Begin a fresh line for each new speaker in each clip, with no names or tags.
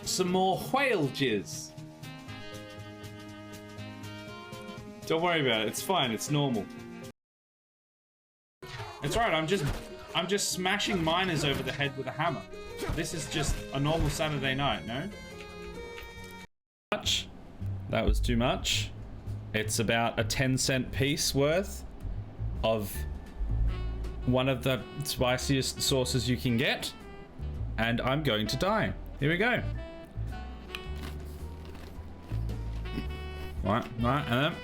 some more whale jizz. Don't worry about it. It's fine. It's normal. It's right. I'm just smashing miners over the head with a hammer. This is just a normal Saturday night, no? Much. That was too much. It's about a 10-cent piece worth of one of the spiciest sauces you can get, and I'm going to die. Here we go. Right, and then...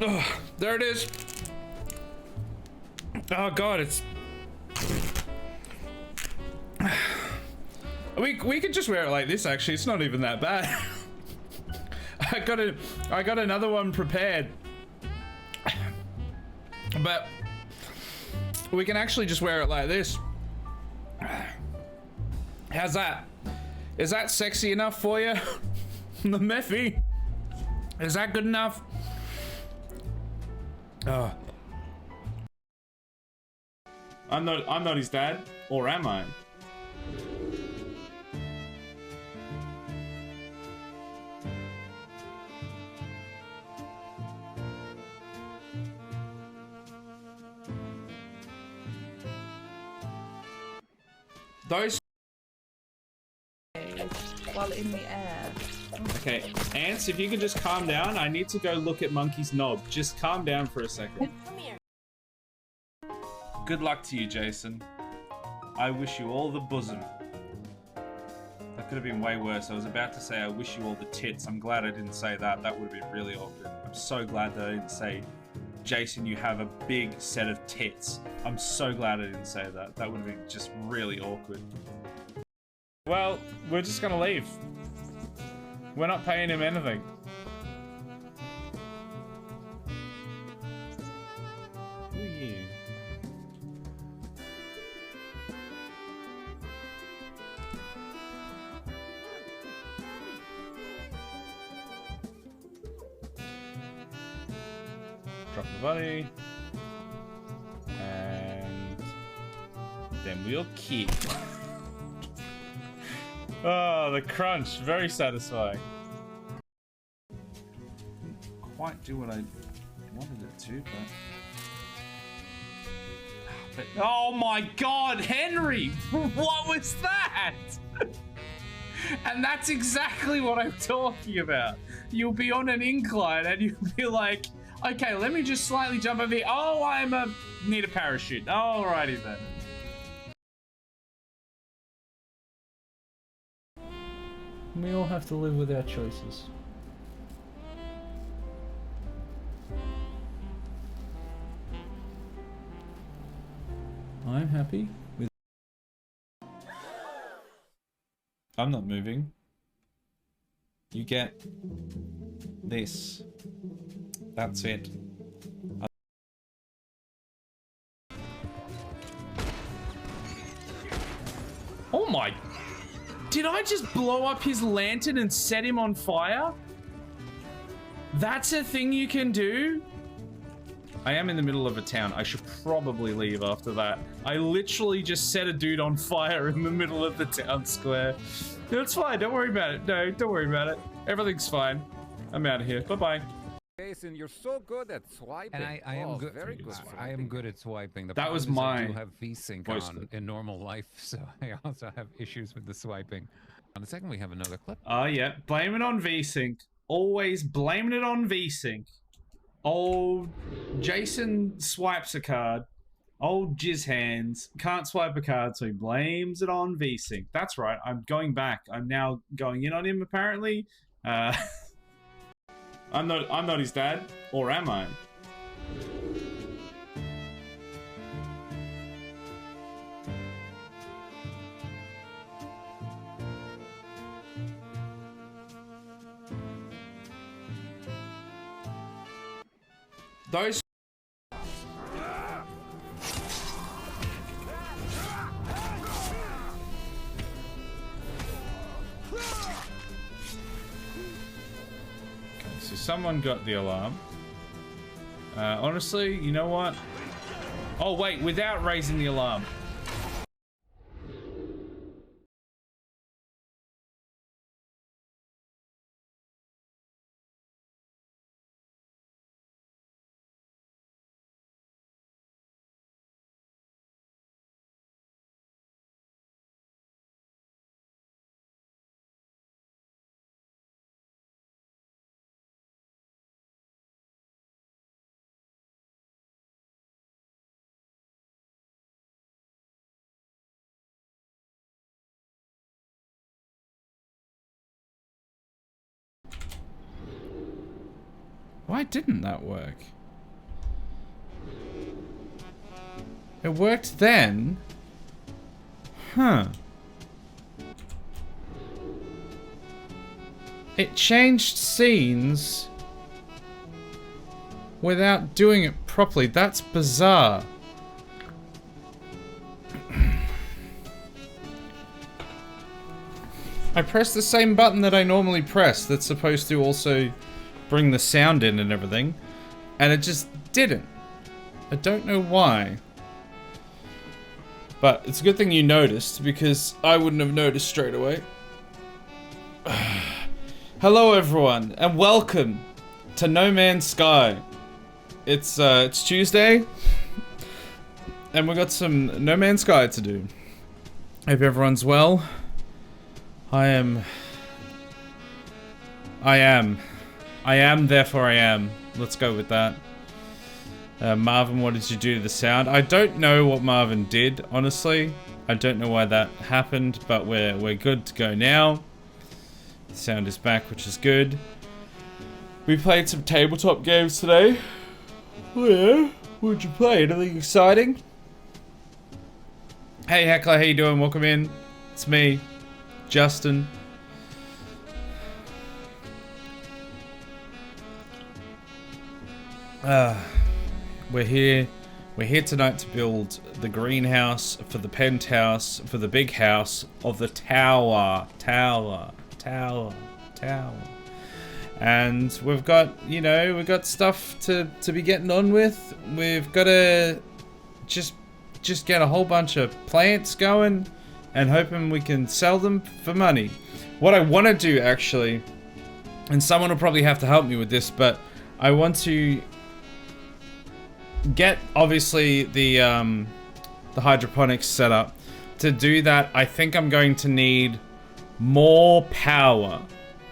Oh, there it is. Oh god, it's... We could just wear it like this, actually. It's not even that bad. I got another one prepared. But we can actually just wear it like this. How's that? Is that sexy enough for you? The Mephi? Is that good enough? Oh. I'm not his dad, or am I? Those
while in the air.
Okay, Ants, if you could just calm down. I need to go look at Monkey's knob. Just calm down for a second.
Come here.
Good luck to you, Jason. I wish you all the bosom. That could have been way worse. I was about to say I wish you all the tits. I'm glad I didn't say that. That would have been really awkward. I'm so glad that I didn't say, Jason, you have a big set of tits. I'm so glad I didn't say that. That would have been just really awkward. Well, we're just gonna leave. We're not paying him anything. Who are you? Drop the body. And then we'll keep. Oh, the crunch. Very satisfying. Didn't quite do what I wanted it to, but... Oh my god, Henry! What was that? And that's exactly what I'm talking about. You'll be on an incline and you'll be like, okay, let me just slightly jump over here. Oh, need a parachute. Alrighty then. We all have to live with our choices. I'm happy with... I'm not moving. You get this. That's it. Oh my... Did I just blow up his lantern and set him on fire? That's a thing you can do? I am in the middle of a town. I should probably leave after that. I literally just set a dude on fire in the middle of the town square. It's fine. Don't worry about it. No, don't worry about it. Everything's fine. I'm out of here. Bye-bye.
Jason, you're so good at swiping.
And I am good.
Very good.
I am good at swiping. The
that was
problem is
my.
I do have VSync on in normal life, so I also have issues with the swiping. On the second, we have another clip.
Oh yeah, blame it on VSync. Always blaming it on VSync. Old Jason swipes a card. Old jizz hands can't swipe a card, so he blames it on VSync. That's right. I'm going back. I'm now going in on him. Apparently. I'm not his dad, or am I? Those... So someone got the alarm. Honestly, you know what? Oh wait, without raising the alarm. Why didn't that work? It worked then. Huh. It changed scenes without doing it properly. That's bizarre. I pressed the same button that I normally press that's supposed to also bring the sound in and everything, and it just didn't. I don't know why. But it's a good thing you noticed, because I wouldn't have noticed straight away. Hello everyone, and welcome to No Man's Sky. It's Tuesday, and we got some No Man's Sky to do. Hope everyone's well. I am, therefore I am. Let's go with that. Marvin, what did you do to the sound? I don't know what Marvin did, honestly. I don't know why that happened, but we're good to go now. The sound is back, which is good. We played some tabletop games today. Oh yeah? What'd you play? Anything exciting? Hey Heckler, how you doing? Welcome in. It's me, Justin. We're here tonight to build the greenhouse for the penthouse for the big house of the tower. And we've got, you know, we've got stuff to be getting on with. We've got to just get a whole bunch of plants going and hoping we can sell them for money. What I want to do, actually, and someone will probably have to help me with this, but I want to get, obviously, the hydroponics set up. To do that, I think I'm going to need more power.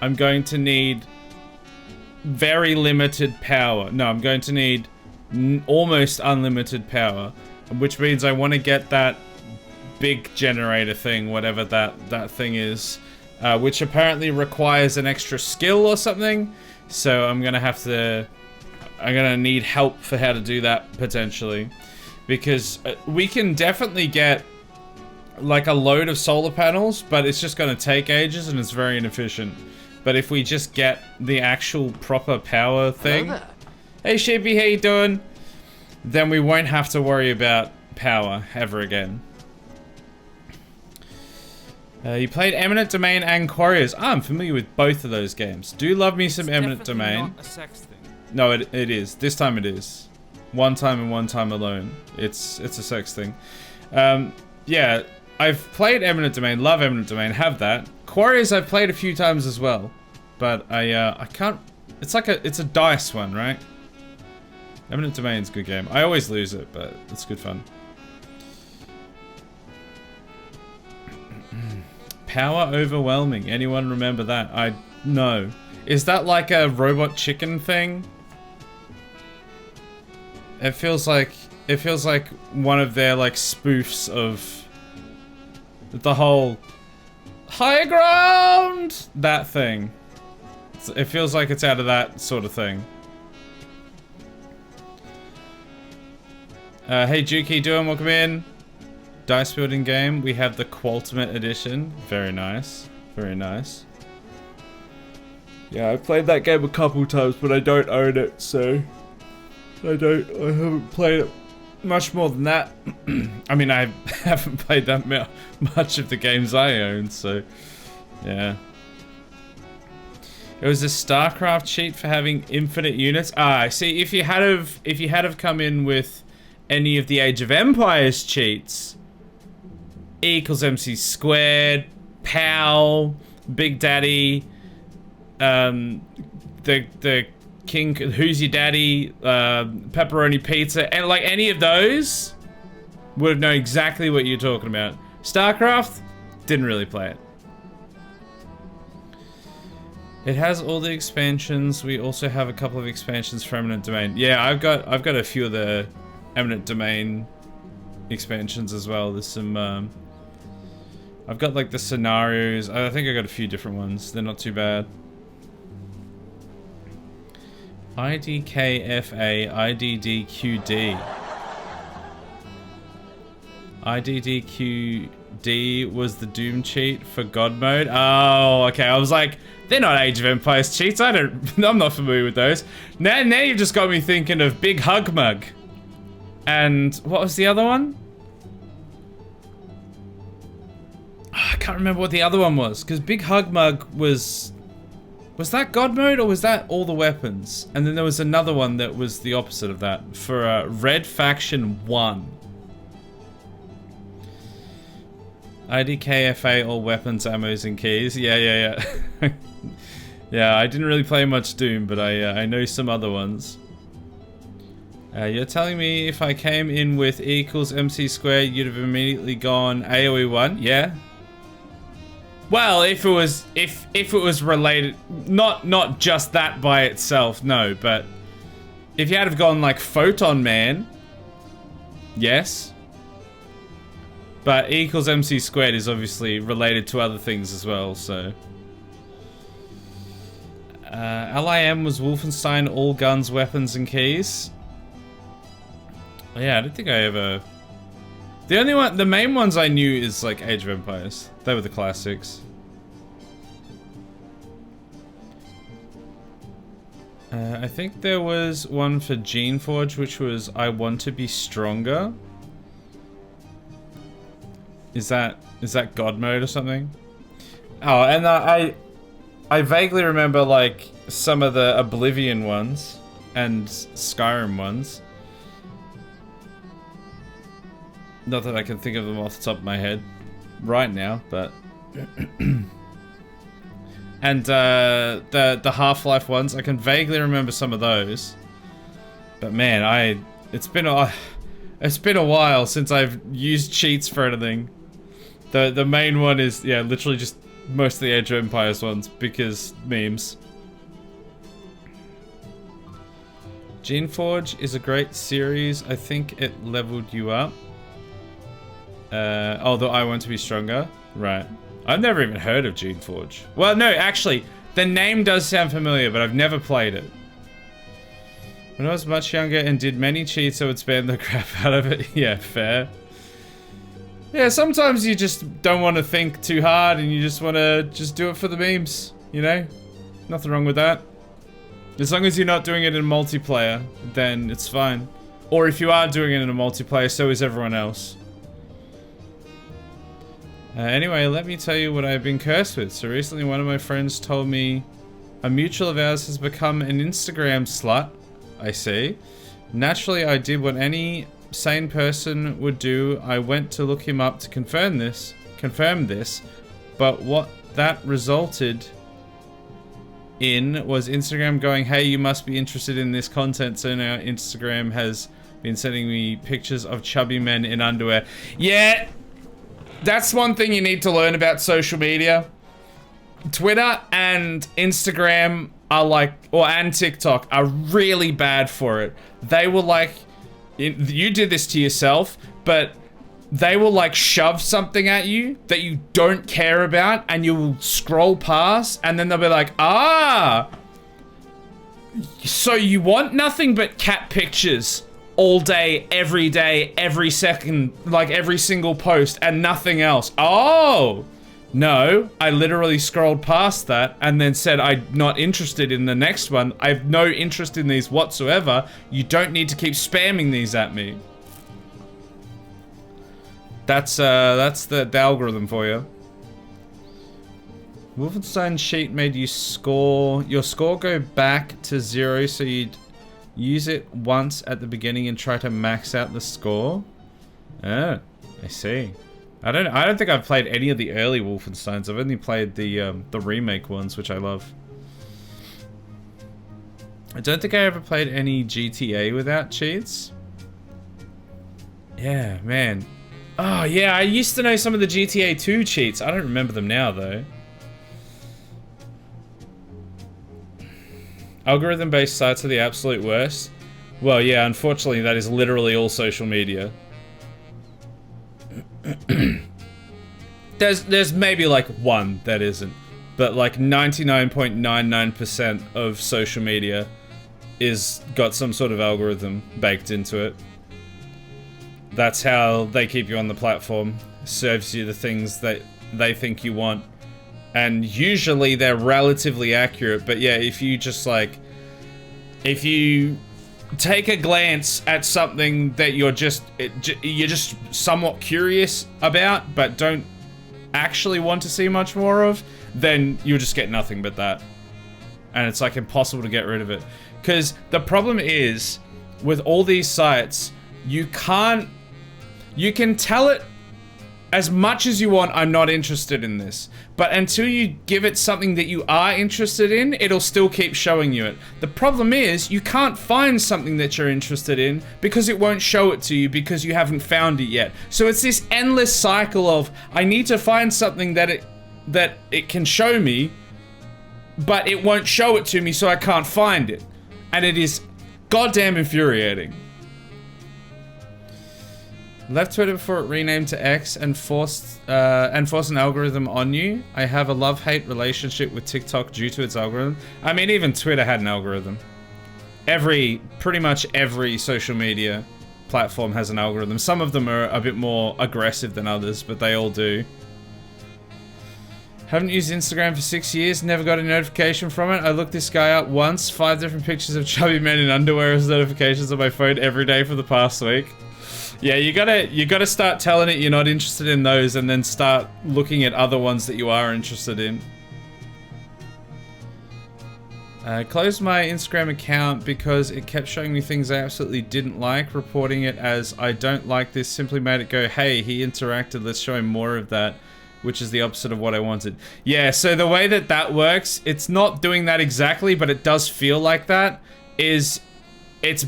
I'm going to need very limited power. No, I'm going to need almost unlimited power, which means I want to get that big generator thing, whatever that thing is, which apparently requires an extra skill or something. So I'm gonna need help for how to do that, potentially, because we can definitely get like a load of solar panels, but it's just gonna take ages and it's very inefficient. But if we just get the actual proper power thing, hey Sheepy, how you doing? Then we won't have to worry about power ever again. You played Eminent Domain and Quarriors. I'm familiar with both of those games. Do love me some Eminent Domain.
Not a sex thing.
No, it is. This time it is. One time and one time alone. It's a sex thing. Yeah, I've played Eminent Domain. Love Eminent Domain. Have that. Quarriors I've played a few times as well, but I can't. It's like it's a dice one, right? Eminent Domain's a good game. I always lose it, but it's good fun. Power overwhelming. Anyone remember that? No. Is that like a robot chicken thing? It feels like one of their like spoofs of the whole high ground, that thing. It feels like it's out of that sort of thing. Hey Juki, doing? Welcome in. Dice building game. We have the Qualtimate edition. Very nice. Very nice. Yeah, I've played that game a couple times, but I don't own it, so I haven't played it much more than that. I mean, I haven't played that much of the games I own, so yeah. It was a StarCraft cheat for having infinite units. Ah, see, if you had have come in with any of the Age of Empires cheats, E equals MC squared, POW, Big Daddy, the King, Who's Your Daddy, Pepperoni Pizza, and like any of those would have known exactly what you're talking about. StarCraft, didn't really play it. It has all the expansions. We also have a couple of expansions for Eminent Domain. Yeah, I've got a few of the Eminent Domain expansions as well. There's some I've got like the scenarios. I think I got a few different ones. They're not too bad. IDKFA, IDDQD. IDDQD was the Doom cheat for God mode. Oh, okay. I was like, they're not Age of Empires cheats. I'm not familiar with those. Now you've just got me thinking of Big Hug Mug. And what was the other one? I can't remember what the other one was, because Big Hug Mug was that God mode or was that all the weapons? And then there was another one that was the opposite of that for Red Faction 1. IDKFA, all weapons, ammos, and keys. Yeah. Yeah, I didn't really play much Doom, but I know some other ones. You're telling me if I came in with E equals MC squared, you'd have immediately gone AoE 1? Yeah. Well, if it was related, not just that by itself, no, but if you had have gone like Photon Man, yes. But E equals MC squared is obviously related to other things as well, so. LIM was Wolfenstein, all guns, weapons, and keys. Yeah, I don't think I ever... The main ones I knew is like Age of Empires. They were the classics. I think there was one for Geneforge, which was I want to be stronger. Is that God mode or something? Oh, and I vaguely remember like some of the Oblivion ones and Skyrim ones. Not that I can think of them off the top of my head right now, but and the Half-Life ones, I can vaguely remember some of those. But man, it's been a while since I've used cheats for anything. The main one is, yeah, literally just most of the Age of Empires ones, because memes. Geneforge is a great series. I think it leveled you up. Although I want to be stronger. Right. I've never even heard of Geneforge. Well, no, actually, the name does sound familiar, but I've never played it. When I was much younger and did many cheats, I would spam the crap out of it. Yeah, fair. Yeah, sometimes you just don't want to think too hard and you just want to just do it for the memes, you know? Nothing wrong with that. As long as you're not doing it in multiplayer, then it's fine. Or if you are doing it in a multiplayer, so is everyone else. Anyway, let me tell you what I've been cursed with. So recently one of my friends told me a mutual of ours has become an Instagram slut. I see. Naturally, I did what any sane person would do. I went to look him up to confirm this, but what that resulted in was Instagram going, hey, you must be interested in this content. So now Instagram has been sending me pictures of chubby men in underwear. Yeah, that's one thing you need to learn about social media. Twitter and Instagram are like, and TikTok are really bad for it. They will like, you did this to yourself, but they will like shove something at you that you don't care about and you will scroll past and then they'll be like, ah, so you want nothing but cat pictures all day, every second, like every single post and nothing else. Oh, no, I literally scrolled past that and then said I'm not interested in the next one. I have no interest in these whatsoever. You don't need to keep spamming these at me. That's the algorithm for you. Wolfenstein sheet made you your score go back to 0, so you'd use it once at the beginning and try to max out the score. Oh, I see. I don't think I've played any of the early Wolfensteins. I've only played the remake ones, which I love. I don't think I ever played any GTA without cheats. Yeah, man. Oh, yeah, I used to know some of the GTA 2 cheats. I don't remember them now, though. Algorithm-based sites are the absolute worst. Well, yeah, unfortunately, that is literally all social media. There's maybe like one that isn't, but like 99.99% of social media is got some sort of algorithm baked into it. That's how they keep you on the platform. Serves you the things that they think you want. And usually they're relatively accurate, but yeah, if you just like, if you take a glance at something that you're just somewhat curious about, but don't actually want to see much more of, then you'll just get nothing but that. And it's like impossible to get rid of it. Because the problem is, with all these sites, you can tell it as much as you want, I'm not interested in this. But until you give it something that you are interested in, it'll still keep showing you it. The problem is, you can't find something that you're interested in because it won't show it to you because you haven't found it yet. So it's this endless cycle of, I need to find something that it can show me, but it won't show it to me, so I can't find it. And it is goddamn infuriating. Left Twitter before it renamed to X and forced an algorithm on you. I have a love-hate relationship with TikTok due to its algorithm. I mean, even Twitter had an algorithm. Pretty much every social media platform has an algorithm. Some of them are a bit more aggressive than others, but they all do. Haven't used Instagram for 6 years, never got a notification from it. I looked this guy up once, 5 different pictures of chubby men in underwear as notifications on my phone every day for the past week. Yeah, you gotta start telling it you're not interested in those and then start looking at other ones that you are interested in. I closed my Instagram account because it kept showing me things I absolutely didn't like. Reporting it as I don't like this simply made it go, hey, he interacted, let's show him more of that, which is the opposite of what I wanted. Yeah, so the way that works, it's not doing that exactly, but it does feel like that, is it's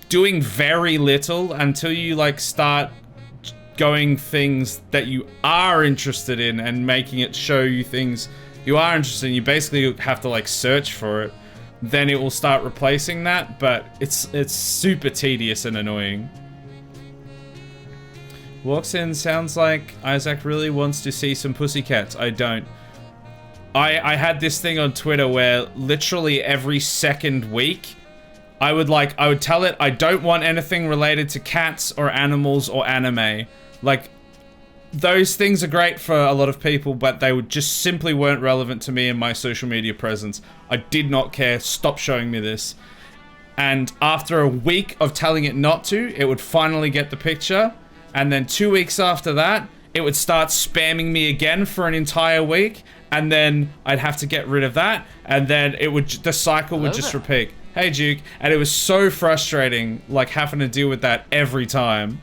doing very little until you like start going things that you are interested in and making it show you things you are interested in. You basically have to like search for it, then it will start replacing that, but it's super tedious and annoying. Walks in, sounds like Isaac really wants to see some pussycats. I don't. I had this thing on Twitter where literally every second week I would tell it I don't want anything related to cats or animals or anime. Like, those things are great for a lot of people, but they would just simply weren't relevant to me and my social media presence. I did not care. Stop showing me this. And after a week of telling it not to, it would finally get the picture. And then 2 weeks after that, it would start spamming me again for an entire week. And then I'd have to get rid of that. And then the cycle would just repeat. Hey, Duke. And it was so frustrating, like, having to deal with that every time.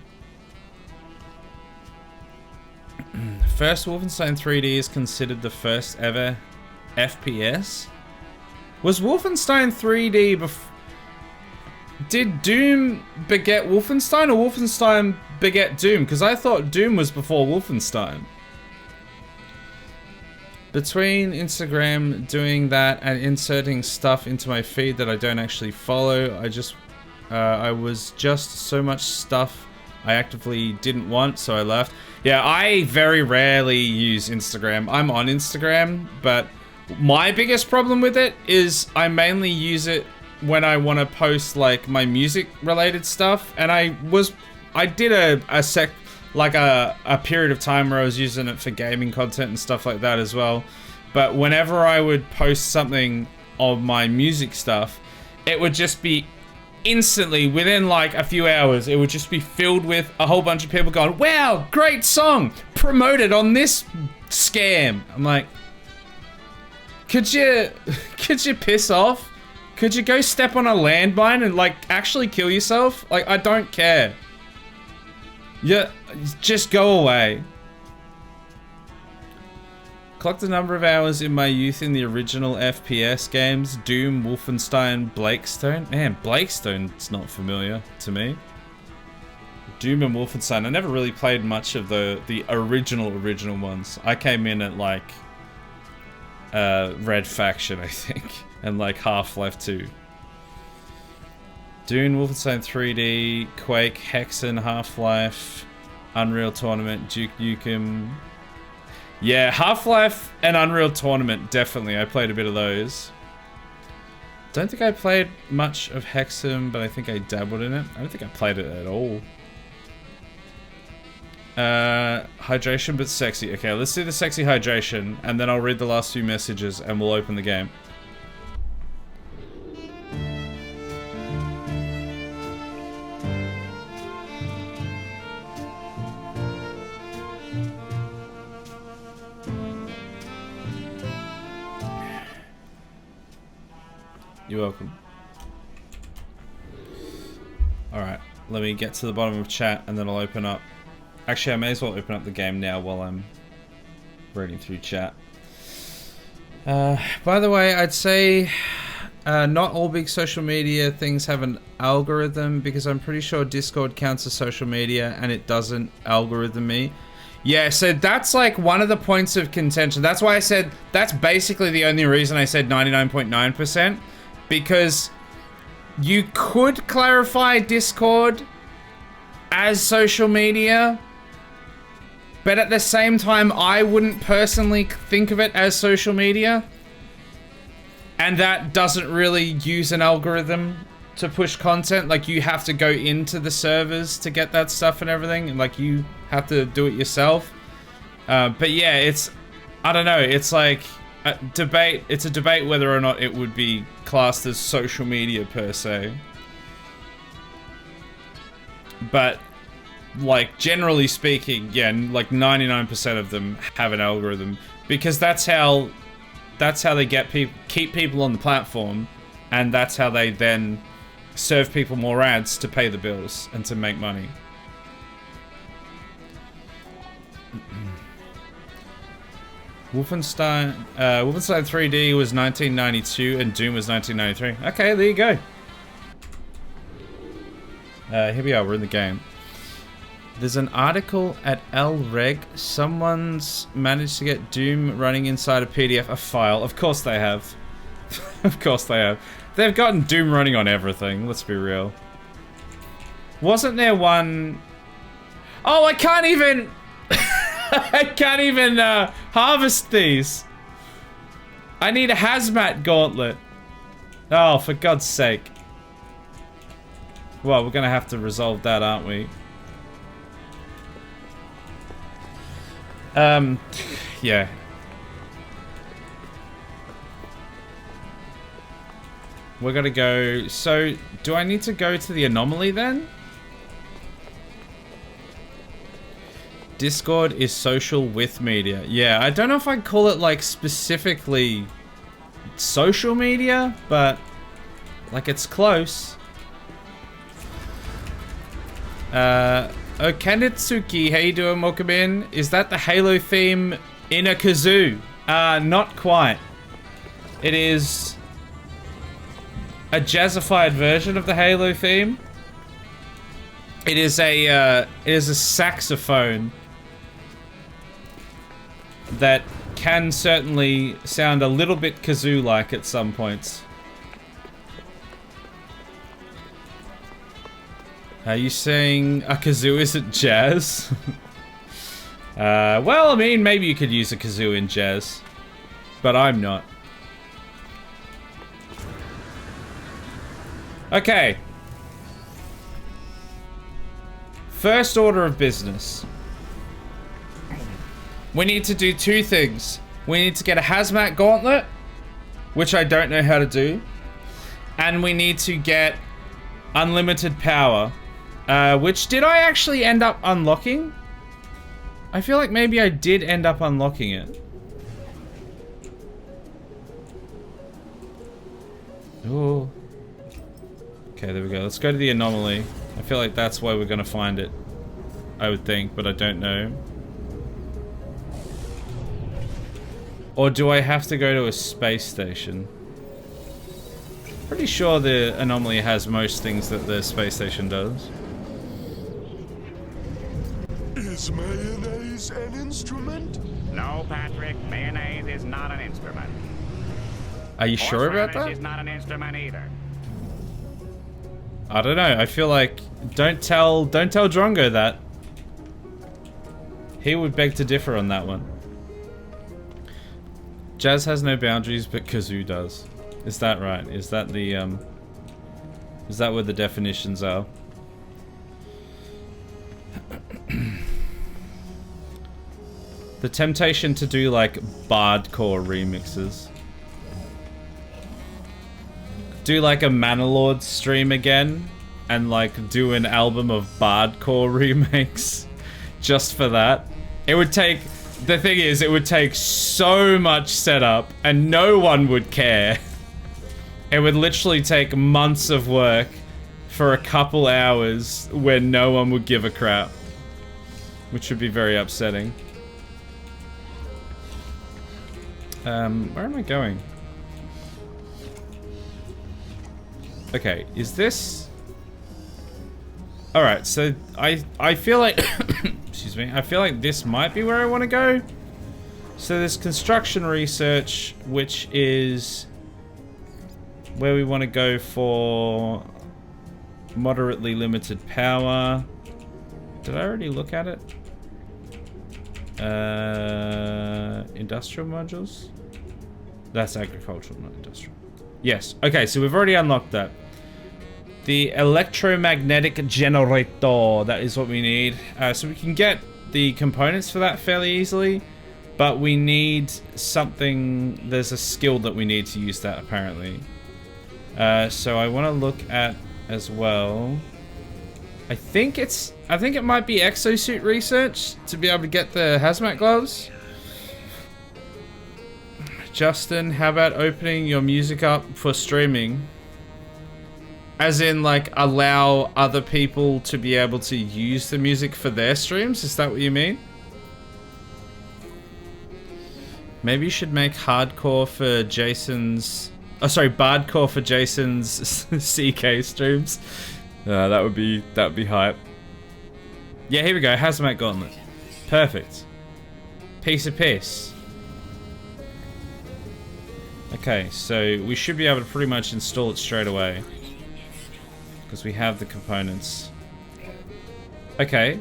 First Wolfenstein 3D is considered the first ever FPS? Was Wolfenstein 3D before? Did Doom beget Wolfenstein, or Wolfenstein beget Doom? Because I thought Doom was before Wolfenstein. Between Instagram doing that and inserting stuff into my feed that I don't actually follow, I was just so much stuff I actively didn't want, so I left. Yeah, I very rarely use Instagram. I'm on Instagram, but my biggest problem with it is I mainly use it when I want to post like my music related stuff, and I did a period of time where I was using it for gaming content and stuff like that as well. But whenever I would post something of my music stuff, it would just be instantly, within like a few hours, it would just be filled with a whole bunch of people going, wow, great song, promoted on this scam. I'm like, could you piss off? Could you go step on a landmine and like actually kill yourself? Like, I don't care. Yeah, just go away. Clocked the number of hours in my youth in the original FPS games. Doom, Wolfenstein, Blakestone. Man, Blakestone's not familiar to me. Doom and Wolfenstein. I never really played much of the original ones. I came in at like Red Faction, I think. And like Half-Life 2. Dune, Wolfenstein 3D, Quake, Hexen, Half-Life, Unreal Tournament, Duke Nukem. Yeah, Half-Life and Unreal Tournament, definitely. I played a bit of those. Don't think I played much of Hexam, but I think I dabbled in it. I don't think I played it at all. Hydration but sexy. Okay, let's do the sexy hydration, and then I'll read the last few messages, and we'll open the game. You're welcome. Alright, let me get to the bottom of chat and then I'll open up. Actually, I may as well open up the game now while I'm reading through chat. By the way, I'd say not all big social media things have an algorithm, because I'm pretty sure Discord counts as social media and it doesn't algorithm me. Yeah, so that's like one of the points of contention. That's why I said, that's basically the only reason I said 99.9%. Because you could clarify Discord as social media, but at the same time, I wouldn't personally think of it as social media. And that doesn't really use an algorithm to push content. Like, you have to go into the servers to get that stuff and everything. And like, you have to do it yourself. But yeah, it's, I don't know, it's like a debate. It's a debate whether or not it would be classed as social media per se. But like, generally speaking, yeah, like 99% of them have an algorithm, because that's how they get people, keep people on the platform, and that's how they then serve people more ads to pay the bills and to make money. Wolfenstein 3D was 1992 and Doom was 1993. Okay, there you go. Here we are, we're in the game. There's an article at LReg. Someone's managed to get Doom running inside a PDF, a file. Of course they have. Of course they have. They've gotten Doom running on everything, let's be real. Wasn't there one... Oh, I can't even... I can't even harvest these. I need a hazmat gauntlet. Oh, for God's sake. Well, we're gonna have to resolve that, aren't we? Yeah. We're gonna go... So, do I need to go to the anomaly then? Discord is social with media. Yeah, I don't know if I'd call it like specifically social media, but like it's close. Okanitsuki, how you doing, welcome in. Is that the Halo theme in a kazoo? Not quite. It is a jazzified version of the Halo theme. It is a saxophone that can certainly sound a little bit kazoo-like at some points. Are you saying a kazoo isn't jazz? Well, I mean, maybe you could use a kazoo in jazz, but I'm not. Okay. First order of business. We need to do two things. We need to get a hazmat gauntlet, which I don't know how to do. And we need to get unlimited power, which did I actually end up unlocking? I feel like maybe I did end up unlocking it. Ooh. Okay, there we go. Let's go to the anomaly. I feel like that's where we're gonna find it. I would think, but I don't know. Or do I have to go to a space station? Pretty sure the anomaly has most things that the space station does.
Is mayonnaise an instrument?
No, Patrick, mayonnaise is not an instrument.
Are you sure about that?
Is not an instrument either.
I don't know. I feel like don't tell Drongo that. He would beg to differ on that one. Jazz has no boundaries, but kazoo does. Is that right? Is that the is that where the definitions are? The temptation to do like bardcore remixes. Do like a Manalord stream again and like do an album of bardcore remakes just for that. It would take, the thing is, it would take so much setup and no one would care. It would literally take months of work for a couple hours when no one would give a crap, which would be very upsetting. Where am I going? Okay, is this... Alright, so I feel like... excuse me. I feel like this might be where I want to go. So there's construction research, which is where we want to go for moderately limited power. Did I already look at it? Industrial modules? That's agricultural, not industrial. Yes. Okay, so we've already unlocked that. The electromagnetic generator, that is what we need. So we can get the components for that fairly easily, but we need something, there's a skill that we need to use that apparently. So I want to look at as well. I think it might be exosuit research to be able to get the hazmat gloves. Justin, how about opening your music up for streaming? As in, like, allow other people to be able to use the music for their streams? Is that what you mean? Maybe you should make hardcore for Jason's... Oh, sorry, bardcore for Jason's CK streams. That would be hype. Yeah, here we go. Hazmat gauntlet. Perfect. Piece of piss. Okay, so we should be able to pretty much install it straight away. Because we have the components. Okay.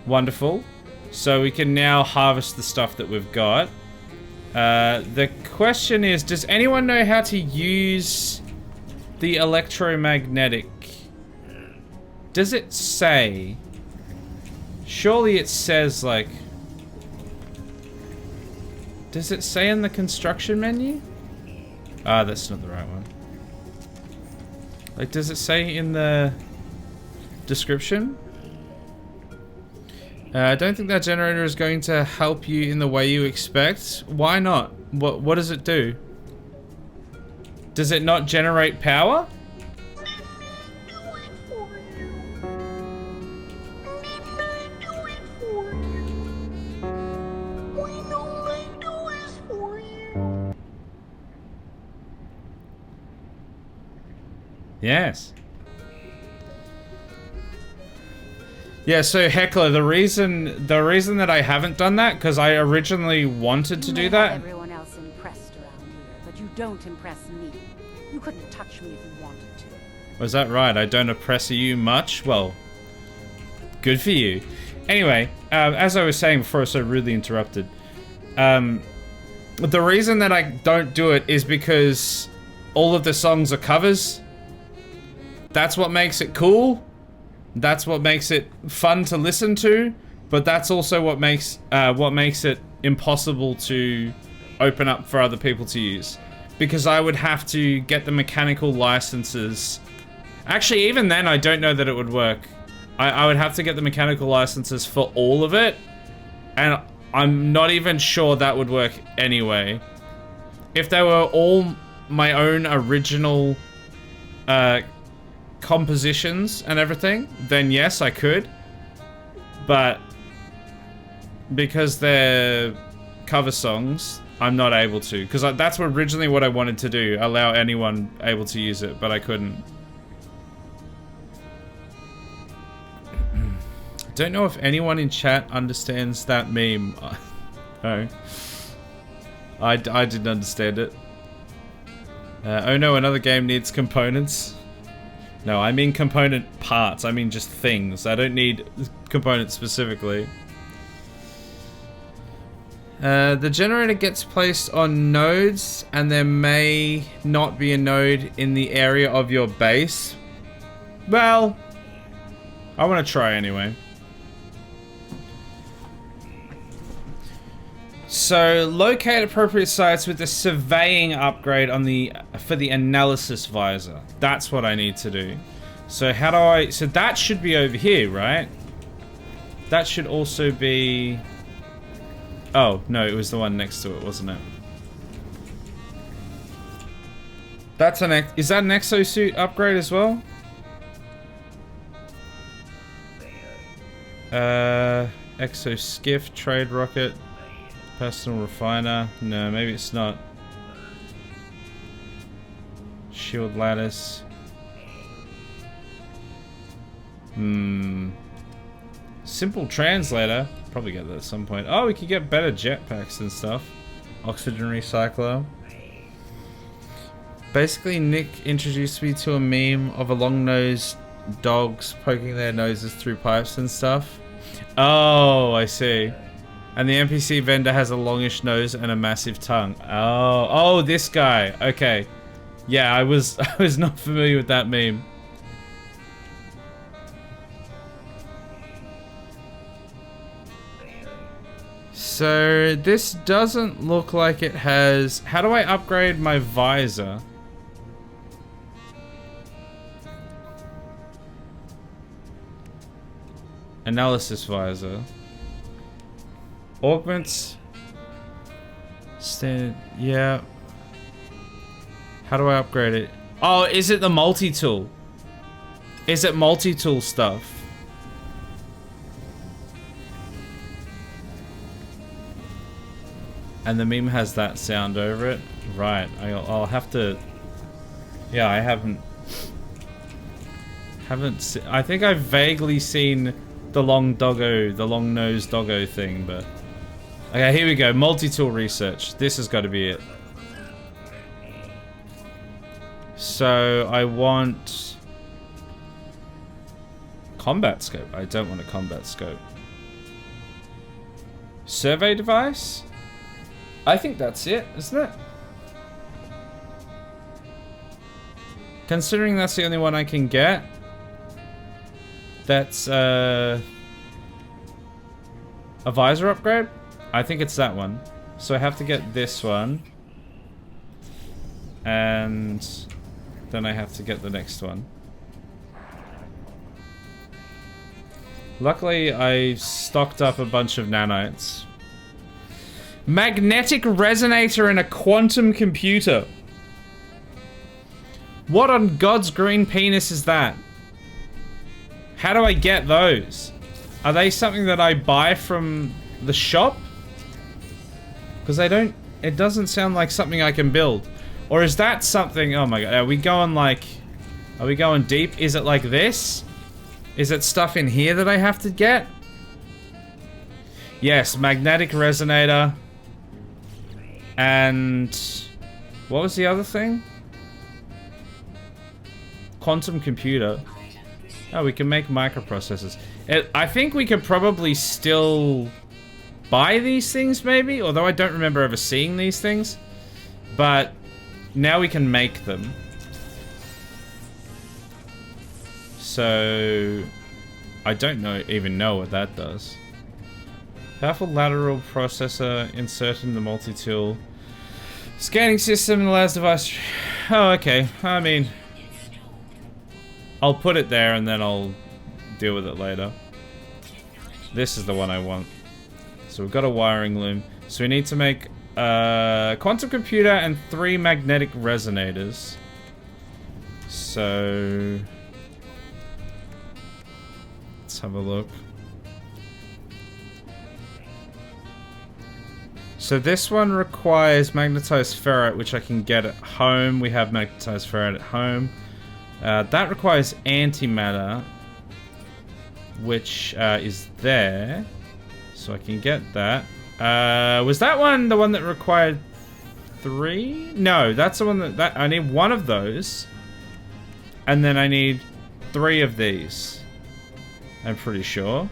Wonderful. So we can now harvest the stuff that we've got. The question is, does anyone know how to use the electromagnetic? Does it say? Surely it says, like... Does it say in the construction menu? Ah, that's not the right one. Like, does it say in the description? I don't think that generator is going to help you in the way you expect. Why not? What does it do? Does it not generate power? Yes. Yeah, so Heckler, the reason that I haven't done that, because I originally wanted to do that.
Everyone else impressed around here, but you don't impress me. You couldn't touch me if you wanted to.
Was that right? I don't oppress you much? Well, good for you. Anyway, as I was saying before I was so rudely interrupted, the reason that I don't do it is because all of the songs are covers. That's what makes it cool. That's what makes it fun to listen to. But that's also what makes it impossible to open up for other people to use. Because I would have to get the mechanical licenses. Actually, even then, I don't know that it would work. I would have to get the mechanical licenses for all of it. And I'm not even sure that would work anyway. If they were all my own original compositions and everything, then yes, I could. But because they're cover songs, I'm not able to. Because that's originally what I wanted to do. Allow anyone able to use it, but I couldn't. I don't know if anyone in chat understands that meme. No. I didn't understand it. Oh no, another game needs components. No, I mean component parts. I mean just things. I don't need components specifically. The generator gets placed on nodes, and there may not be a node in the area of your base. Well, I want to try anyway. So, locate appropriate sites with the surveying upgrade on for the analysis visor. That's what I need to do. So how do I... So that should be over here, right? That should also be... Oh, no, it was the one next to it, wasn't it? That's an... Is that an exosuit upgrade as well? Exoskiff, trade rocket, personal refiner. No, maybe it's not. Shield lattice. Simple translator. Probably get that at some point. Oh, we could get better jetpacks and stuff. Oxygen recycler. Basically, Nick introduced me to a meme of a long-nosed dogs poking their noses through pipes and stuff. Oh, I see. And the NPC vendor has a longish nose and a massive tongue. Oh, this guy. Okay. Yeah, I was not familiar with that meme. So this doesn't look like it has... How do I upgrade my visor? Analysis visor. Augments. Standard. Yeah. How do I upgrade it? Oh, is it the multi-tool? Is it multi-tool stuff? And the meme has that sound over it? Right. I'll have to... Yeah, I haven't... I think I've vaguely seen the long-nosed doggo thing, but... Okay, here we go. Multi-tool research. This has got to be it. So, I want... Combat scope. I don't want a combat scope. Survey device? I think that's it, isn't it? Considering that's the only one I can get. That's a visor upgrade? I think it's that one. So I have to get this one. And then I have to get the next one. Luckily, I stocked up a bunch of nanites. Magnetic resonator and a quantum computer. What on God's green penis is that? How do I get those? Are they something that I buy from the shop? Because it doesn't sound like something I can build. Or is that something, oh my god, are we going deep? Is it like this? Is it stuff in here that I have to get? Yes, magnetic resonator. And what was the other thing? Quantum computer. Oh, we can make microprocessors. I think we could probably still buy these things, maybe? Although I don't remember ever seeing these things. But now we can make them. So I don't even know what that does. Powerful lateral processor inserted in the multi-tool. Scanning system allows device... Oh, okay. I mean... I'll put it there and then I'll deal with it later. This is the one I want. So we've got a wiring loom. So we need to make a quantum computer and 3 magnetic resonators. So... Let's have a look. So this one requires magnetized ferrite, which I can get at home. We have magnetized ferrite at home. That requires antimatter, which is there. So I can get that. Was that one the one that required 3? No, that's the one that I need 1 of those. And then I need 3 of these. I'm pretty sure.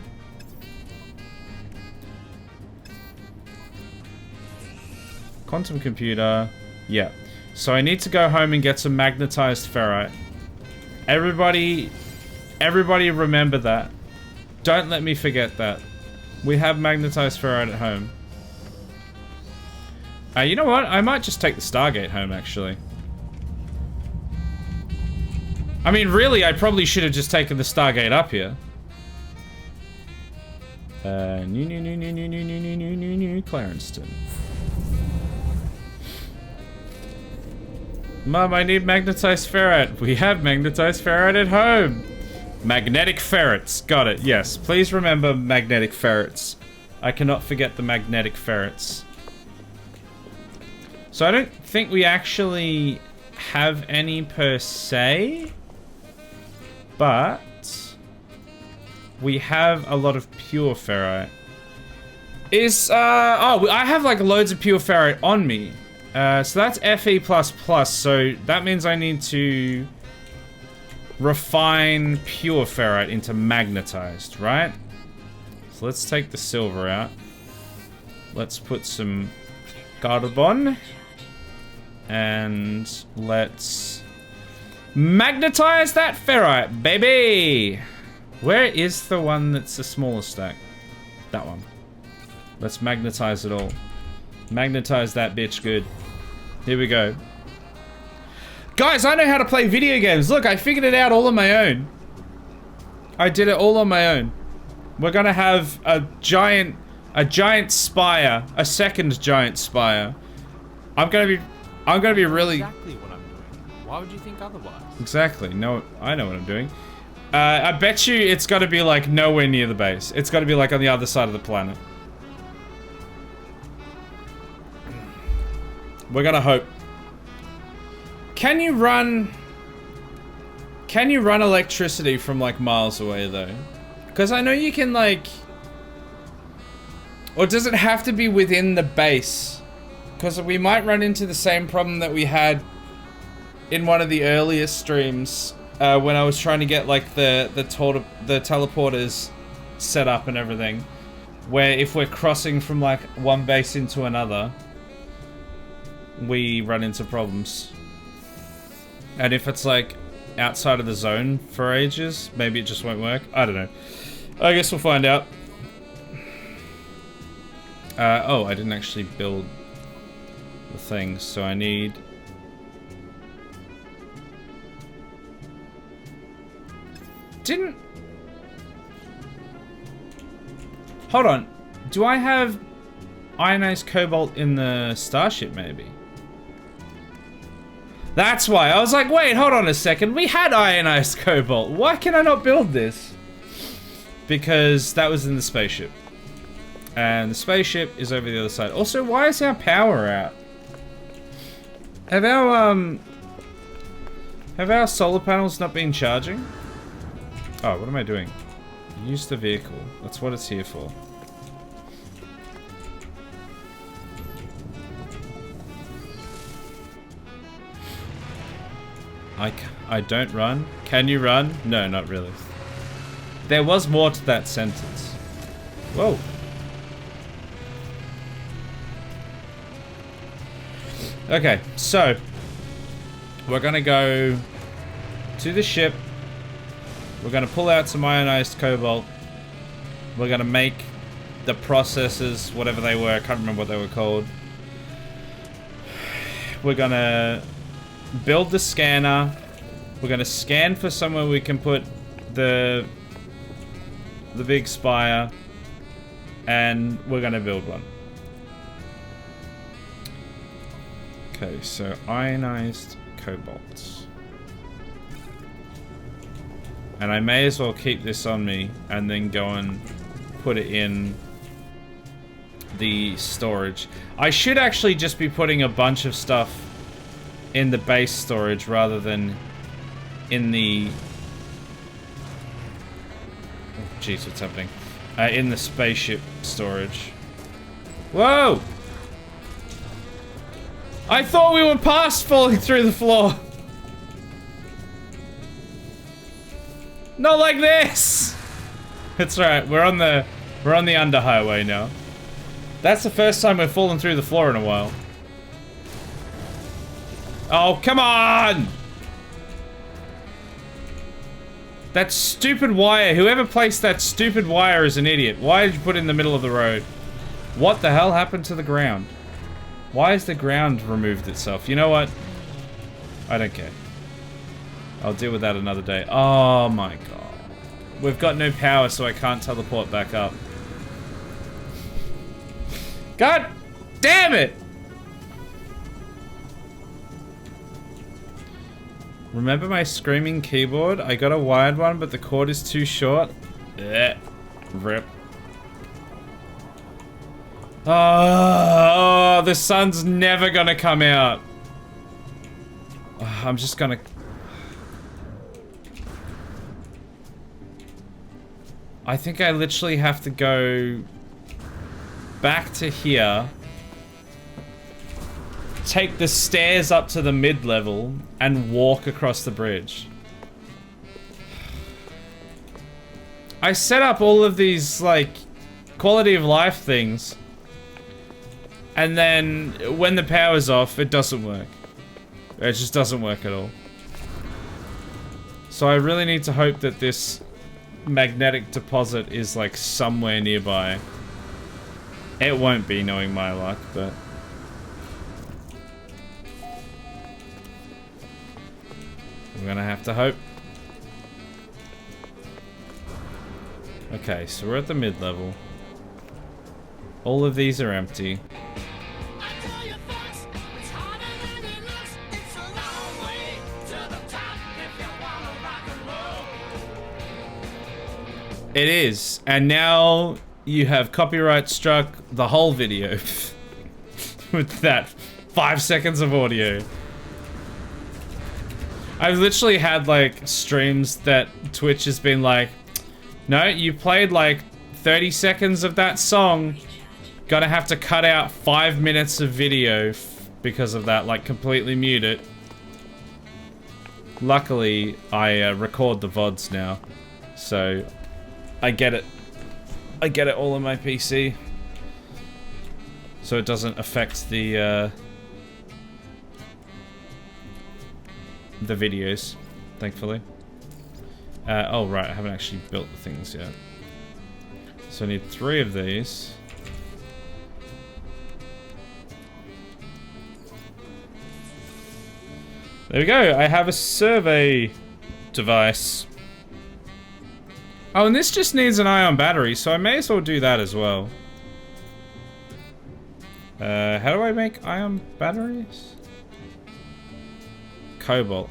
Quantum computer. Yeah. So I need to go home and get some magnetized ferrite. Everybody remember that. Don't let me forget that. We have magnetized ferrite at home. You know what? I might just take the Stargate home, actually. I mean, really, I probably should have just taken the Stargate up here. Clarenston. Mom, I need magnetized ferrite. We have magnetized ferrite at home. Magnetic ferrets. Got it. Yes. Please remember magnetic ferrets. I cannot forget the magnetic ferrets. So I don't think we actually have any per se. But we have a lot of pure ferrite. Oh, I have like loads of pure ferrite on me. So that's Fe++, so that means I need to refine pure ferrite into magnetized, right? So let's take the silver out. Let's put some carbon. And let's magnetize that ferrite, baby! Where is the one that's the smallest stack? That one. Let's magnetize it all. Magnetize that bitch good. Here we go. Guys, I know how to play video games. Look, I figured it out all on my own. I did it all on my own. We're gonna have a giant spire, a second giant spire. I'm gonna be really...
Exactly what I'm doing. Why would you think otherwise?
Exactly. No, I know what I'm doing. I bet you it's gotta be like nowhere near the base. It's gotta be like on the other side of the planet. We're gonna hope. Can you run electricity from like miles away though? Because I know you can like, or does it have to be within the base? Because we might run into the same problem that we had in one of the earliest streams when I was trying to get like the teleporters set up and everything, where if we're crossing from like one base into another, we run into problems. And if it's like outside of the zone for ages, maybe it just won't work. I don't know. I guess we'll find out. Oh, I didn't actually build the thing, so I need... Hold on. Do I have ionized cobalt in the starship, maybe? That's why. I was like, wait, hold on a second. We had ionized cobalt. Why can I not build this? Because that was in the spaceship. And the spaceship is over the other side. Also, why is our power out? Have our solar panels not been charging? Oh, what am I doing? Use the vehicle. That's what it's here for. I don't run. Can you run? No, not really. There was more to that sentence. Whoa. Okay, so we're gonna go to the ship. We're gonna pull out some ionized cobalt. We're gonna make the processors, whatever they were, I can't remember what they were called. We're gonna build the scanner. We're gonna scan for somewhere we can put the big spire, and we're gonna build one. Okay, so ionized cobalt. And I may as well keep this on me and then go and put it in the storage. I should actually just be putting a bunch of stuff in the base storage rather than in the... Oh, jeez, what's happening? In the spaceship storage. Whoa! I thought we were past falling through the floor. Not like this. It's alright. We're on the underhighway now. That's the first time we've fallen through the floor in a while. Oh, come on! That stupid wire. Whoever placed that stupid wire is an idiot. Why did you put it in the middle of the road? What the hell happened to the ground? Why has the ground removed itself? You know what? I don't care. I'll deal with that another day. Oh my god. We've got no power, so I can't teleport back up. God damn it! Remember my screaming keyboard? I got a wired one, but the cord is too short. Ugh. Rip. Oh, the sun's never gonna come out. Oh, I'm just gonna... I think I literally have to go back to here, take the stairs up to the mid-level, and walk across the bridge. I set up all of these, like, quality of life things, and then when the power's off, it doesn't work. It just doesn't work at all. So I really need to hope that this magnetic deposit is, like, somewhere nearby. It won't be, knowing my luck, but... we're gonna have to hope. Okay, so we're at the mid-level. All of these are empty. It is, and now you have copyright struck the whole video with that 5 seconds of audio. I've literally had, like, streams that Twitch has been like, no, you played, like, 30 seconds of that song. Gonna have to cut out 5 minutes of video because of that, like, completely mute it. Luckily, I record the VODs now, so I get it. I get it all on my PC. So it doesn't affect the videos, thankfully. Oh right, I haven't actually built the things yet. So I need 3 of these. There we go, I have a survey device. Oh, and this just needs an ion battery, so I may as well do that as well. How do I make ion batteries? Cobalt.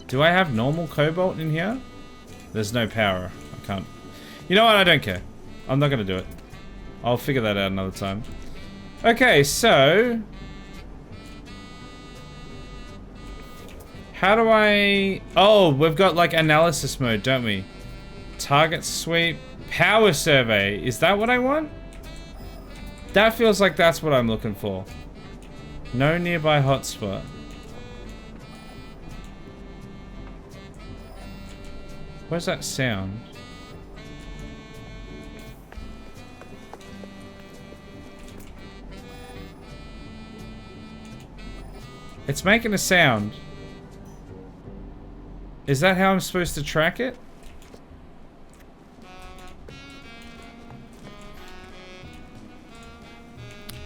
Do I have normal cobalt in here? There's no power. I can't. You know what? I don't care. I'm not gonna do it. I'll figure that out another time. Okay, so... how do I... oh, we've got, like, analysis mode, don't we? Target sweep. Power survey. Is that what I want? That feels like that's what I'm looking for. No nearby hotspot. Where's that sound? It's making a sound. Is that how I'm supposed to track it?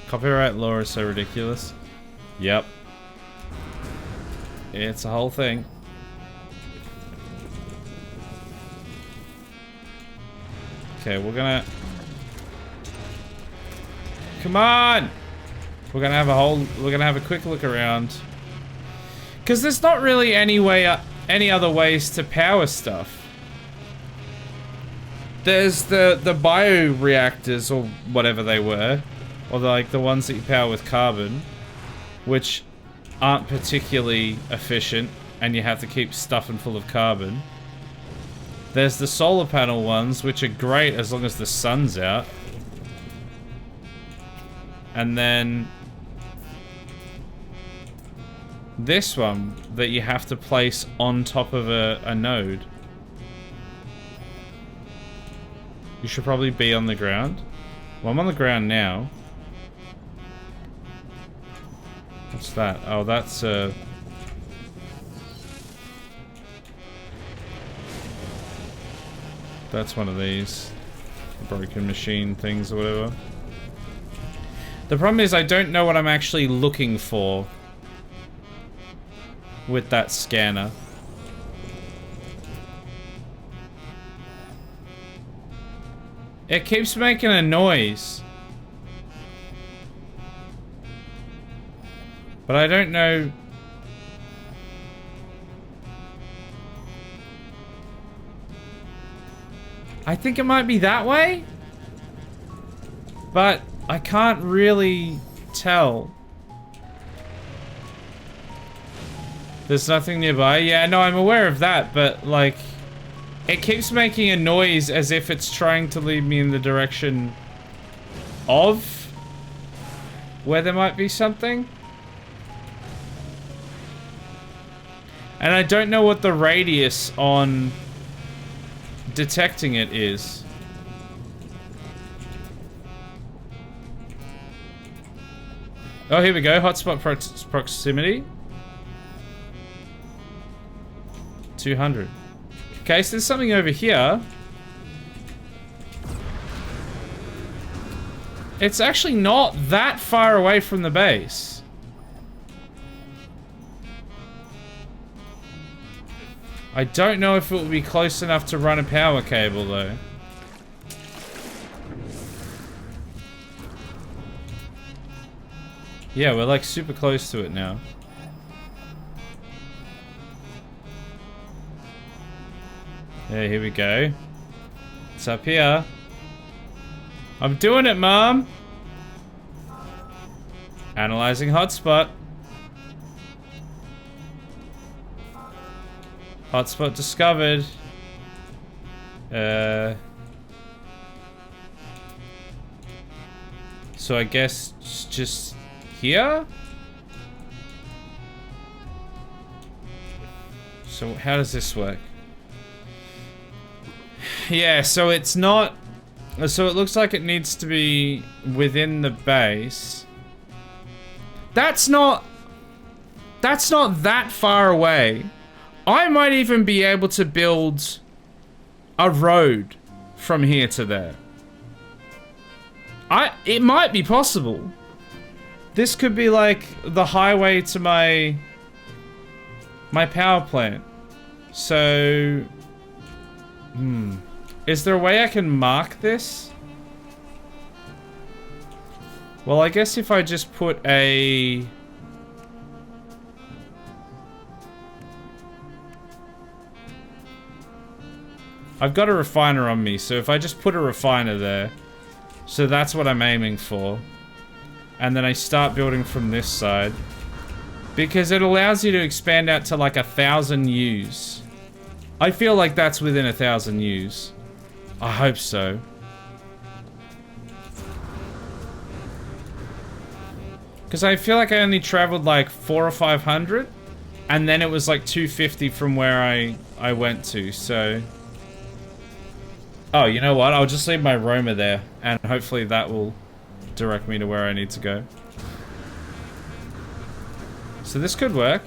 Copyright law is so ridiculous. Yep. It's a whole thing. Okay, we're gonna... come on! We're gonna have a quick look around. Because there's not really any way, any other ways to power stuff. There's the bioreactors or whatever they were, or like the ones that you power with carbon, which aren't particularly efficient, and you have to keep stuffing full of carbon. There's the solar panel ones, which are great as long as the sun's out. And then this one that you have to place on top of a node. You should probably be on the ground. Well, I'm on the ground now. What's that? Oh, that's that's one of these broken machine things or whatever. The problem is I don't know what I'm actually looking for with that scanner. It keeps making a noise. But I don't know. I think it might be that way. But I can't really tell. There's nothing nearby. Yeah, no, I'm aware of that, but like it keeps making a noise as if it's trying to lead me in the direction of where there might be something. And I don't know what the radius on detecting it is. Oh, here we go. Hotspot proximity. 200. Okay, so there's something over here. It's actually not that far away from the base. I don't know if it will be close enough to run a power cable, though. Yeah, we're like super close to it now. Yeah, here we go. It's up here. I'm doing it, Mom. Analyzing hotspot. Hotspot discovered. So I guess it's just here? So how does this work? Yeah, so it's not... So it looks like it needs to be within the base. That's not that far away. I might even be able to build a road from here to there. It might be possible. This could be like the highway to my power plant. So, is there a way I can mark this? Well, I guess if I just put a... I've got a refiner on me, so if I just put a refiner there, so that's what I'm aiming for. And then I start building from this side. Because it allows you to expand out to like 1,000 U's. I feel like that's within 1,000 U's. I hope so. Because I feel like I only traveled like 400 or 500. And then it was like 250 from where I went to, so... Oh, you know what? I'll just leave my roamer there. And hopefully that will direct me to where I need to go. So this could work.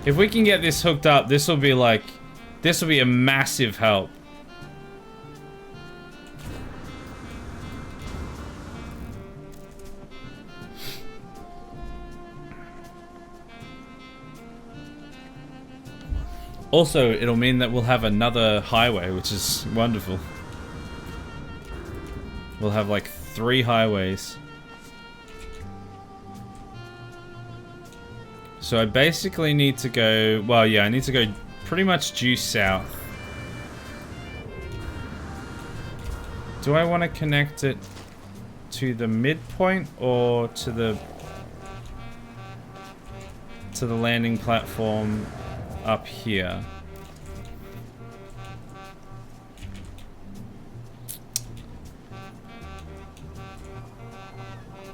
If we can get this hooked up, this will be like... This will be a massive help. Also, it'll mean that we'll have another highway, which is wonderful. We'll have like 3 highways. So I basically need to go... Well, yeah, I need to go pretty much due south. Do I want to connect it to the midpoint or to the landing platform up here?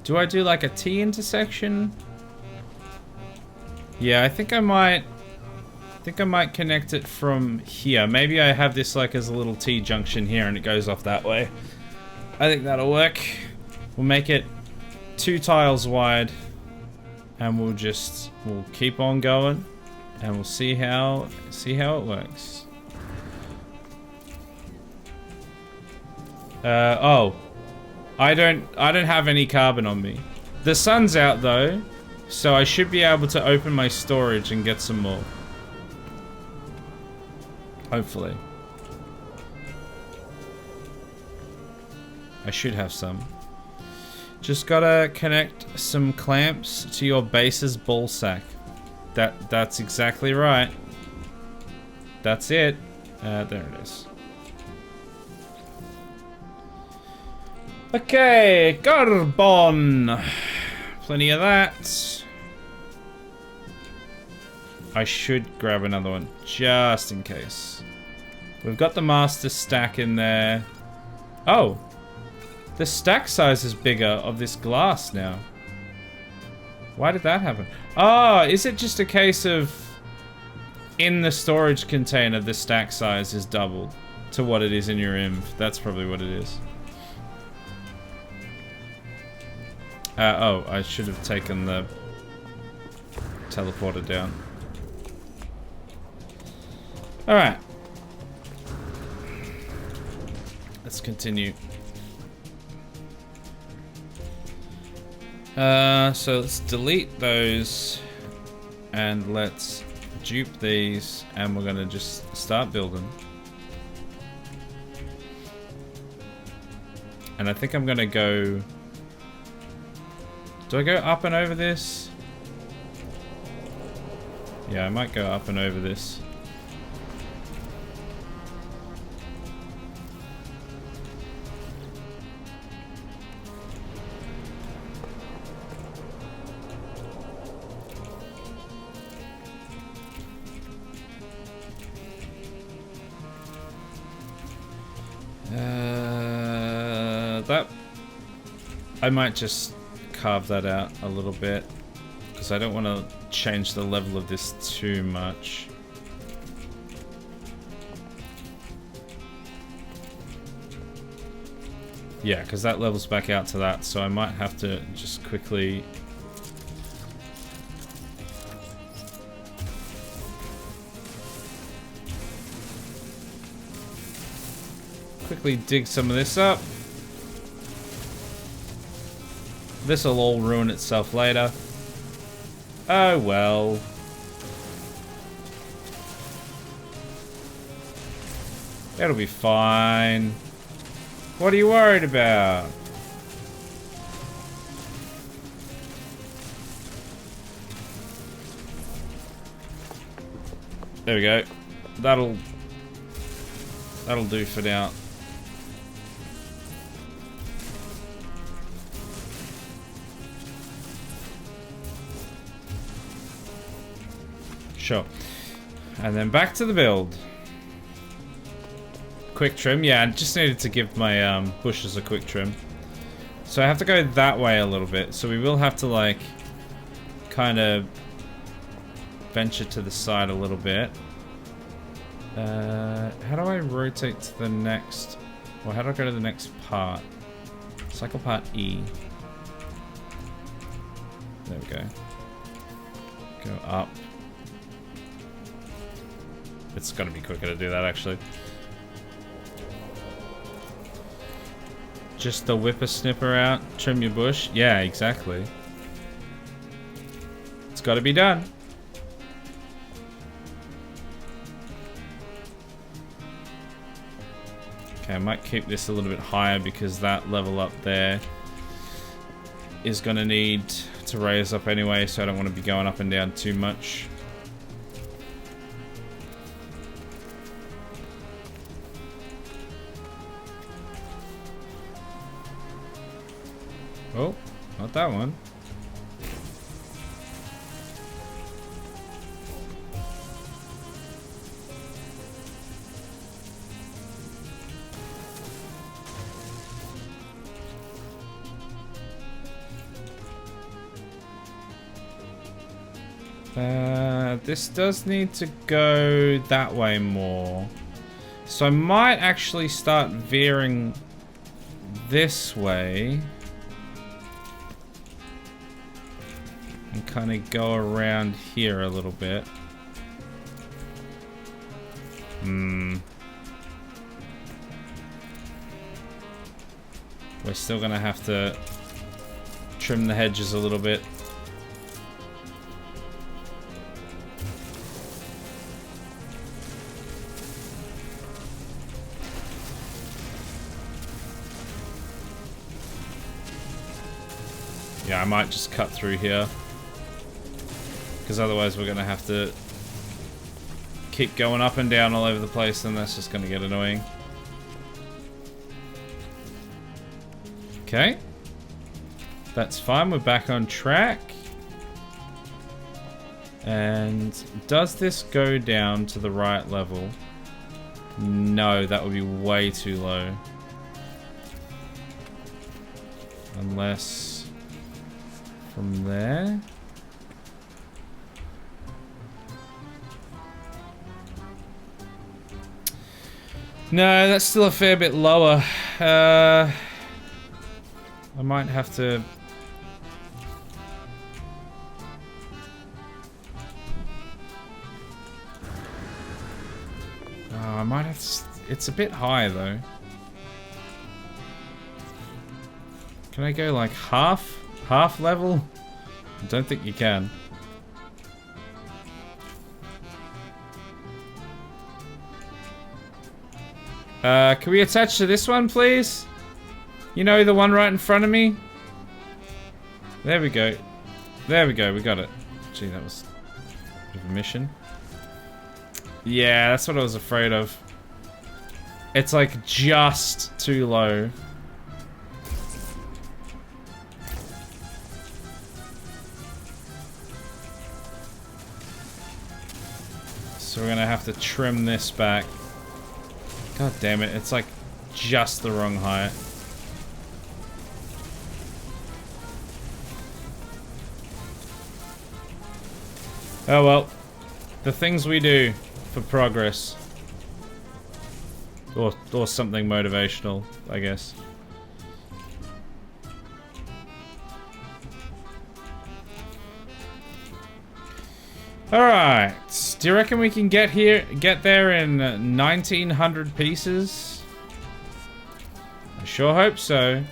Do I do like a T intersection? Yeah, I think I might think I might connect it from here. Maybe I have this like as a little T-junction here and it goes off that way. I think that'll work. We'll make it 2 tiles wide and we'll keep on going and we'll see how it works. Oh, I don't have any carbon on me. The sun's out though, so I should be able to open my storage and get some more. Hopefully. I should have some. Just gotta connect some clamps to your base's ball sack. That's exactly right. That's it. There it is. Okay, carbon. Plenty of that. I should grab another one just in case. We've got the master stack in there. Oh, the stack size is bigger of this glass now. Why did that happen? Oh, is it just a case of in the storage container the stack size is doubled to what it is in your inv? That's probably what it is. Oh, I should have taken the teleporter down. Alright. Let's continue. So let's delete those and let's dupe these and we're gonna just start building. And I think I'm gonna go... Do I go up and over this? Yeah, I might go up and over this. That I might just carve that out a little bit because I don't want to change the level of this too much. Yeah, because that levels back out to that, so I might have to just quickly dig some of this up. This'll all ruin itself later. Oh well. It'll be fine. What are you worried about? There we go. That'll do for now. Sure. And then back to the build. Quick trim. Yeah, I just needed to give my bushes a quick trim. So I have to go that way a little bit. So we will have to like kind of venture to the side a little bit. How do I rotate to the next... Well, how do I go to the next part? Cycle part E. There we go. Go up. It's gotta be quicker to do that, actually. Just the whippersnipper out, trim your bush. Yeah, exactly. It's gotta be done. Okay, I might keep this a little bit higher because that level up there is gonna need to raise up anyway, so I don't want to be going up and down too much. Oh, not that one. This does need to go that way more. So I might actually start veering this way. And kind of go around here a little bit. We're still gonna have to trim the hedges a little bit. Yeah, I might just cut through here. Because otherwise we're going to have to keep going up and down all over the place, and that's just going to get annoying. Okay. That's fine, we're back on track. And does this go down to the right level? No, that would be way too low. Unless from there. No, that's still a fair bit lower. I might have to... Oh, I might have to... It's a bit high, though. Can I go, like, half level? I don't think you can. Can we attach to this one, please? You know, the one right in front of me? There we go. There we go, we got it. Gee, that was a bit of a mission. Yeah, that's what I was afraid of. It's like just too low. So we're gonna have to trim this back. God damn it, it's like just the wrong height. Oh well. The things we do for progress. Or something motivational, I guess. Alright. Do you reckon we can get there in 1900 pieces? I sure hope so.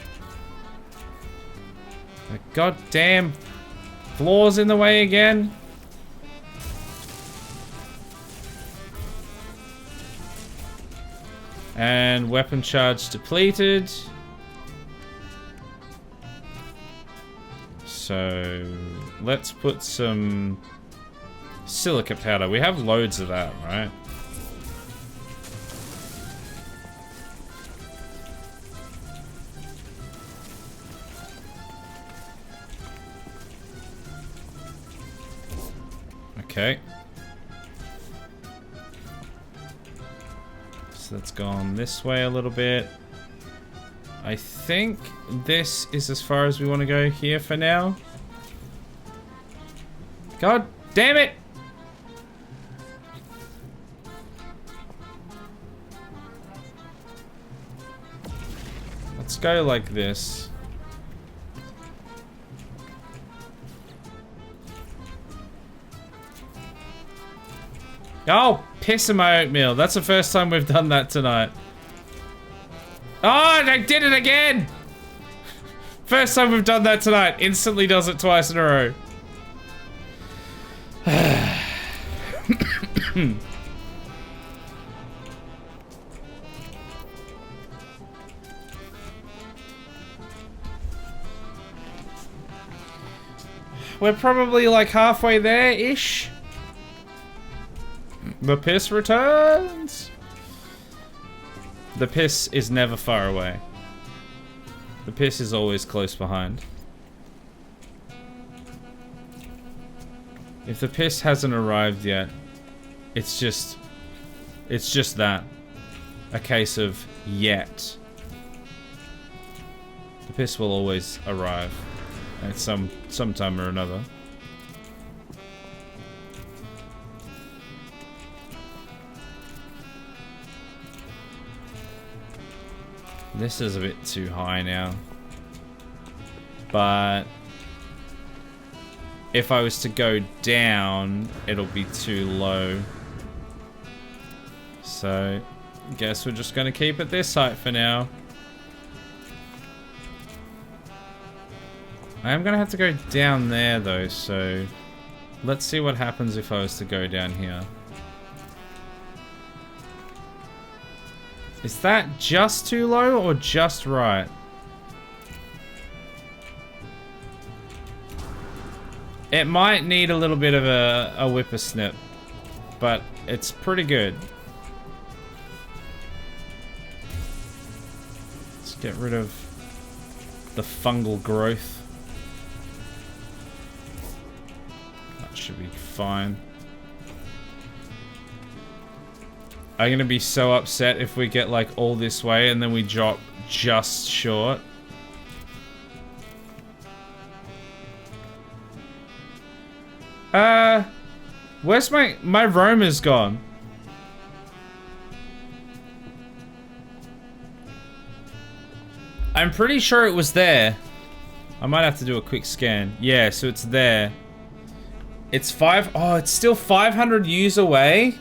The goddamn floor's in the way again. And weapon charge depleted. So let's put some silica powder. We have loads of that, right? Okay. So let's go on this way a little bit. I think this is as far as we want to go here for now. God damn it! Let's go like this. Oh, piss in my oatmeal. That's the first time we've done that tonight. Oh, I did it again! First time we've done that tonight. Instantly does it twice in a row. We're probably like halfway there-ish. The piss returns. The piss is never far away. The piss is always close behind. If the piss hasn't arrived yet, it's just that. A case of yet. The piss will always arrive at some time or another.
This is a bit too high now. But if I was to go down, it'll be too low. So, guess we're just gonna keep it this height for now. I am gonna have to go down there though, so let's see what happens if I was to go down here. Is that just too low or just right? It might need a little bit of a whippersnip, but it's pretty good. Let's get rid of the fungal growth. That should be fine. I'm gonna be so upset if we get like all this way and then we drop just short. Where's my roamer's gone? I'm pretty sure it was there. I might have to do a quick scan. Yeah, so it's there. It's oh, it's still 500 U's away.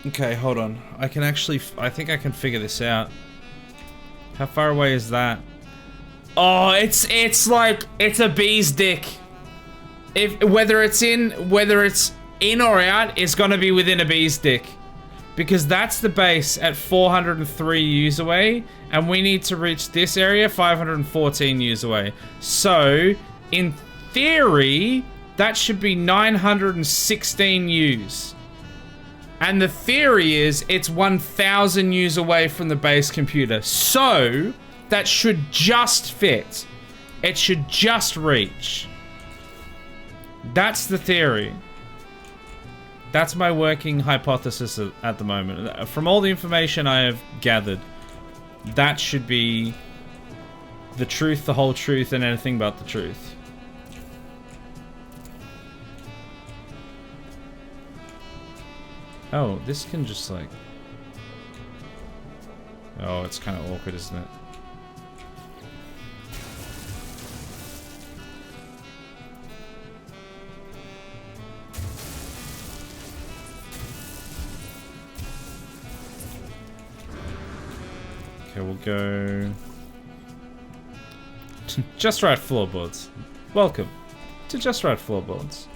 Okay, hold on. I can actually, I think I can figure this out. How far away is that? Oh, it's like, it's a bee's dick. Whether it's in or out, it's gonna be within a bee's dick. Because that's the base at 403 U's away, and we need to reach this area 514 U's away. So, in theory, that should be 916 U's. And the theory is it's 1,000 U's away from the base computer. So, that should just fit. It should just reach. That's the theory. That's my working hypothesis at the moment. From all the information I have gathered, that should be the truth, the whole truth, and anything but the truth. Oh, this can just like... Oh, it's kind of awkward, isn't it? Okay, we'll go... Just Right Floorboards. Welcome to Just Right Floorboards.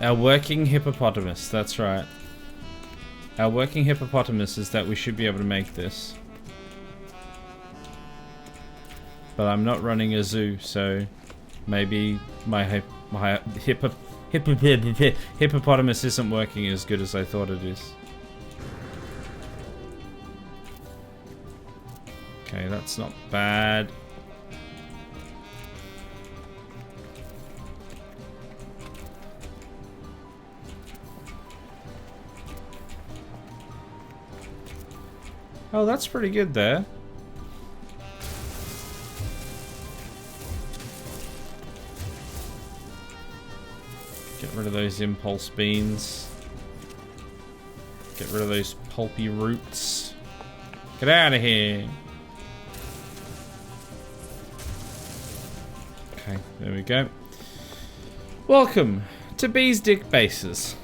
Our working hippopotamus, that's right. Our working hippopotamus is that we should be able to make this. But I'm not running a zoo, so maybe my hippopotamus isn't working as good as I thought it is. Okay, that's not bad. Oh, that's pretty good there. Get rid of those impulse beans. Get rid of those pulpy roots. Get out of here. Okay, there we go. Welcome to Bees Dick Bases.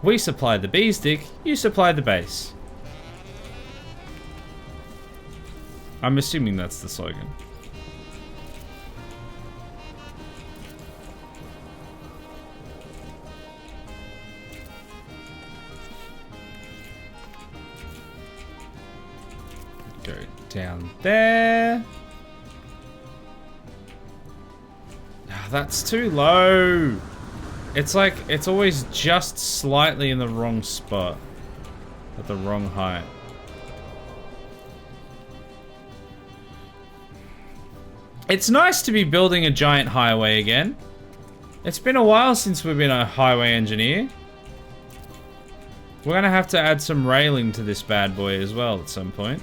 We supply the bees dick, you supply the base. I'm assuming that's the slogan. Go down there. Ah, that's too low. It's like, it's always just slightly in the wrong spot. At the wrong height. It's nice to be building a giant highway again. It's been a while since we've been a highway engineer. We're gonna have to add some railing to this bad boy as well at some point.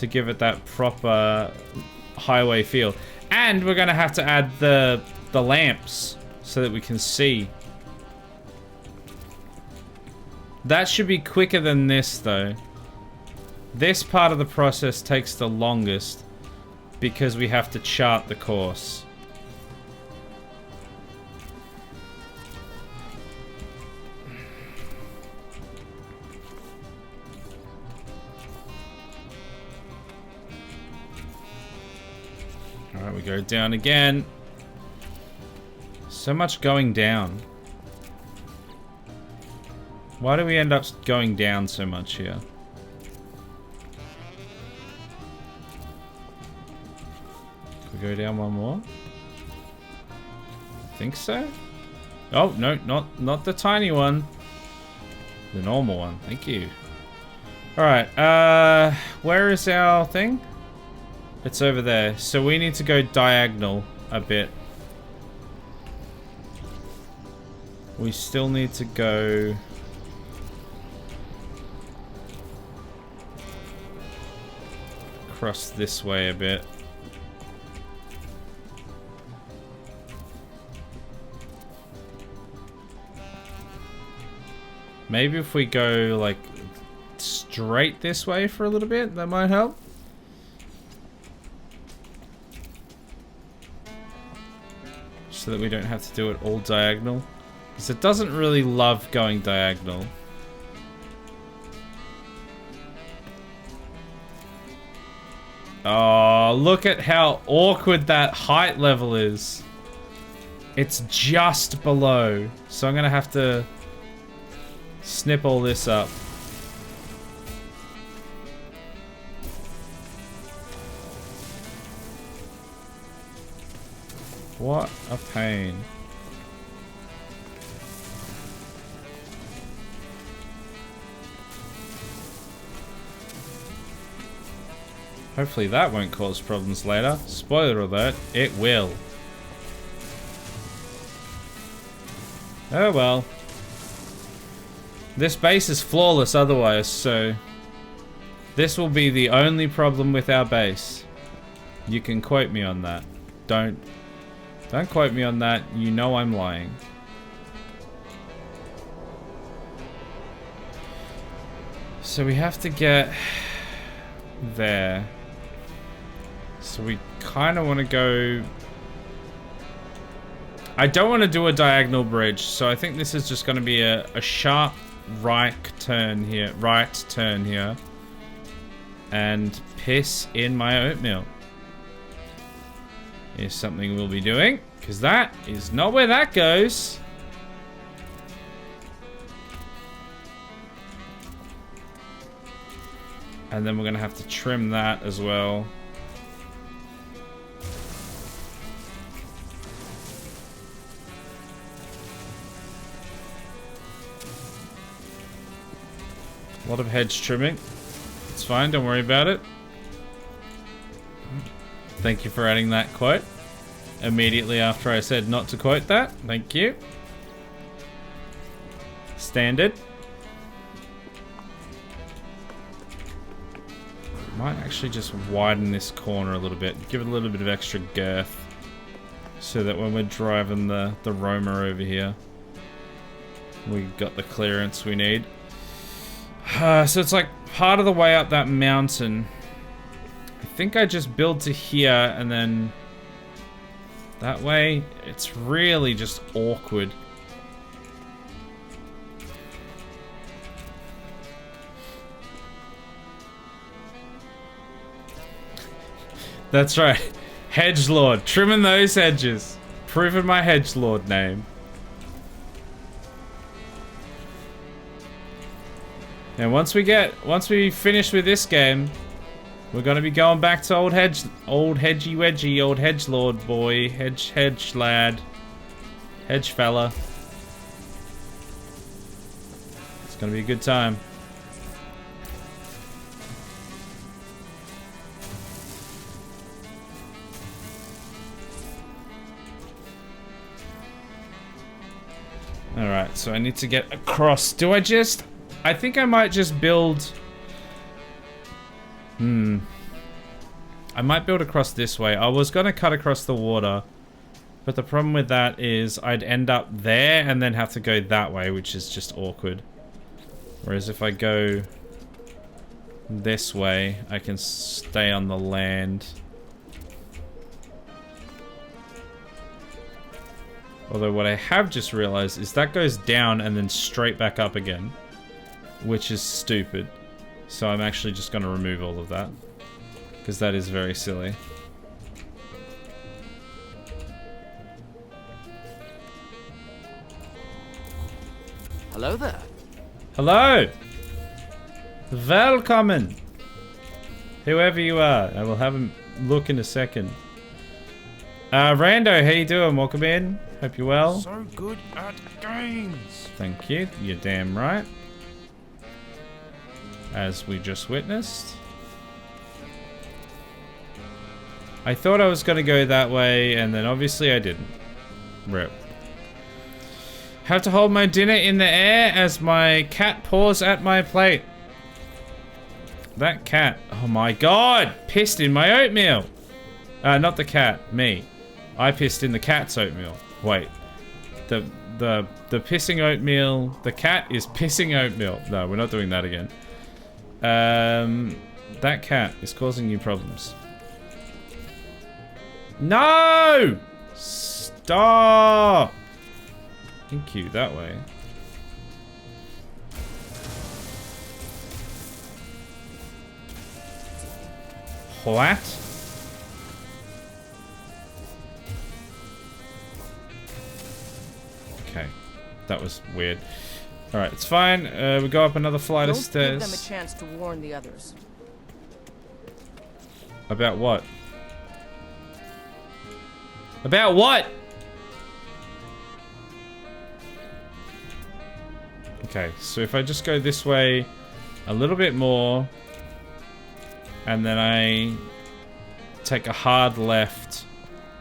to give it that proper highway feel. And we're gonna have to add the lamps so that we can see. That should be quicker than this though. This part of the process takes the longest because we have to chart the course. Alright, we go down again. So much going down. Why do we end up going down so much here? Can we go down one more? I think so. Oh, no, not the tiny one. The normal one. Thank you. Alright, where is our thing? It's over there. So we need to go diagonal a bit. We still need to go... across this way a bit. Maybe if we go like straight this way for a little bit, that might help. So that we don't have to do it all diagonal. Because it doesn't really love going diagonal. Oh, look at how awkward that height level is. It's just below. So I'm going to have to snip all this up. What a pain. Hopefully that won't cause problems later. Spoiler alert, it will. Oh well. This base is flawless otherwise, so... this will be the only problem with our base. You can quote me on that. Don't quote me on that. You know I'm lying. So we have to get there. So we kind of want to go... I don't want to do a diagonal bridge, so I think this is just going to be a sharp right turn here. And piss in my oatmeal. Is something we'll be doing, because that is not where that goes. And then we're going to have to trim that as well. A lot of hedge trimming. It's fine, don't worry about it. Thank you for adding that quote. Immediately after I said not to quote that. Thank you. Standard. Might actually just widen this corner a little bit. Give it a little bit of extra girth. So that when we're driving the roamer over here, we got the clearance we need. So it's like part of the way up that mountain. I think I just build to here and then that way. It's really just awkward. That's right. Hedgelord. Trimming those hedges. Proving my hedgelord name. And once we finish with this game, we're gonna be going back to old hedgy wedgy, old hedgelord boy, hedge lad, hedge fella. It's gonna be a good time. Alright, so I need to get across. Do I just... I think I might just build... I might build across this way. I was going to cut across the water, but the problem with that is I'd end up there and then have to go that way, which is just awkward. Whereas if I go this way, I can stay on the land. Although what I have just realized is that goes down and then straight back up again, which is stupid. So I'm actually just going to remove all of that, because that is very silly.
Hello there.
Hello! Welcome! Whoever you are, I will have a look in a second. Rando, how you doing? Welcome in. Hope you're well.
So good at games.
Thank you. You're damn right. As we just witnessed. I thought I was going to go that way, and then obviously I didn't. Rip. Have to hold my dinner in the air as my cat paws at my plate. That cat, oh my god, pissed in my oatmeal. Not the cat, me. I pissed in the cat's oatmeal. Wait, the pissing oatmeal, the cat is pissing oatmeal. No, we're not doing that again. That cat is causing you problems. No! Stop! Thank you, that way. What? Okay, that was weird. Alright, it's fine. We go up another flight of stairs.
Don't give them a chance to warn the others.
About what? About what? Okay, so if I just go this way a little bit more, and then I take a hard left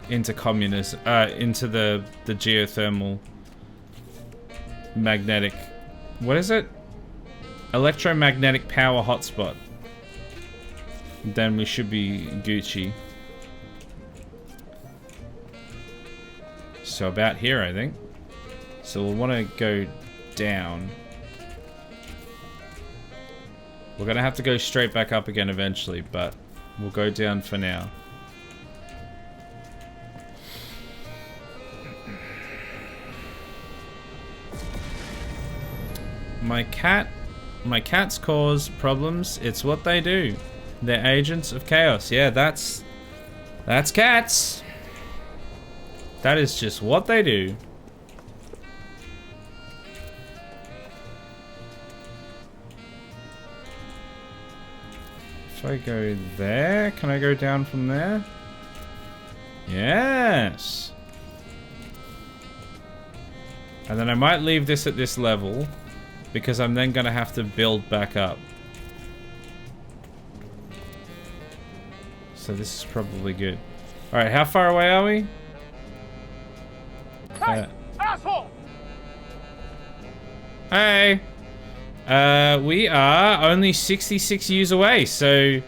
into communism, into the geothermal magnetic, what is it? Electromagnetic power hotspot. Then we should be Gucci. So about here, I think. So we'll want to go down. We're gonna have to go straight back up again eventually, but we'll go down for now. My cats cause problems. It's what they do. They're agents of chaos. Yeah, that's cats. That is just what they do. If I go there, can I go down from there? Yes. And then I might leave this at this level, because I'm then going to have to build back up. So this is probably good. Alright, how far away are we?
Hey, asshole!
Hey! We are only 66 years away, so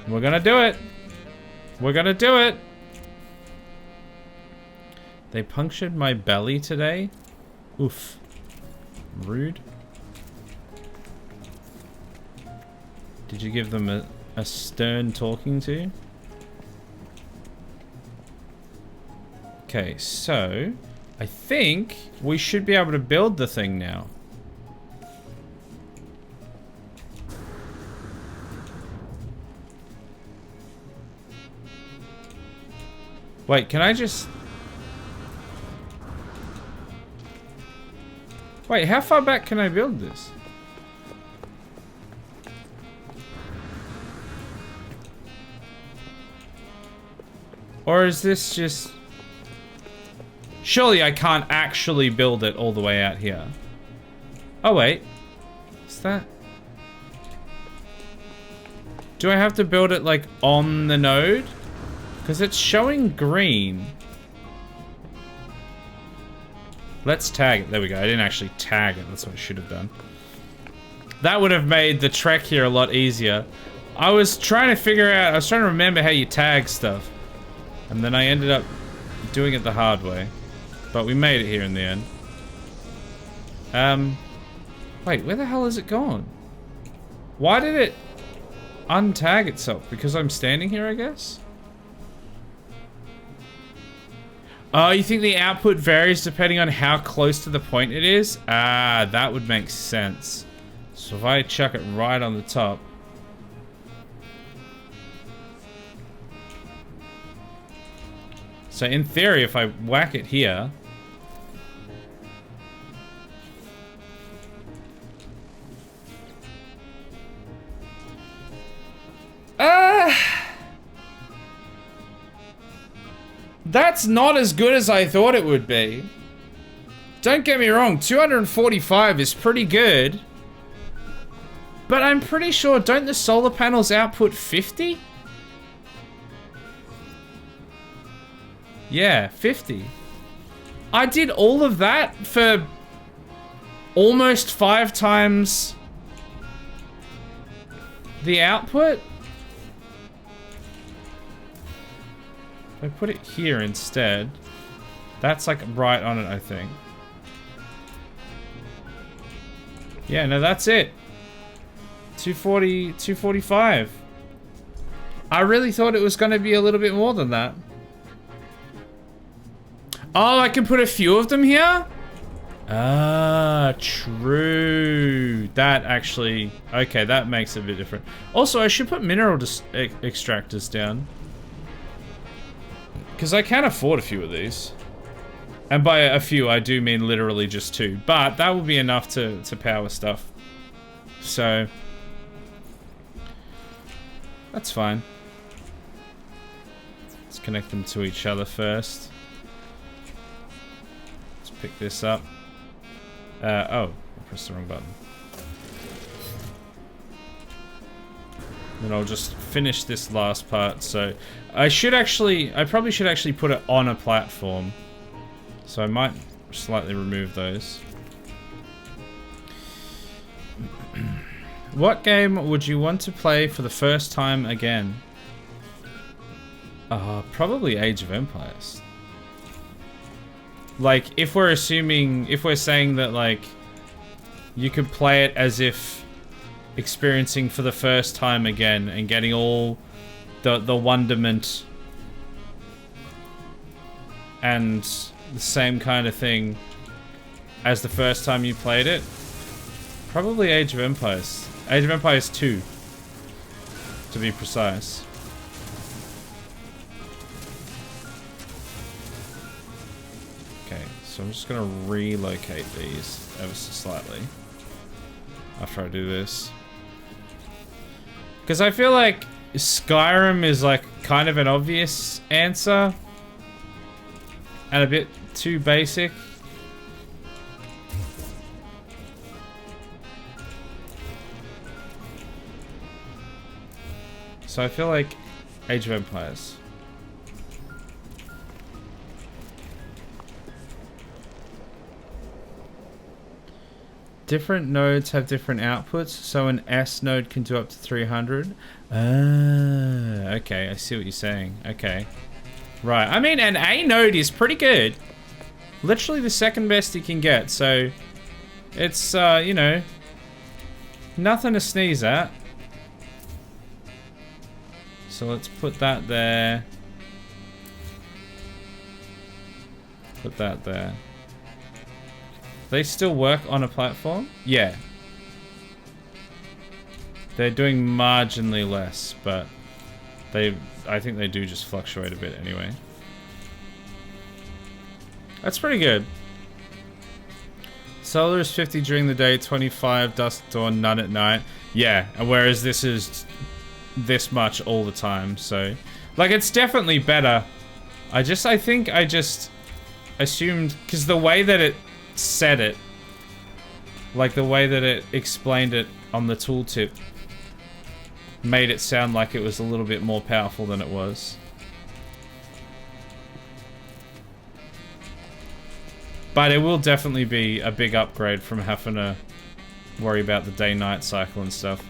we're gonna do it. We're gonna do it. They punctured my belly today? Oof. Rude. Did you give them a stern talking to? Okay, so I think we should be able to build the thing now. Wait, can I just... Wait, how far back can I build this? Or is this just... Surely I can't actually build it all the way out here. Oh, wait. Is that... Do I have to build it, like, on the node? Because it's showing green. Let's tag it. There we go. I didn't actually tag it. That's what I should have done. That would have made the trek here a lot easier. I was trying to remember how you tag stuff. And then I ended up doing it the hard way. But we made it here in the end. Wait, where the hell is it gone? Why did it untag itself? Because I'm standing here, I guess? Oh, you think the output varies depending on how close to the point it is? Ah, that would make sense. So if I chuck it right on the top. So in theory, if I whack it here. That's not as good as I thought it would be. Don't get me wrong, 245 is pretty good. But I'm pretty sure, don't the solar panels output 50? Yeah, 50. I did all of that for almost 5 times the output. If I put it here instead, that's like right on it, I think. Yeah, no, that's it. 240, 245. I really thought it was going to be a little bit more than that. Oh, I can put a few of them here? Ah, true. That actually... Okay, that makes it a bit different. Also, I should put mineral extractors down. Because I can afford a few of these. And by a few, I do mean literally just 2. But that will be enough to power stuff. So... That's fine. Let's connect them to each other first. Let's pick this up. Oh, I pressed the wrong button. Then I'll just finish this last part. So I probably should actually put it on a platform. So I might slightly remove those. What game would you want to play for the first time again? Probably Age of Empires. Like, if we're saying that, like, you could play it as if experiencing for the first time again and getting all the wonderment and the same kind of thing as the first time you played it, probably Age of Empires. Age of Empires 2, to be precise. Okay, so I'm just gonna relocate these ever so slightly after I do this. Because I feel like Skyrim is like kind of an obvious answer and a bit too basic. So I feel like Age of Empires. Different nodes have different outputs, so an S node can do up to 300. Ah, okay, I see what you're saying. Okay. Right, I mean, an A node is pretty good. Literally the second best you can get, so it's, you know, nothing to sneeze at. So let's put that there. Put that there. They still work on a platform? Yeah. They're doing marginally less, but I think they do just fluctuate a bit anyway. That's pretty good. Solar is 50 during the day, 25 dusk dawn, none at night. Yeah, and whereas this is this much all the time, so like it's definitely better. I think I just assumed, because the way that it said it, like the way that it explained it on the tooltip made it sound like it was a little bit more powerful than it was. But it will definitely be a big upgrade from having to worry about the day-night cycle and stuff.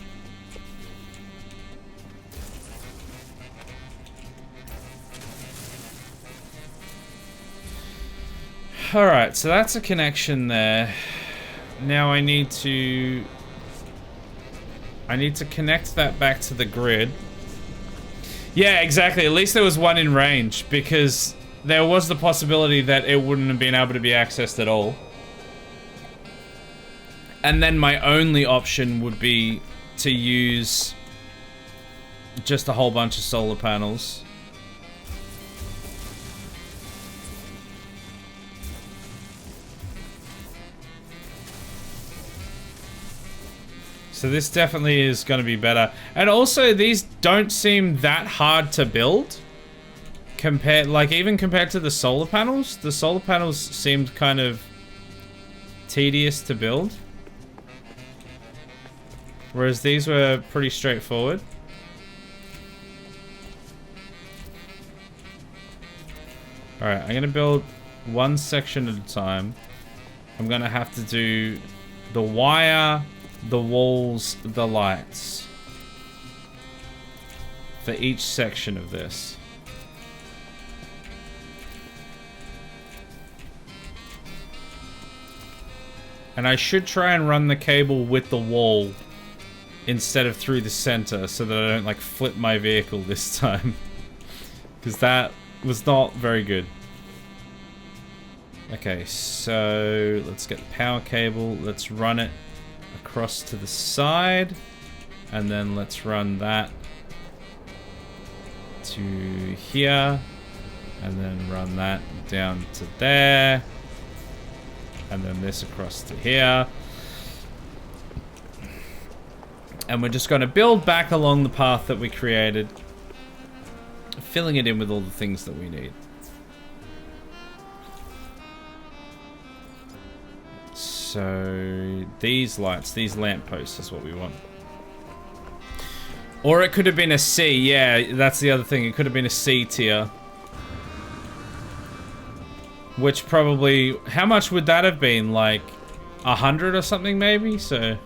Alright, so that's a connection there. Now I need to connect that back to the grid. Yeah, exactly. At least there was one in range, because there was the possibility that it wouldn't have been able to be accessed at all. And then my only option would be to use just a whole bunch of solar panels. So this definitely is going to be better. And also, these don't seem that hard to build. Even compared to the solar panels. The solar panels seemed kind of tedious to build. Whereas these were pretty straightforward. Alright, I'm going to build one section at a time. I'm going to have to do the wire, the walls, the lights for each section of this. And I should try and run the cable with the wall instead of through the center so that I don't like flip my vehicle this time. Because that was not very good. Okay, so let's get the power cable. Let's run it across to the side. And then let's run that to here. And then run that down to there. And then this across to here. And we're just going to build back along the path that we created, filling it in with all the things that we need. So these lights, these lampposts is what we want. Or it could have been a C. Yeah, that's the other thing. It could have been a C tier. Which probably, how much would that have been? Like 100 or something maybe? So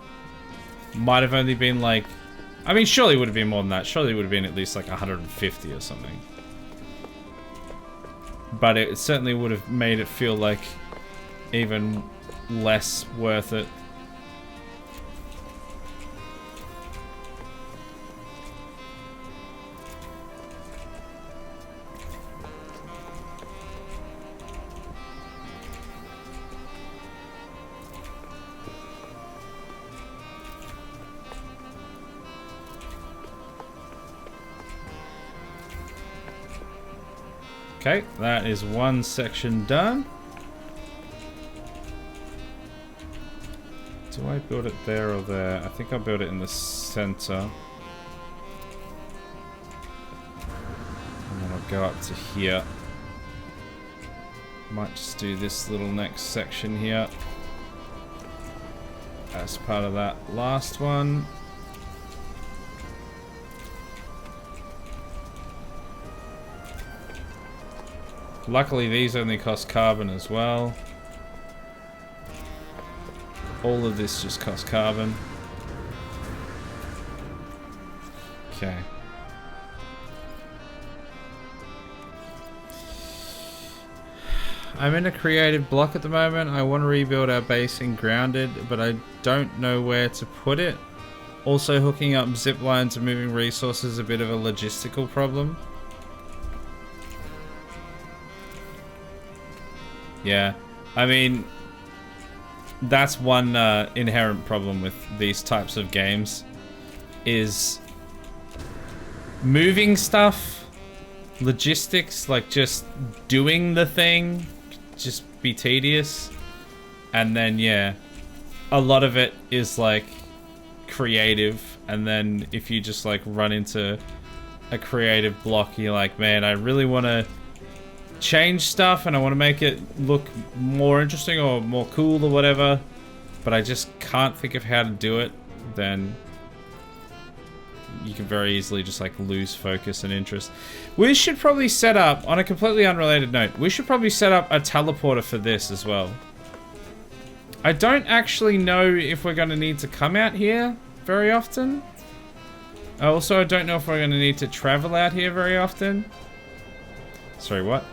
might have only been like, I mean, surely it would have been more than that. Surely it would have been at least like 150 or something. But it certainly would have made it feel like even less worth it. Okay, that is one section done. Do I build it there or there? I think I'll build it in the center. And then I'll go up to here. Might just do this little next section here as part of that last one. Luckily, these only cost carbon as well. All of this just costs carbon. Okay. I'm in a creative block at the moment. I want to rebuild our base in grounded, but I don't know where to put it. Also, hooking up zip lines and moving resources is a bit of a logistical problem. Yeah, I mean, that's one inherent problem with these types of games, is moving stuff, logistics, like just doing the thing, just be tedious. And then, yeah, a lot of it is like creative. And then if you just like run into a creative block, you're like, man, I really want to change stuff and I want to make it look more interesting or more cool or whatever, but I just can't think of how to do it, then you can very easily just like lose focus and interest. We should probably set up, on a completely unrelated note, we should probably set up a teleporter for this as well. I don't actually know if we're going to need to come out here very often. Also, I don't know if we're going to need to travel out here very often. Sorry, what?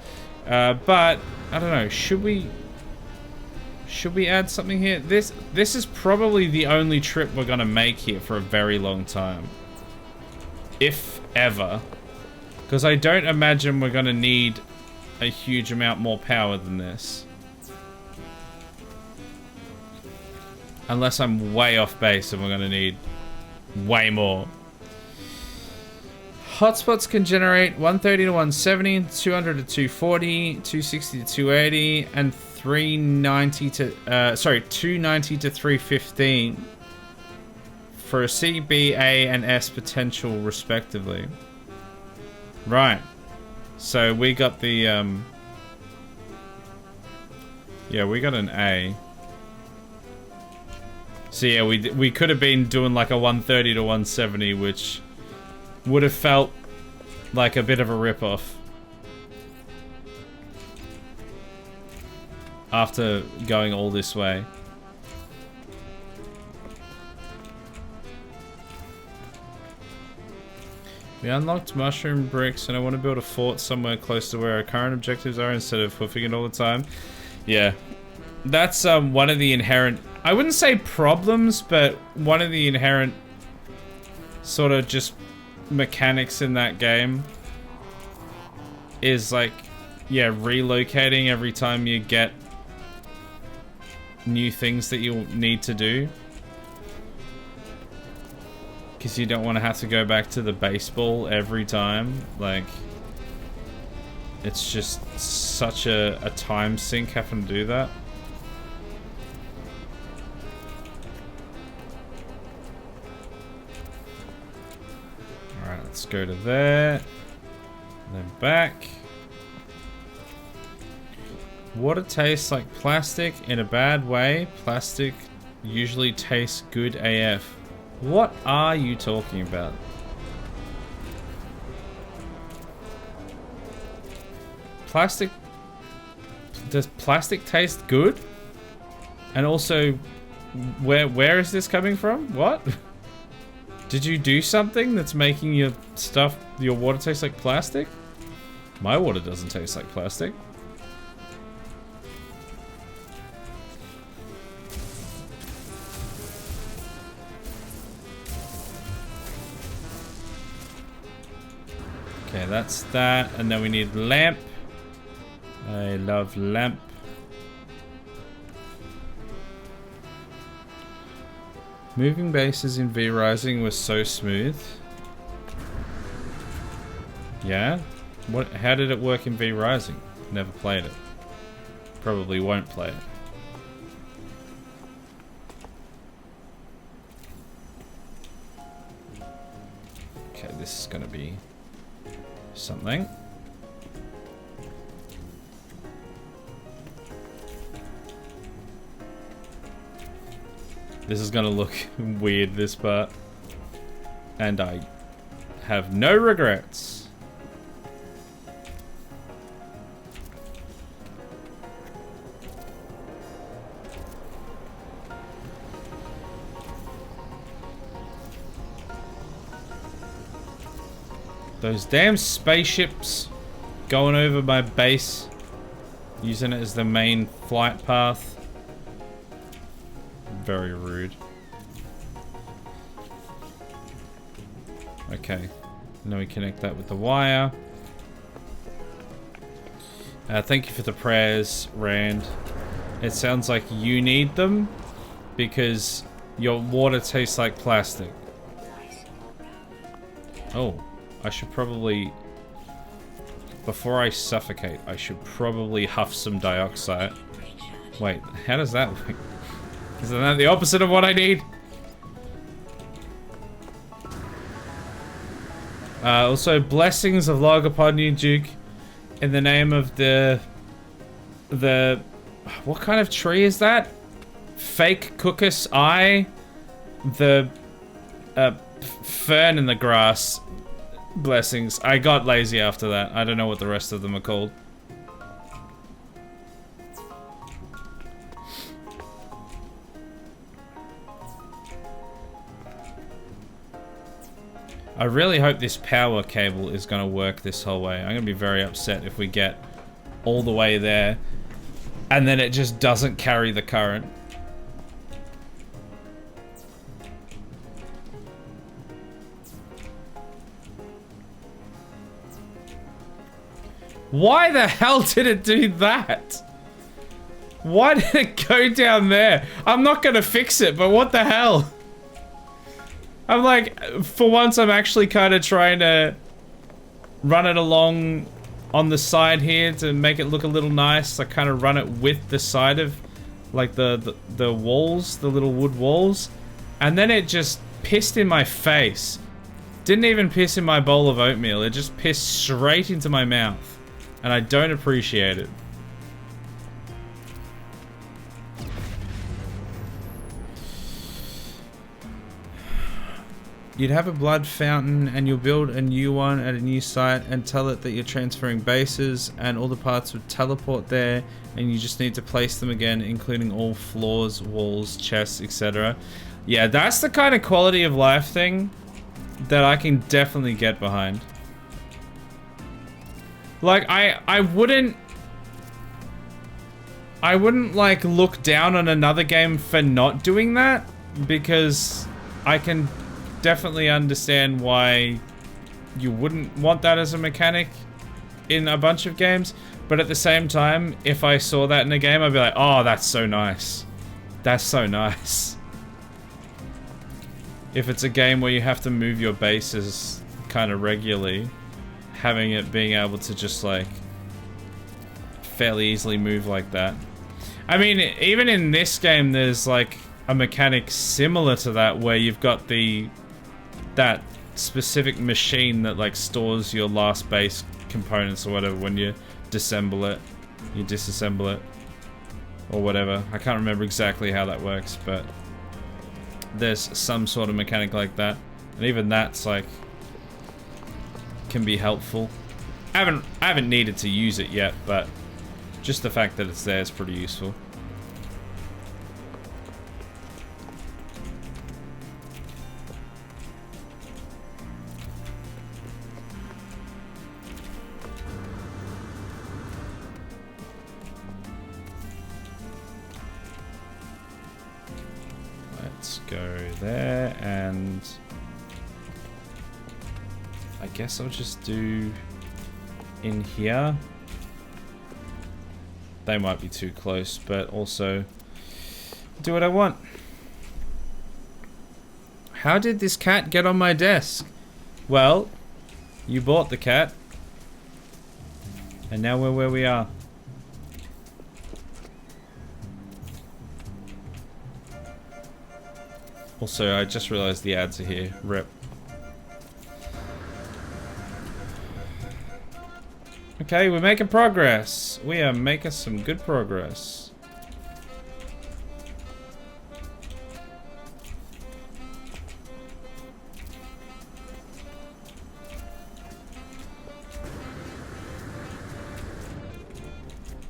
But, I don't know, should we Should we add something here? This is probably the only trip we're gonna make here for a very long time. If ever. Because I don't imagine we're gonna need a huge amount more power than this. Unless I'm way off base and we're gonna need way more. Hotspots can generate 130 to 170, 200 to 240, 260 to 280, and 290 to 315 for a C, B, A, and S potential respectively. Right. So we got the yeah, we got an A. So yeah, we could have been doing like a 130 to 170, which would have felt like a bit of a rip-off after going all this way. We unlocked mushroom bricks and I want to build a fort somewhere close to where our current objectives are instead of hoofing it all the time. Yeah, that's one of the inherent, I wouldn't say problems, but one of the inherent sort of just mechanics in that game is like, yeah, relocating every time you get new things that you'll need to do, because you don't want to have to go back to the baseball every time. Like, it's just such a time sink having to do that. Alright, let's go to there. And then back. Water tastes like plastic in a bad way. Plastic usually tastes good AF. What are you talking about? Plastic... Does plastic taste good? And also, where is this coming from? What? Did you do something that's making your stuff, your water taste like plastic? My water doesn't taste like plastic. Okay, that's that. And then we need lamp. I love lamp. Moving bases in V Rising was so smooth. Yeah? What? How did it work in V Rising? Never played it. Probably won't play it. Okay, this is gonna be something. This is gonna look weird, this part. And I have no regrets. Those damn spaceships going over my base, using it as the main flight path. Very rude. Okay, now we connect that with the wire. Thank you for the prayers, Rand. It sounds like you need them because your water tastes like plastic. Oh, I should probably, before I suffocate, I should probably huff some dioxide. Wait, how does that work? Isn't that the opposite of what I need? Also, blessings of log upon you, Duke. In the name of the... What kind of tree is that? Fake Cookus Eye? The... fern in the grass. Blessings. I got lazy after that. I don't know what the rest of them are called. I really hope this power cable is going to work this whole way. I'm going to be very upset if we get all the way there and then it just doesn't carry the current. Why the hell did it do that? Why did it go down there? I'm not gonna fix it, but what the hell? I'm like, for once I'm actually kind of trying to run it along on the side here to make it look a little nice. I kind of run it with the side of, like, the walls, the little wood walls. And then it just pissed in my face. Didn't even piss in my bowl of oatmeal. It just pissed straight into my mouth. And I don't appreciate it. You'd have a blood fountain and you'll build a new one at a new site and tell it that you're transferring bases and all the parts would teleport there and you just need to place them again, including all floors, walls, chests, etc. Yeah, that's the kind of quality of life thing that I can definitely get behind. Like, I wouldn't like look down on another game for not doing that, because I can definitely understand why you wouldn't want that as a mechanic in a bunch of games. But at the same time, if I saw that in a game, I'd be like, oh, that's so nice. That's so nice. If it's a game where you have to move your bases kind of regularly, having it being able to just like fairly easily move like that. I mean, even in this game, there's like a mechanic similar to that where you've got that specific machine that like stores your last base components or whatever when you disassemble it or whatever. I can't remember exactly how that works, but there's some sort of mechanic like that, and even that's like can be helpful. I haven't needed to use it yet, but just the fact that it's there is pretty useful. Let's go there, and I guess I'll just do in here. They might be too close, but also do what I want. How did this cat get on my desk? Well, you bought the cat, and now we're where we are. Also, I just realized the ads are here. Rip. Okay, we're making progress. We are making some good progress.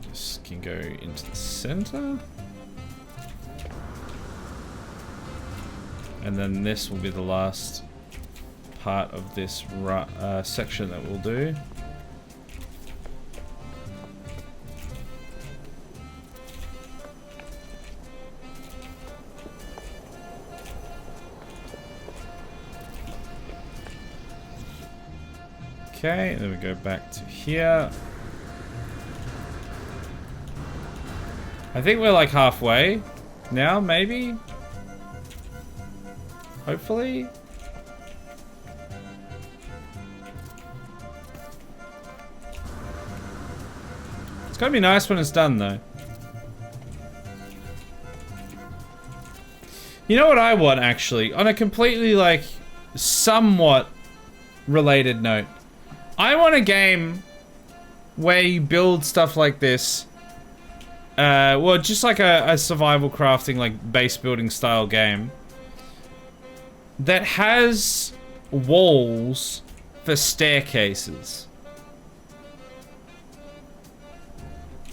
This can go into the center. And then this will be the last part of this section that we'll do. Okay, then we go back to here. I think we're like halfway now, maybe? Hopefully? It's gonna be nice when it's done, though. You know what I want, actually? On a completely, like, somewhat related note. I want a game where you build stuff like this. Well, just like a survival crafting, like, base building style game. That has walls for staircases.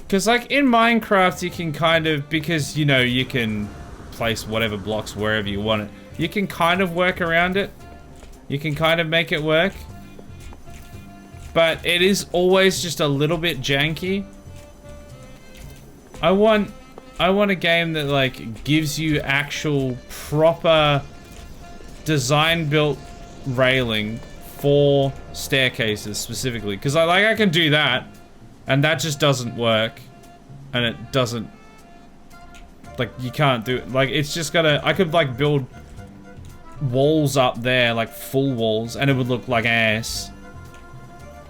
Because, like, in Minecraft, you can kind of, because, you know, you can place whatever blocks wherever you want it. You can kind of work around it. You can kind of make it work. But it is always just a little bit janky. I want a game that like gives you actual proper design built railing for staircases specifically, because I can do that and that just doesn't work, and it doesn't, like, you can't do it. Like, it's just gotta, I could like build walls up there, like full walls, and it would look like ass,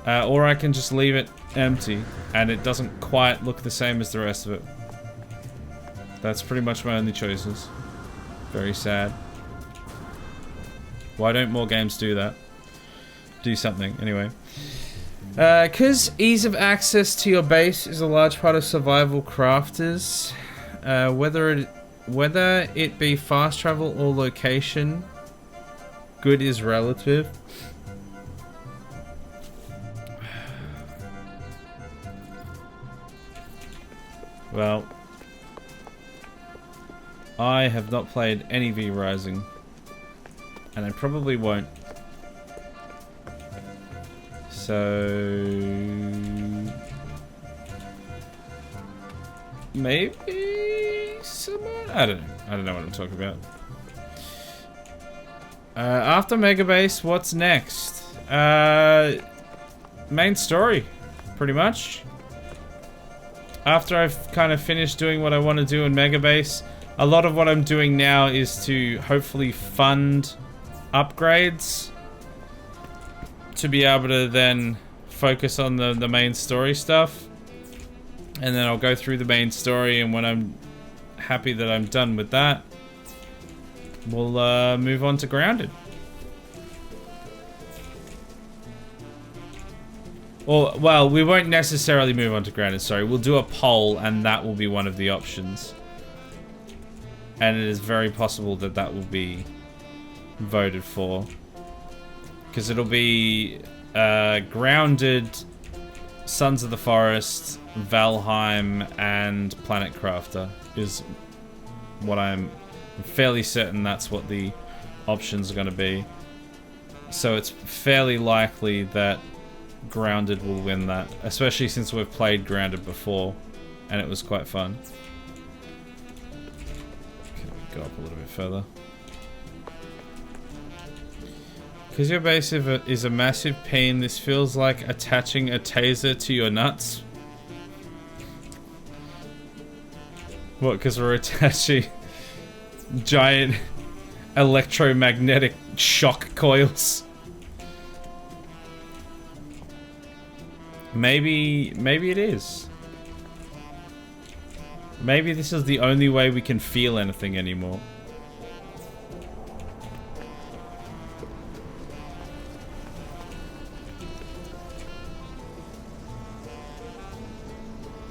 or I can just leave it empty and it doesn't quite look the same as the rest of it. That's pretty much my only choices. Very sad. Why don't more games do that? Do something, anyway. Because ease of access to your base is a large part of survival crafters. Whether it be fast travel or location, good is relative. Well, I have not played any V Rising, and I probably won't. So maybe someone, I don't know what I'm talking about. After Megabase, what's next? Main story, pretty much. After I've kind of finished doing what I want to do in Megabase, a lot of what I'm doing now is to hopefully fund upgrades to be able to then focus on the main story stuff. And then I'll go through the main story, and when I'm happy that I'm done with that, we'll move on to Grounded. Or, well, we won't necessarily move on to Grounded, sorry. We'll do a poll, and that will be one of the options. And it is very possible that that will be voted for. Because it'll be Grounded, Sons of the Forest, Valheim, and Planet Crafter is what I'm fairly certain that's what the options are going to be. So it's fairly likely that Grounded will win that, especially since we've played Grounded before and it was quite fun. Go up a little bit further. Because your base is a massive pain, this feels like attaching a taser to your nuts. What, because we're attaching giant electromagnetic shock coils? Maybe it is. Maybe this is the only way we can feel anything anymore.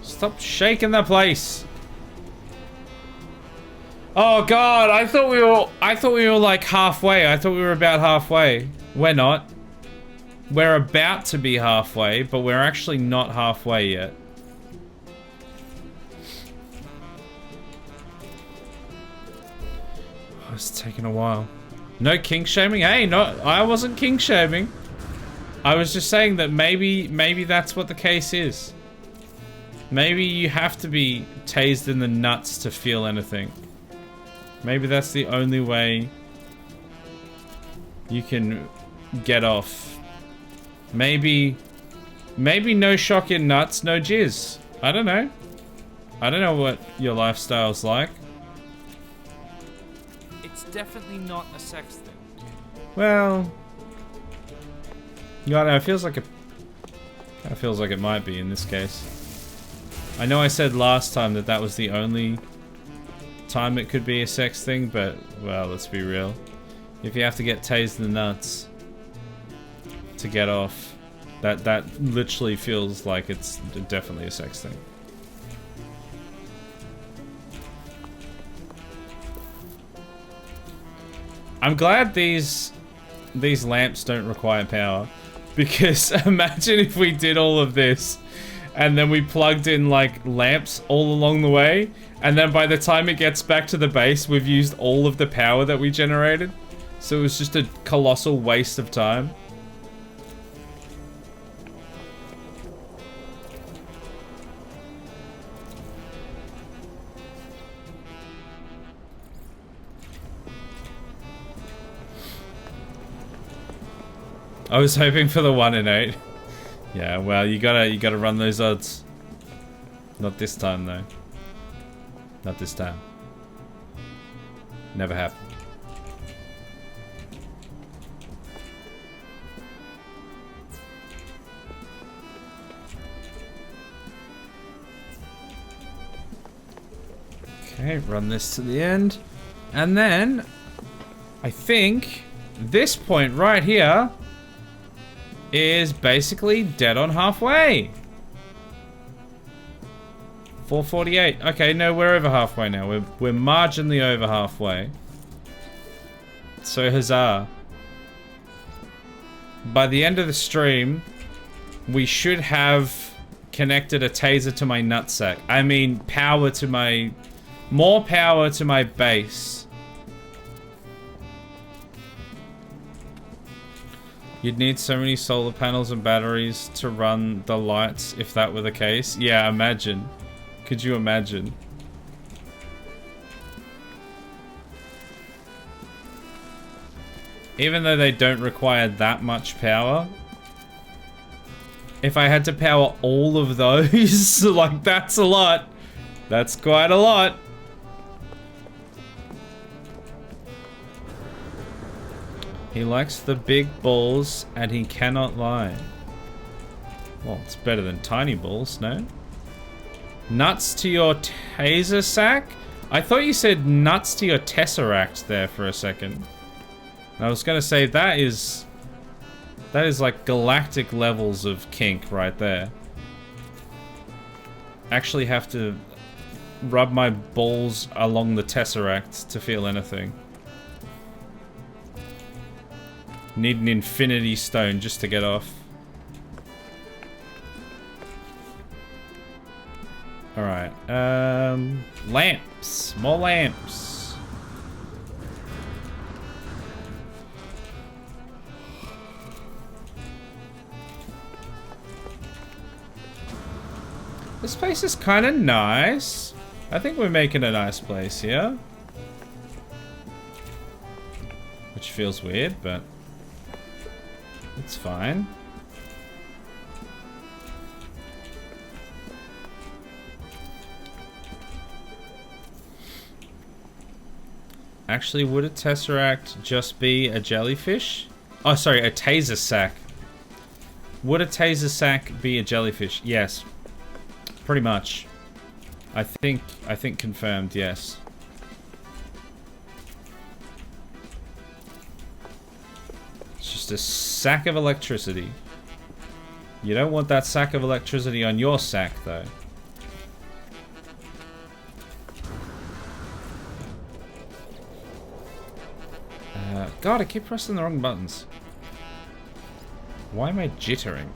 Stop shaking the place. Oh god, I thought we were like halfway. I thought we were about halfway. We're not. We're about to be halfway, but we're actually not halfway yet. Oh, it's taking a while. No kink shaming? Hey, no, I wasn't kink shaming. I was just saying that maybe that's what the case is. Maybe you have to be tased in the nuts to feel anything. Maybe that's the only way you can get off. Maybe no shock in nuts, no jizz. I don't know. I don't know what your lifestyle's like.
It's definitely not a sex thing.
Well, I don't know, it feels like it might be in this case. I know I said last time that that was the only time it could be a sex thing, but, well, let's be real. If you have to get tased in the nuts to get off, that literally feels like it's definitely a sex thing. I'm glad these lamps don't require power, because imagine if we did all of this and then we plugged in like lamps all along the way, and then by the time it gets back to the base we've used all of the power that we generated, so it was just a colossal waste of time. I was hoping for the 1 in 8. Yeah, well, you gotta run those odds. Not this time though. Not this time. Never happened. Okay, run this to the end. And then, I think, this point right here is basically dead on halfway. 448. Okay, no, we're over halfway now. We're marginally over halfway. So huzzah. By the end of the stream, we should have connected a taser to my nutsack. I mean, power to my... More power to my base. You'd need so many solar panels and batteries to run the lights if that were the case. Yeah, imagine. Could you imagine? Even though they don't require that much power, if I had to power all of those, like, that's a lot. That's quite a lot. He likes the big balls and he cannot lie. Well, it's better than tiny balls, no? Nuts to your taser sack? I thought you said nuts to your tesseract there for a second. I was gonna say that is like galactic levels of kink right there. Actually have to rub my balls along the tesseract to feel anything. Need an infinity stone just to get off. Alright, lamps. More lamps. This place is kind of nice. I think we're making a nice place here. Which feels weird, but it's fine. Actually, would a tesseract just be a jellyfish? Oh, sorry, a taser sack. Would a taser sack be a jellyfish? Yes. Pretty much. I think confirmed, yes. It's just a sack of electricity. You don't want that sack of electricity on your sack, though. God, I keep pressing the wrong buttons. Why am I jittering?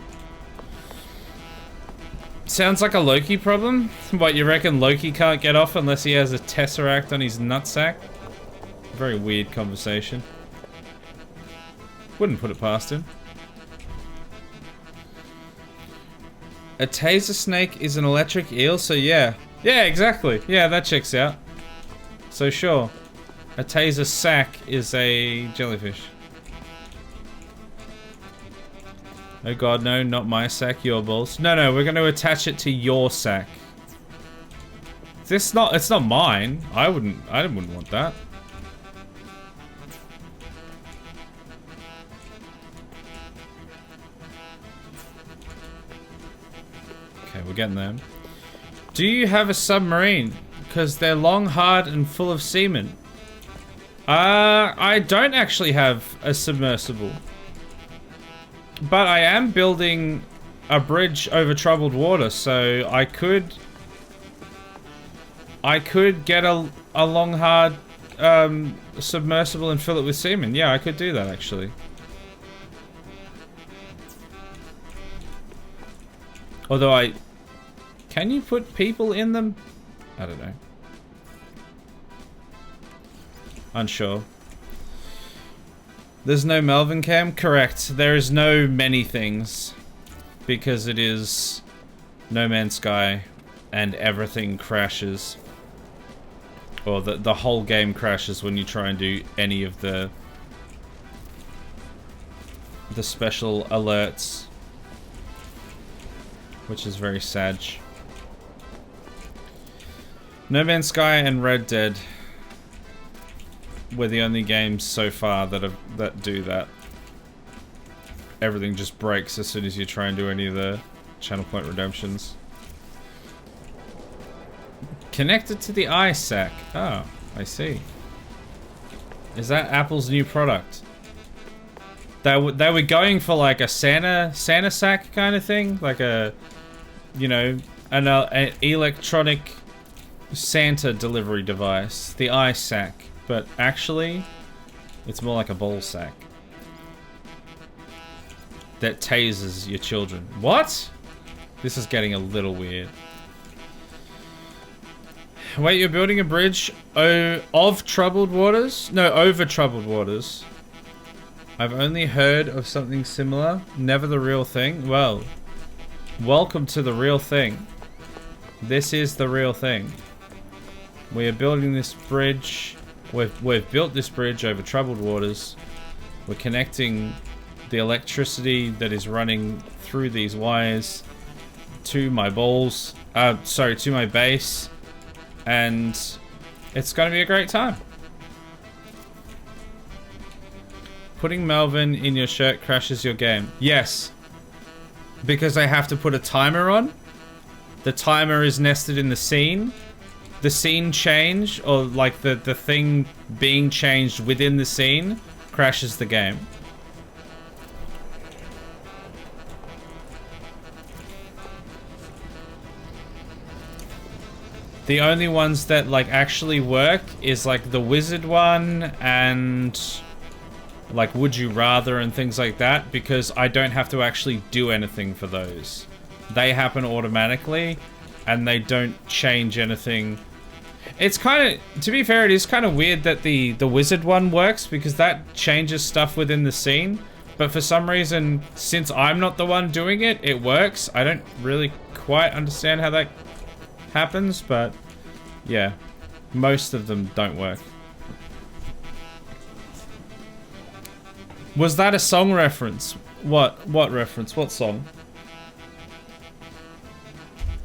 Sounds like a Loki problem. What, you reckon Loki can't get off unless he has a tesseract on his nutsack? Very weird conversation. Wouldn't put it past him. A taser snake is an electric eel, so yeah. Yeah, exactly. Yeah, that checks out. So sure. A taser sack is a jellyfish. Oh god, no, not my sack, your balls. No, no, we're going to attach it to your sack. It's not mine. I wouldn't want that. Okay, we're getting there. Do you have a submarine? Because they're long, hard, and full of semen. I don't actually have a submersible. But I am building a bridge over troubled water, so I could get a long, hard submersible and fill it with semen. Yeah, I could do that, actually. Although can you put people in them? I don't know. Unsure. There's no Melvin cam? Correct. There is no many things. Because it is No Man's Sky and everything crashes. Or the whole game crashes when you try and do any of the the special alerts, which is very sad. No Man's Sky and Red Dead were the only games so far that do that. Everything just breaks as soon as you try and do any of the channel point redemptions. Connected to the iSack. Oh, I see. Is that Apple's new product? They were going for like a Santa sack kind of thing, like a, you know, an electronic Santa delivery device, the iSack, but actually, it's more like a ball sack that tases your children. What? This is getting a little weird. Wait, you're building a bridge of troubled waters? No, over troubled waters. I've only heard of something similar. Never the real thing. Well, welcome to the real thing. This is the real thing. We are building this bridge. We've built this bridge over troubled waters. We're connecting the electricity that is running through these wires to my balls. Sorry, to my base. And it's going to be a great time. Putting Melvin in your shirt crashes your game. Yes. Because I have to put a timer on. The timer is nested in the scene. The scene change, or like the thing being changed within the scene, crashes the game. The only ones that like actually work is like the wizard one and like would you rather and things like that, because I don't have to actually do anything for those. They happen automatically and they don't change anything. It's kind of, to be fair, it is kind of weird that the wizard one works because that changes stuff within the scene. But for some reason, since I'm not the one doing it, it works. I don't really quite understand how that happens, but yeah, most of them don't work. Was that a song reference? What reference? What song?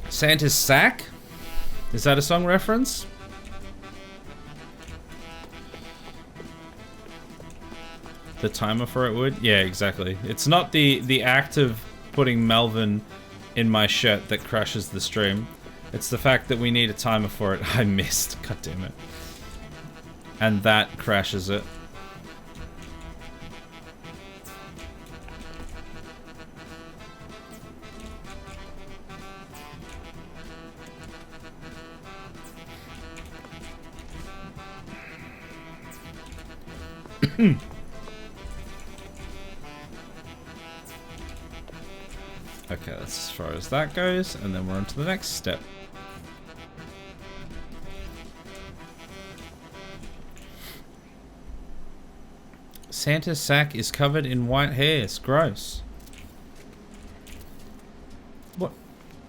Santa's Sack? Is that a song reference? The timer for it would? Yeah, exactly. It's not the act of putting Melvin in my shirt that crashes the stream. It's the fact that we need a timer for it. I missed. God damn it. And that crashes it. Okay, that's as far as that goes, and then we're on to the next step. Santa's sack is covered in white hairs. Gross. What?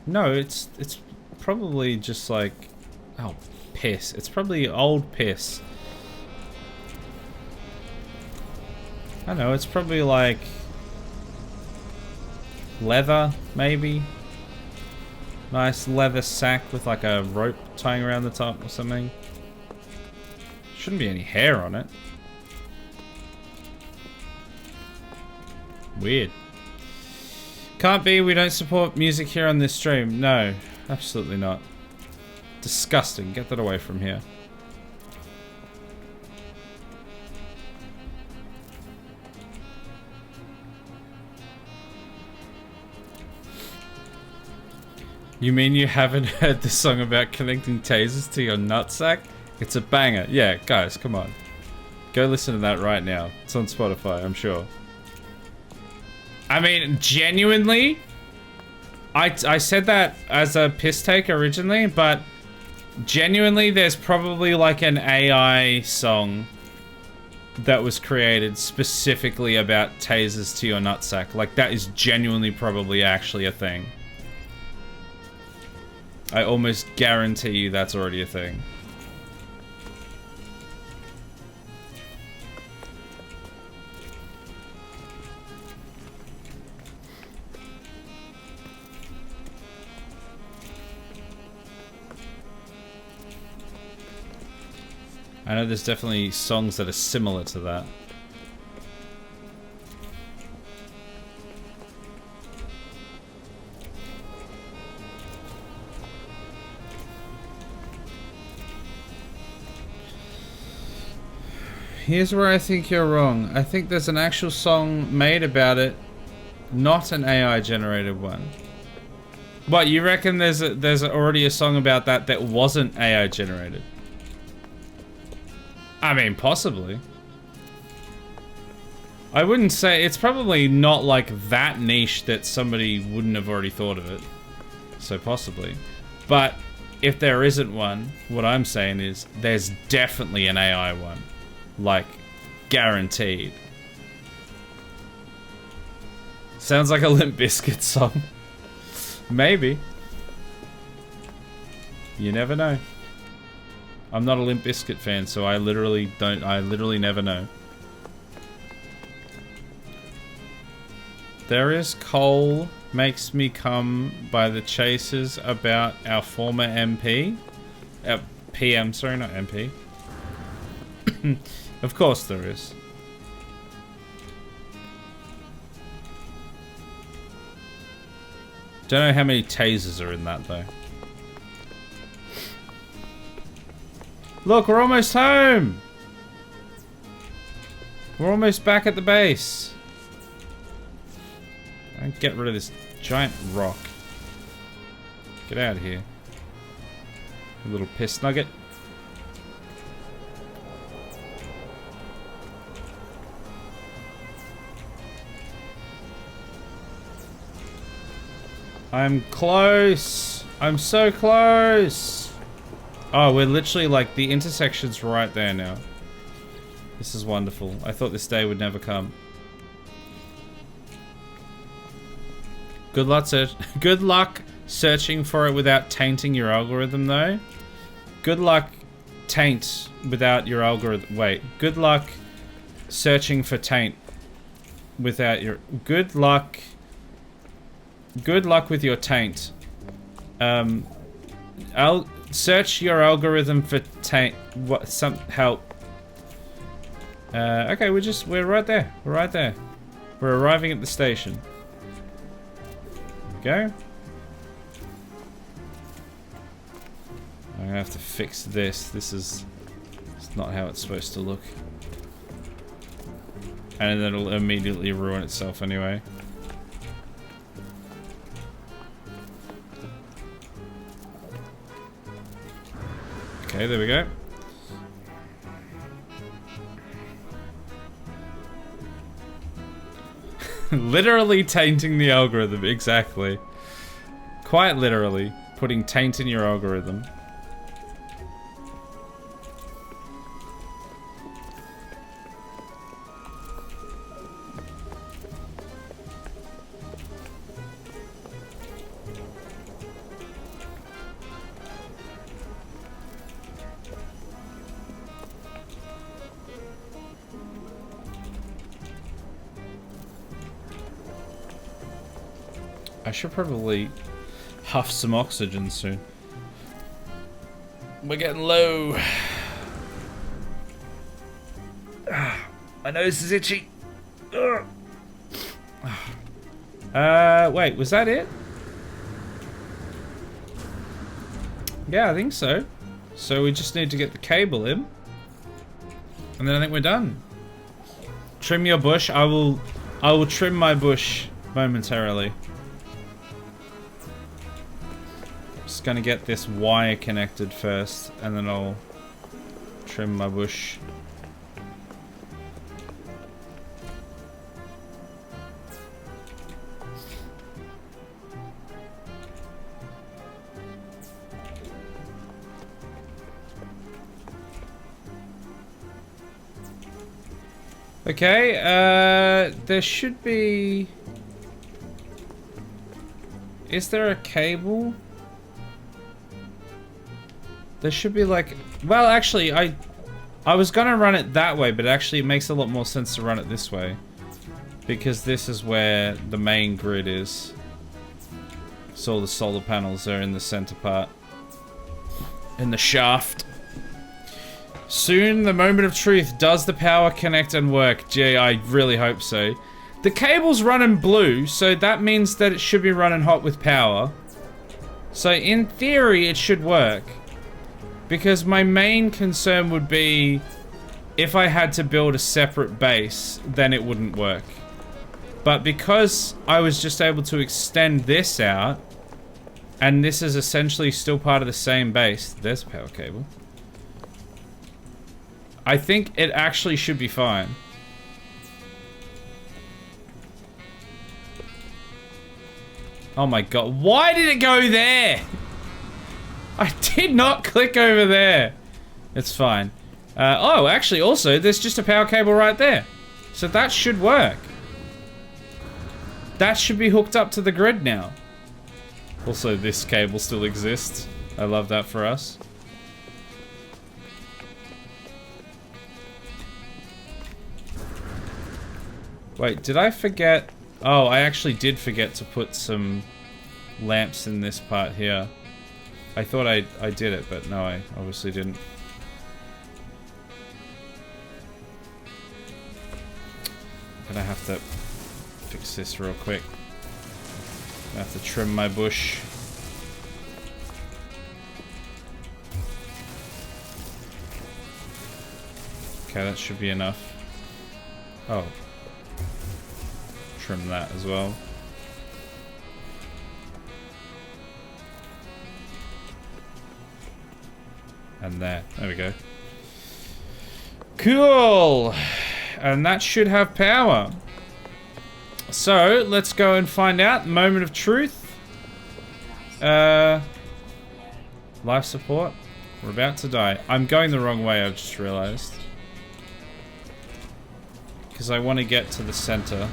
No, it's probably just like, oh, piss. It's probably old piss. I don't know, it's probably like leather, maybe. Nice leather sack with like a rope tying around the top or something. Shouldn't be any hair on it. Weird. Can't be, we don't support music here on this stream. No, absolutely not. Disgusting. Get that away from here. You mean you haven't heard the song about connecting tasers to your nutsack? It's a banger. Yeah, guys, come on. Go listen to that right now. It's on Spotify, I'm sure. I mean, genuinely, I said that as a piss take originally, but genuinely, there's probably like an AI song that was created specifically about tasers to your nutsack. Like, that is genuinely probably actually a thing. I almost guarantee you that's already a thing. I know there's definitely songs that are similar to that. Here's where I think you're wrong. I think there's an actual song made about it, not an AI generated one. What, you reckon there's already a song about that wasn't AI generated? I mean, possibly. I wouldn't say, it's probably not like that niche that somebody wouldn't have already thought of it. So possibly. But if there isn't one, what I'm saying is there's definitely an AI one. Like, guaranteed. Sounds like a Limp Bizkit song. Maybe. You never know. I'm not a Limp Bizkit fan, so I literally never know. There is coal makes me come by the chasers about our former MP. PM, sorry, not MP. Of course there is. Don't know how many tasers are in that though. Look, we're almost home! We're almost back at the base. And get rid of this giant rock. Get out of here. You little piss nugget. I'm close. I'm so close. Oh, we're literally like the intersection's right there now. This is wonderful. I thought this day would never come. Good luck searching for it without tainting your algorithm though. Good luck taint without your algorithm. Wait, good luck searching for taint without your... Good luck with your taint. I'll search your algorithm for taint. What? Some help. Okay, we're right there. We're right there. We're arriving at the station. There we go. I'm gonna have to fix this. It's not how it's supposed to look. And then it'll immediately ruin itself anyway. Okay, there we go. Literally tainting the algorithm, exactly. Quite literally putting taint in your algorithm. I should probably huff some oxygen soon. We're getting low. My nose is itchy. Wait, was that it? Yeah, I think so. So we just need to get the cable in. And then I think we're done. Trim your bush. I will trim my bush momentarily. Just gonna get this wire connected first, and then I'll trim my bush. Okay, there should be... Is there a cable? There should be like... Well, actually, I was gonna run it that way, but actually it makes a lot more sense to run it this way. Because this is where the main grid is. So all the solar panels are in the center part. In the shaft. Soon, the moment of truth. Does the power connect and work? Gee, I really hope so. The cable's running blue, so that means that it should be running hot with power. So in theory, it should work. Because my main concern would be if I had to build a separate base, then it wouldn't work. But because I was just able to extend this out, and this is essentially still part of the same base. There's a power cable. I think it actually should be fine. Oh my god, why did it go there? I did not click over there. It's fine. Oh, actually, also, there's just a power cable right there. So that should work. That should be hooked up to the grid now. Also, this cable still exists. I love that for us. Wait, did I forget? Oh, I actually did forget to put some lamps in this part here. I thought I did it, but no, I obviously didn't. Gonna have to fix this real quick. I have to trim my bush. Okay, that should be enough. Oh. Trim that as well. And there we go. Cool! And that should have power. So, let's go and find out. Moment of truth. Life support. We're about to die. I'm going the wrong way, I've just realized. Because I want to get to the center.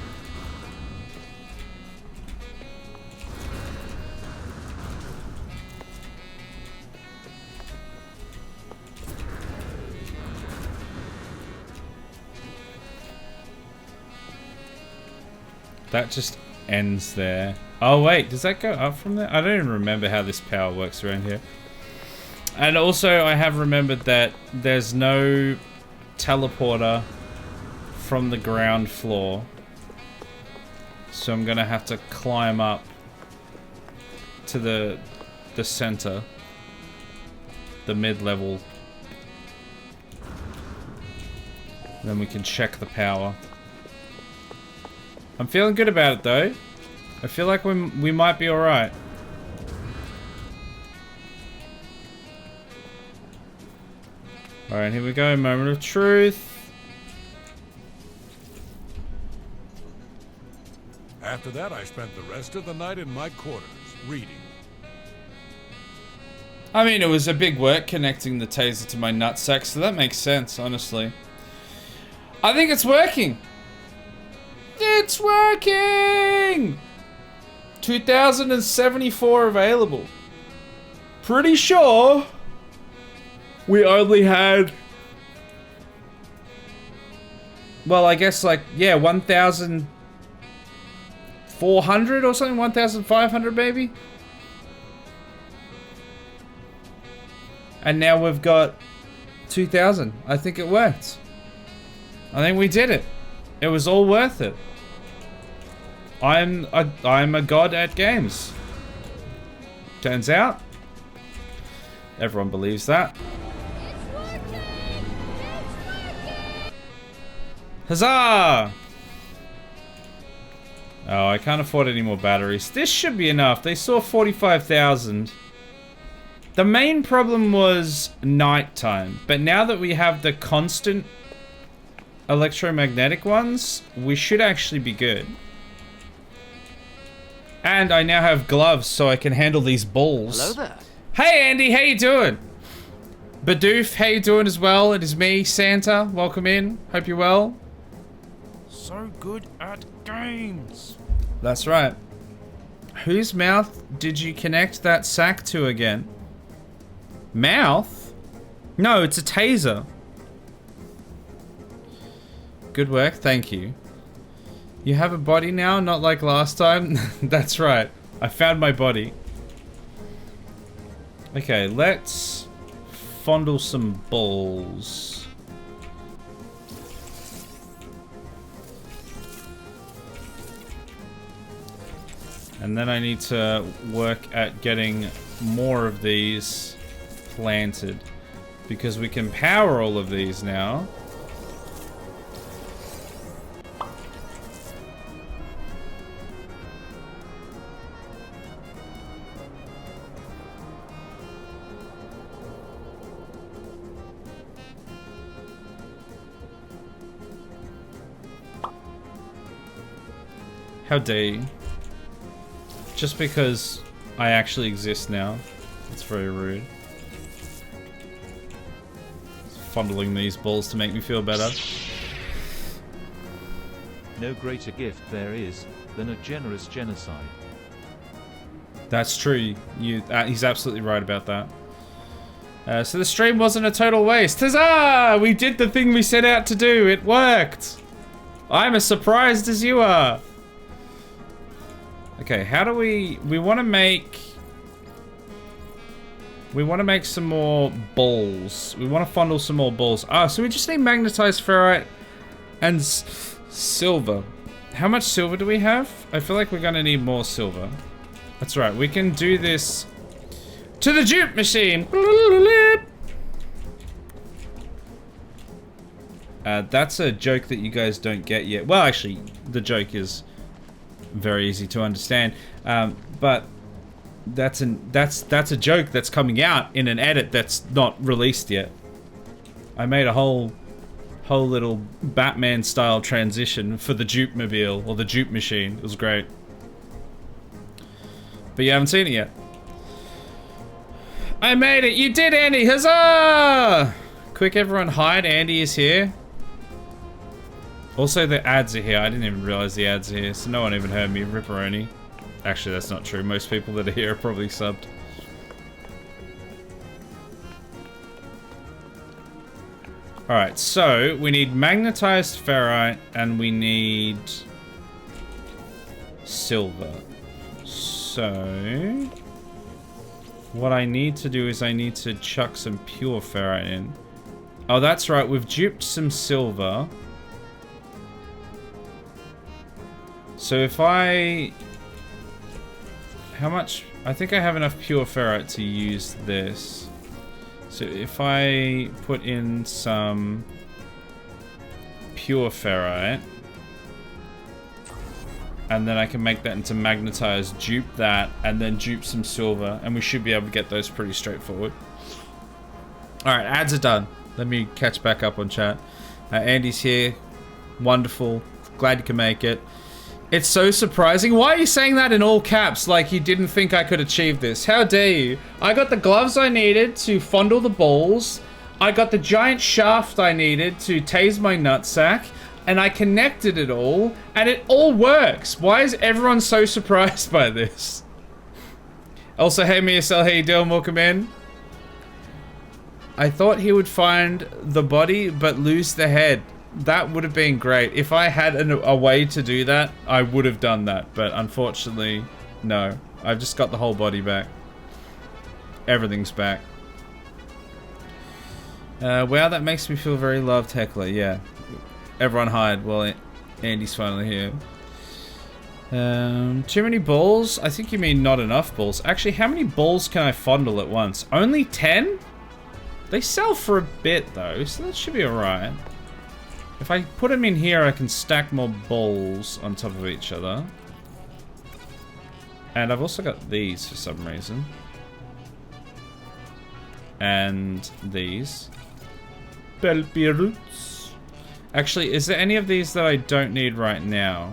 That just ends there. Oh wait, does that go up from there? I don't even remember how this power works around here. And also I have remembered that there's no teleporter from the ground floor. So I'm gonna have to climb up to the center. The mid-level. Then we can check the power. I'm feeling good about it though. I feel like we might be alright. Alright, here we go. Moment of truth.
After that, I spent the rest of the night in my quarters, reading.
I mean, it was a big work connecting the taser to my nutsack, so that makes sense, honestly. I think it's working! It's working! 2074 available. Pretty sure we only had... Well, I guess like, yeah, 1,400 or something? 1,500 maybe? And now we've got 2,000. I think it worked. I think we did it. It was all worth it. I'm a god at games. Turns out, everyone believes that.
It's working! It's working!
Huzzah! Oh, I can't afford any more batteries. This should be enough. They saw 45,000. The main problem was nighttime, but now that we have the constant electromagnetic ones, we should actually be good. And I now have gloves so I can handle these balls.
Hello there.
Hey Andy, how you doing? Badoof, how you doing as well? It is me, Santa. Welcome in. Hope you're well.
So good at games.
That's right. Whose mouth did you connect that sack to again? Mouth? No, it's a taser. Good work, thank you. You have a body now, not like last time? That's right. I found my body. Okay, let's fondle some balls. And then I need to work at getting more of these planted. Because we can power all of these now. How dare you? Just because I actually exist now. It's very rude. Fondling these balls to make me feel better.
No greater gift there is than a generous genocide.
That's true. He's absolutely right about that. So the stream wasn't a total waste. Huzzah! We did the thing we set out to do. It worked. I'm as surprised as you are. Okay, how do we want to make some more balls. We want to fondle some more balls. Ah, so we just need magnetized ferrite and silver. How much silver do we have? I feel like we're going to need more silver. That's right. We can do this to the juke machine. That's a joke that you guys don't get yet. Well, actually, the joke is very easy to understand, but that's a joke that's coming out in an edit that's not released yet. I made a whole little Batman style transition for the Juke Mobile or the Juke machine. It was great, but you haven't seen it yet. I made it! You did, Andy! Huzzah! Quick, everyone hide! Andy is here. Also, the ads are here. I didn't even realize the ads are here, so no one even heard me. Ripperoni. Actually, that's not true. Most people that are here are probably subbed. Alright, so we need magnetized ferrite and we need silver. So what I need to do is I need to chuck some pure ferrite in. Oh, that's right. We've duped some silver. So if I... How much? I think I have enough pure ferrite to use this. So if I put in some pure ferrite, and then I can make that into magnetized, dupe that, and then dupe some silver, and we should be able to get those pretty straightforward. Alright, ads are done. Let me catch back up on chat. Andy's here. Wonderful. Glad you can make it. It's so surprising. Why are you saying that in all caps like you didn't think I could achieve this? How dare you? I got the gloves I needed to fondle the balls. I got the giant shaft I needed to tase my nutsack. And I connected it all. And it all works. Why is everyone so surprised by this? Also, hey MSL, how you doing? Welcome in. I thought he would find the body but lose the head. That would have been great. If I had a way to do that, I would have done that. But unfortunately, no. I've just got the whole body back. Everything's back. Wow, that makes me feel very loved, Heckler. Yeah. Everyone hide. Well, Andy's finally here. Too many balls? I think you mean not enough balls. Actually, how many balls can I fondle at once? Only 10? They sell for a bit, though, so that should be alright. If I put them in here, I can stack more balls on top of each other. And I've also got these for some reason. And these. Belpiroots. Actually, is there any of these that I don't need right now?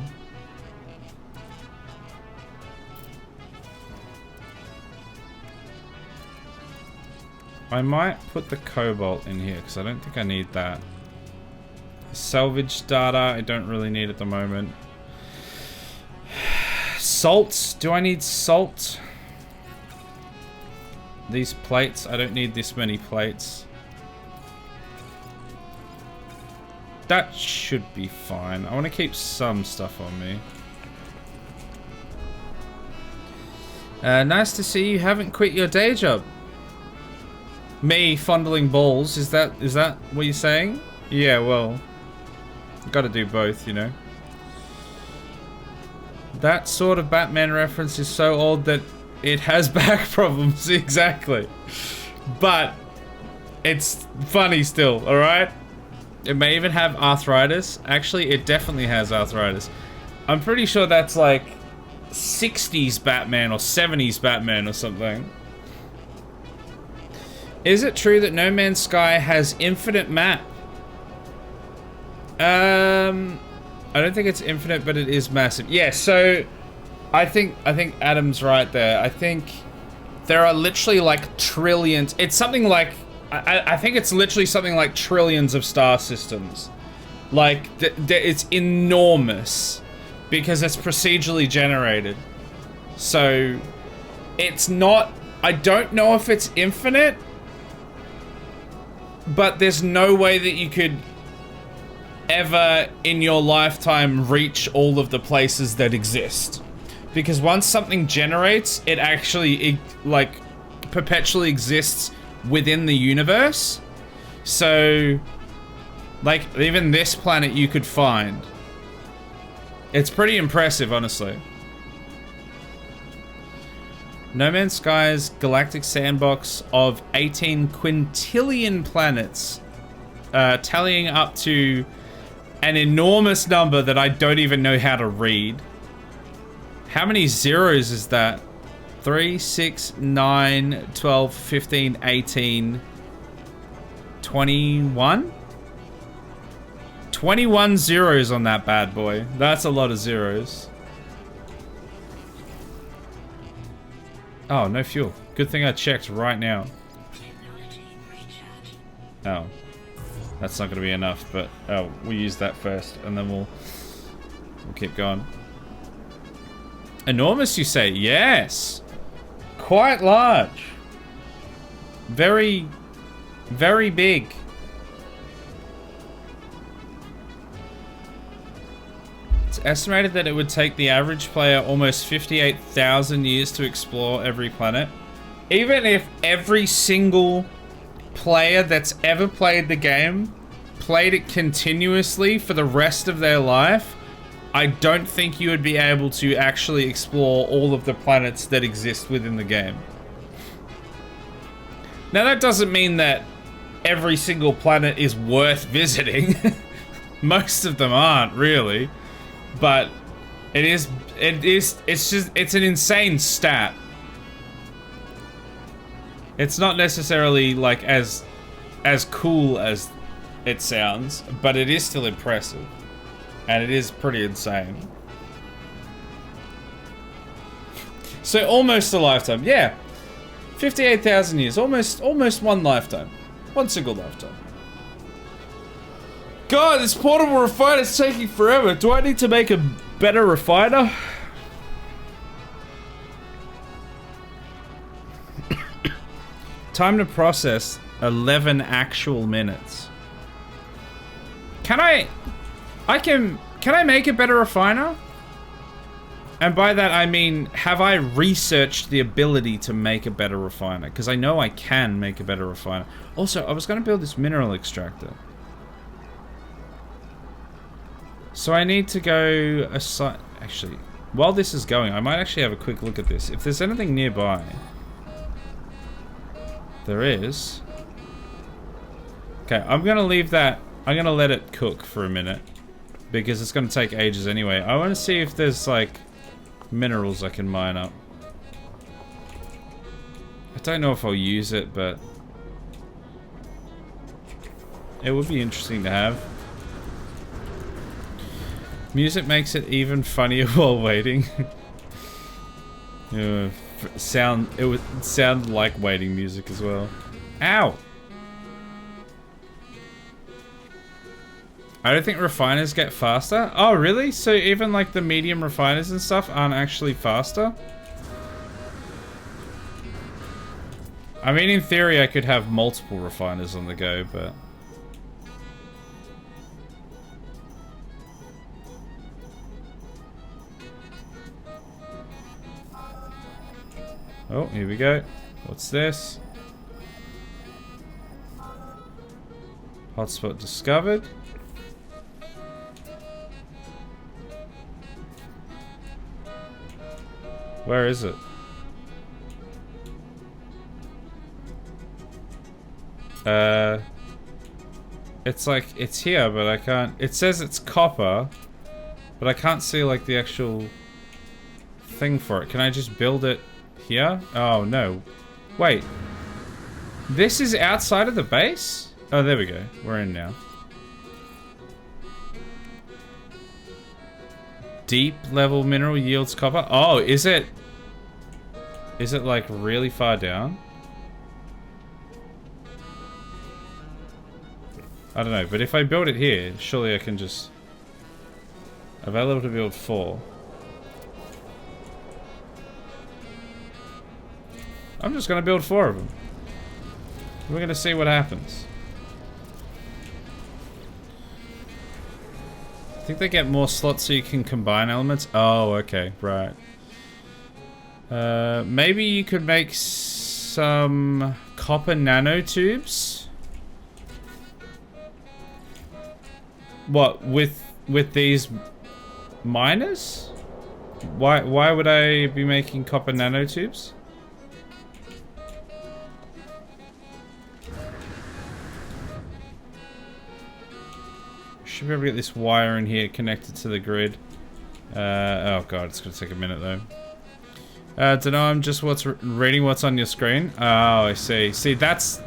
I might put the cobalt in here because I don't think I need that. Salvage data, I don't really need at the moment. Salt, do I need salt? These plates, I don't need this many plates. That should be fine. I want to keep some stuff on me. Nice to see you haven't quit your day job. Me fondling balls, is that what you're saying? Yeah, well, gotta do both, you know. That sort of Batman reference is so old that it has back problems, exactly. But it's funny still, alright? It may even have arthritis. Actually, it definitely has arthritis. I'm pretty sure that's like 60s Batman or 70s Batman or something. Is it true that No Man's Sky has infinite map? I don't think it's infinite, but it is massive. Yeah, so I think Adam's right there. I think there are literally like trillions. It's something like I think it's literally something like trillions of star systems. Like it's enormous because it's procedurally generated. So it's not. I don't know if it's infinite. But there's no way that you could ever in your lifetime reach all of the places that exist. Because once something generates, it actually, like, perpetually exists within the universe. So, like, even this planet you could find. It's pretty impressive, honestly. No Man's Sky's galactic sandbox of 18 quintillion planets, tallying up to an enormous number that I don't even know how to read. How many zeros is that? 3, 6, 9, 12, 15, 18, 21? 21 zeros on that bad boy. That's a lot of zeros. Oh, no fuel. Good thing I checked right now. Oh. That's not going to be enough, but oh, we'll use that first, and then we'll keep going. Enormous, you say? Yes! Quite large. Very, very big. It's estimated that it would take the average player almost 58,000 years to explore every planet. Even if every single player that's ever played the game played it continuously for the rest of their life, I don't think you would be able to actually explore all of the planets that exist within the game. Now that doesn't mean that every single planet is worth visiting. Most of them aren't, really. But it's an insane stat. It's not necessarily like as cool as it sounds, but it is still impressive. And it is pretty insane. So almost a lifetime. Yeah. 58,000 years. Almost one lifetime. One single lifetime. God, this portable refiner is taking forever. Do I need to make a better refiner? Time to process 11 actual minutes. Can I make a better refiner? And by that I mean, have I researched the ability to make a better refiner? Because I know I can make a better refiner. Also, I was going to build this mineral extractor. So I need to go aside. Actually, while this is going, I might actually have a quick look at this. If there's anything nearby. There is. Okay, I'm going to leave that. I'm going to let it cook for a minute. Because it's going to take ages anyway. I want to see if there's, like, minerals I can mine up. I don't know if I'll use it, but it would be interesting to have. Music makes it even funnier while waiting. It would sound like waiting music as well. Ow! I don't think refiners get faster. Oh, really? So even like the medium refiners and stuff aren't actually faster? I mean, in theory, I could have multiple refiners on the go, but oh, here we go. What's this? Hotspot discovered. Where is it? It's like, it's here, but I can't... It says it's copper, but I can't see, like, the actual thing for it. Can I just build it here? Oh, no. Wait. This is outside of the base? Oh, there we go. We're in now. Deep level mineral yields copper. Oh, is it? Is it like really far down? I don't know, but if I build it here, surely I can just... Available to build 4. I'm just gonna build 4 of them. We're gonna see what happens. I think they get more slots so you can combine elements. Oh, okay, right. Maybe you could make some copper nanotubes. What, with these miners? Why would I be making copper nanotubes? Should be able to get this wire in here connected to the grid. Oh god, it's gonna take a minute though. Don't know, I'm just reading what's on your screen. Oh, I see. See, that's...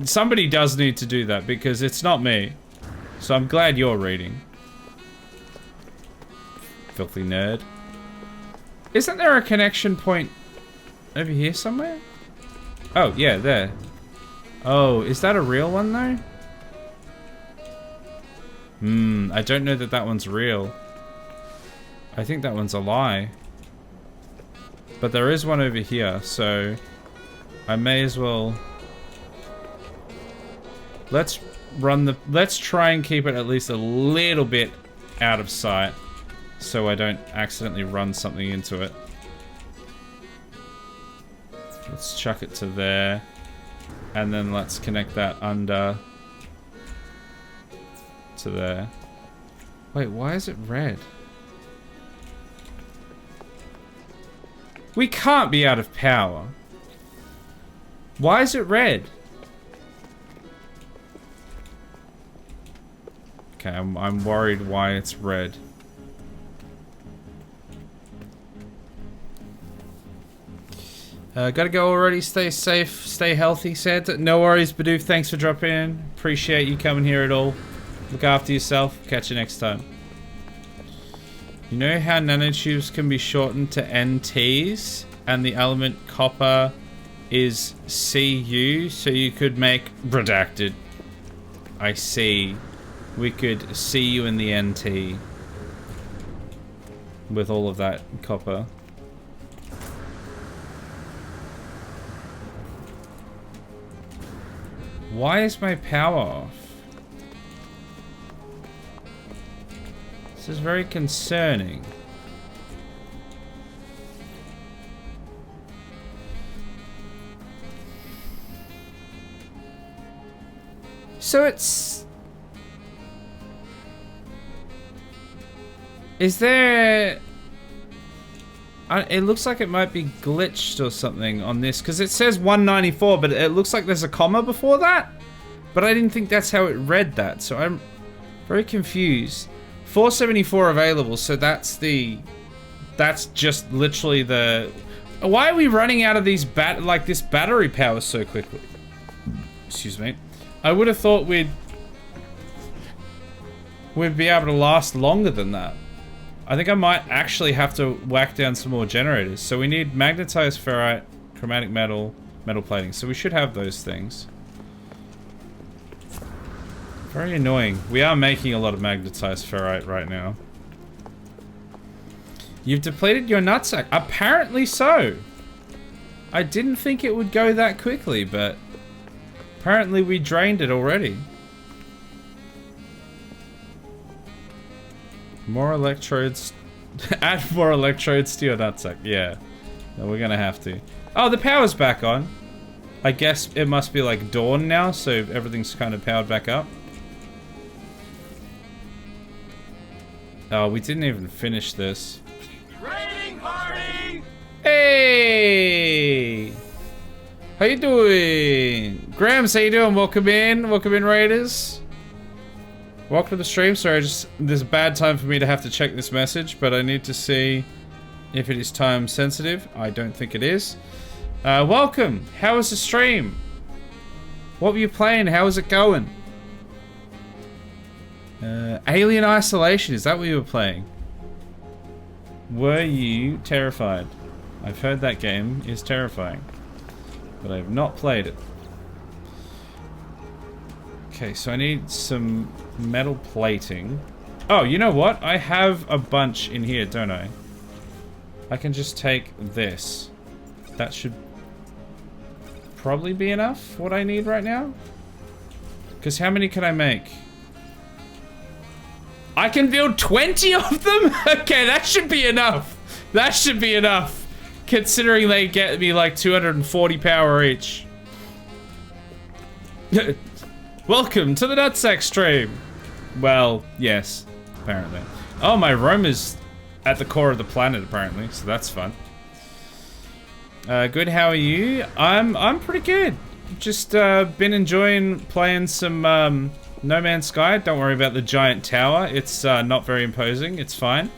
Somebody does need to do that because it's not me. So I'm glad you're reading. Filthy nerd. Isn't there a connection point over here somewhere? Oh, yeah, there. Oh, is that a real one though? I don't know that that one's real. I think that one's a lie. But there is one over here, so I may as well... Let's try and keep it at least a little bit out of sight so I don't accidentally run something into it. Let's chuck it to there. And then let's connect that under to there. Wait, why is it red? We can't be out of power. Why is it red? Okay, I'm worried why it's red. Gotta go already. Stay safe, stay healthy, Santa. No worries, Badoof. Thanks for dropping in. Appreciate you coming here at all. Look after yourself. Catch you next time. You know how nanotubes can be shortened to NTs and the element copper is Cu, so you could make redacted. I see. We could see you in the NT with all of that copper. Why is my power off? This is very concerning. So it's... Is there... It looks like it might be glitched or something on this, because it says 194, but it looks like there's a comma before that. But I didn't think that's how it read that, so I'm very confused. 474 available, so that's the... That's just literally the... Why are we running out of these this battery power so quickly? Excuse me. I would have thought we'd be able to last longer than that. I think I might actually have to whack down some more generators. So we need magnetized ferrite, chromatic metal, metal plating. So we should have those things. Very annoying. We are making a lot of magnetized ferrite right now. You've depleted your nutsack. Apparently so. I didn't think it would go that quickly, but apparently we drained it already. More electrodes. Add more electrodes to your nutsack. Yeah. No, we're gonna have to. Oh, the power's back on. I guess it must be like dawn now, so everything's kind of powered back up. Oh, we didn't even finish this.
Raiding party!
Hey! How you doing? Grams, how you doing? Welcome in, Raiders. Welcome to the stream. Sorry, this is a bad time for me to have to check this message, but I need to see if it is time sensitive. I don't think it is. Welcome. How was the stream? What were you playing? How was it going? Alien Isolation, is that what you were playing? Were you terrified? I've heard that game is terrifying, but I've not played it. Okay, so I need some metal plating. Oh, you know what? I have a bunch in here, don't I? I can just take this. That should probably be enough, what I need right now. Because how many can I make? I can build 20 of them? Okay, that should be enough. That should be enough. Considering they get me like 240 power each. Welcome to the Nutsack stream. Well, yes, apparently. Oh, my room is at the core of the planet, apparently, so that's fun. Good, how are you? I'm pretty good. Just been enjoying playing some No Man's Sky. Don't worry about the giant tower. It's not very imposing. It's fine.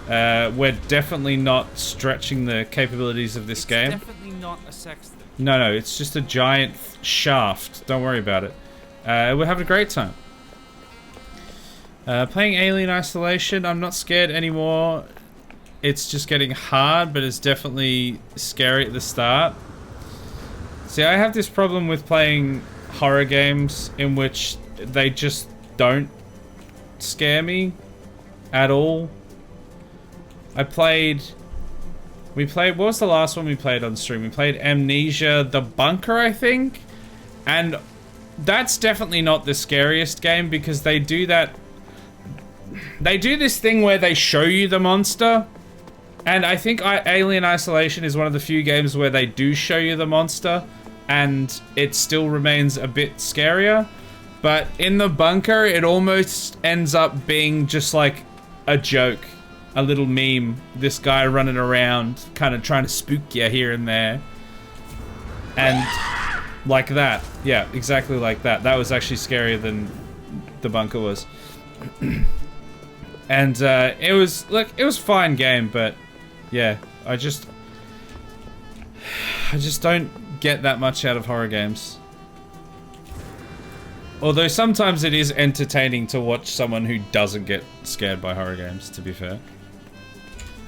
We're definitely not stretching the capabilities of this game.
It's definitely not a sex thing.
No, it's just a giant shaft. Don't worry about it. We're having a great time. Playing Alien Isolation. I'm not scared anymore. It's just getting hard, but it's definitely scary at the start. See, I have this problem with playing horror games in which they just don't scare me at all. We played, what was the last one we played on stream? We played Amnesia, The Bunker, I think? And that's definitely not the scariest game because they do that, they do this thing where they show you the monster. And I think Alien Isolation is one of the few games where they do show you the monster and it still remains a bit scarier. But in The Bunker, it almost ends up being just like a joke, a little meme. This guy running around, kind of trying to spook you here and there. And like that. Yeah, exactly like that. That was actually scarier than The Bunker was. And it was, look, it was a fine game, but yeah, I just don't get that much out of horror games. Although sometimes it is entertaining to watch someone who doesn't get scared by horror games, to be fair.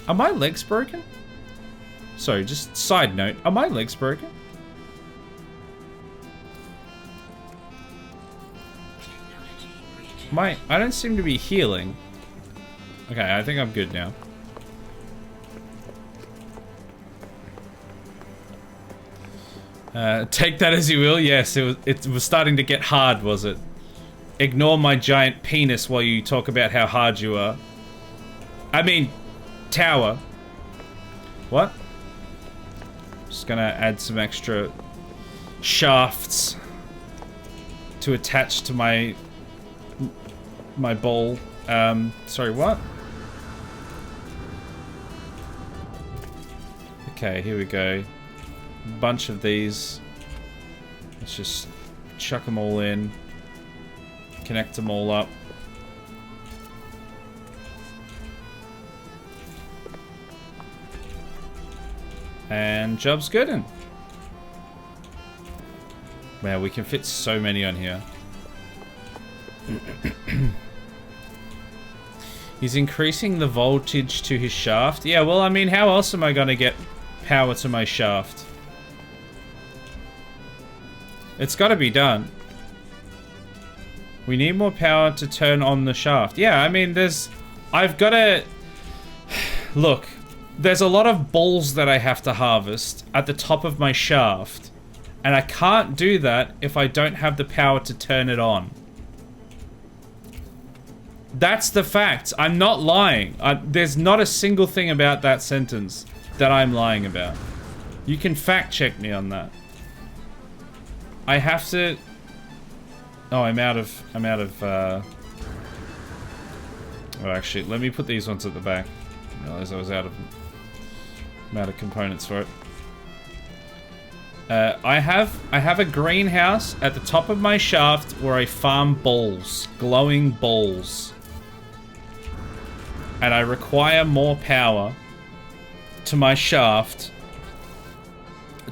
Are my legs broken? Sorry, just side note, are my legs broken? I don't seem to be healing. Okay, I think I'm good now. Take that as you will. Yes, it was starting to get hard, was it? Ignore my giant penis while you talk about how hard you are. I mean, tower. What? Just gonna add some extra shafts to attach to my ball. Sorry, what? Okay, here we go. Bunch of these. Let's just chuck them all in. Connect them all up. And job's good. Wow, we can fit so many on here. He's increasing the voltage to his shaft. Yeah, well, I mean, how else am I gonna get power to my shaft? It's gotta be done. We need more power to turn on the shaft. Yeah, I mean, I've gotta... Look, there's a lot of balls that I have to harvest at the top of my shaft. And I can't do that if I don't have the power to turn it on. That's the fact. I'm not lying. There's not a single thing about that sentence that I'm lying about. You can fact check me on that. I have to... Oh, I'm out of Oh, actually, let me put these ones at the back. I realized I was out of components for it. I have a greenhouse at the top of my shaft where I farm balls, glowing balls. And I require more power to my shaft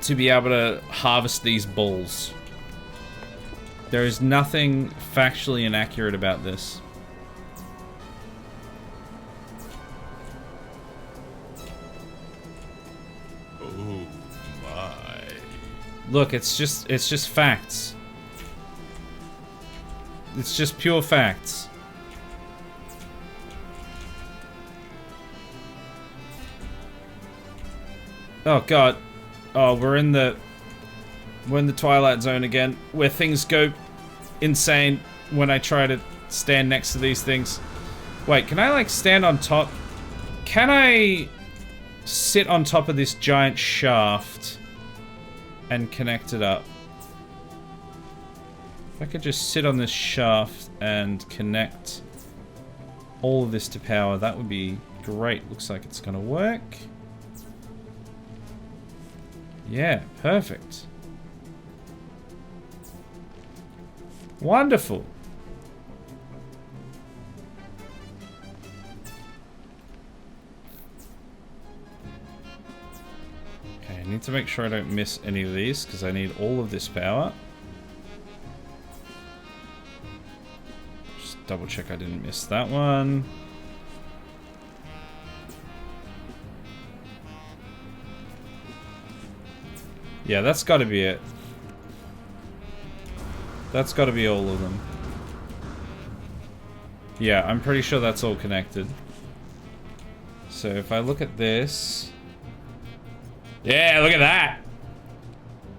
to be able to harvest these balls. There is nothing factually inaccurate about this.
Oh my.
Look, it's just facts. It's just pure facts. Oh god. Oh, we're in the Twilight Zone again, where things go insane when I try to stand next to these things. Wait, can I like stand on top? Can I sit on top of this giant shaft and connect it up? If I could just sit on this shaft and connect all of this to power, that would be great. Looks like it's gonna work. Yeah, perfect. Wonderful. Okay, I need to make sure I don't miss any of these because I need all of this power. Just double check I didn't miss that one. Yeah, that's got to be it. That's got to be all of them. Yeah, I'm pretty sure that's all connected. So if I look at this... Yeah, look at that!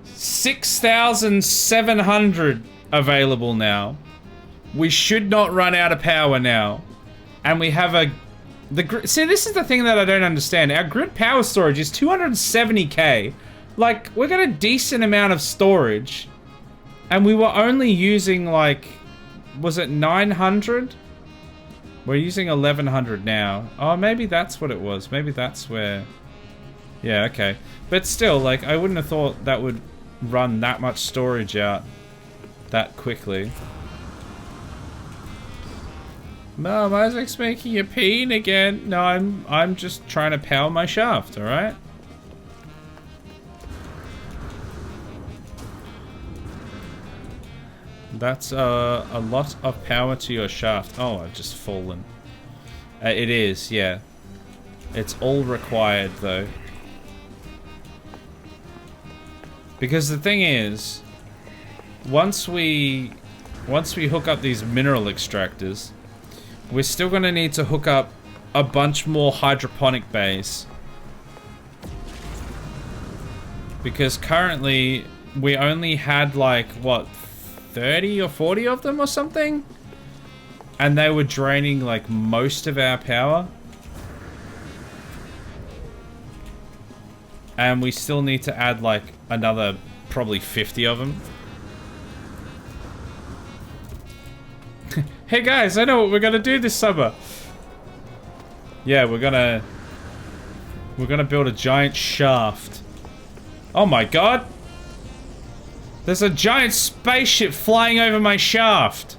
6,700 available now. We should not run out of power now. And we have a... See, this is the thing that I don't understand. Our grid power storage is 270k. Like, we got a decent amount of storage. And we were only using, like... Was it 900? We're using 1,100 now. Oh, maybe that's what it was. Maybe that's where... Yeah, okay. But still, like, I wouldn't have thought that would run that much storage out that quickly. Mom, Isaac's making a peen again. No, I'm just trying to power my shaft, alright? That's a lot of power to your shaft. Oh, I've just fallen. It is, yeah. It's all required, though. Because the thing is, once we hook up these mineral extractors, we're still going to need to hook up a bunch more hydroponic bays. Because currently, we only had like, what, 30 or 40 of them or something? And they were draining like most of our power. And we still need to add like another probably 50 of them. Hey guys, I know what we're gonna do this summer. Yeah, we're gonna build a giant shaft. Oh my god! There's a giant spaceship flying over my shaft.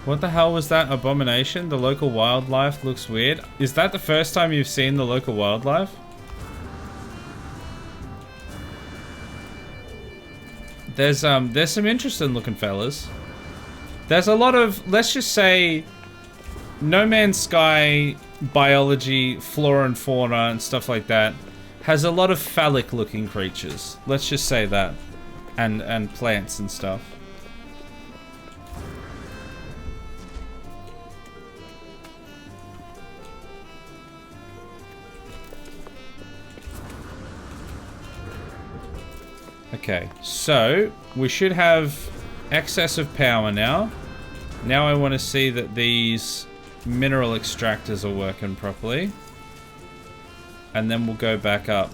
What the hell was that abomination? The local wildlife looks weird. Is that the first time you've seen the local wildlife? There's some interesting looking fellas. There's a lot of, let's just say, No Man's Sky biology, flora and fauna and stuff like that has a lot of phallic looking creatures. Let's just say that. And plants and stuff. Okay, so we should have excess of power now. Now I want to see that these mineral extractors are working properly. And then we'll go back up.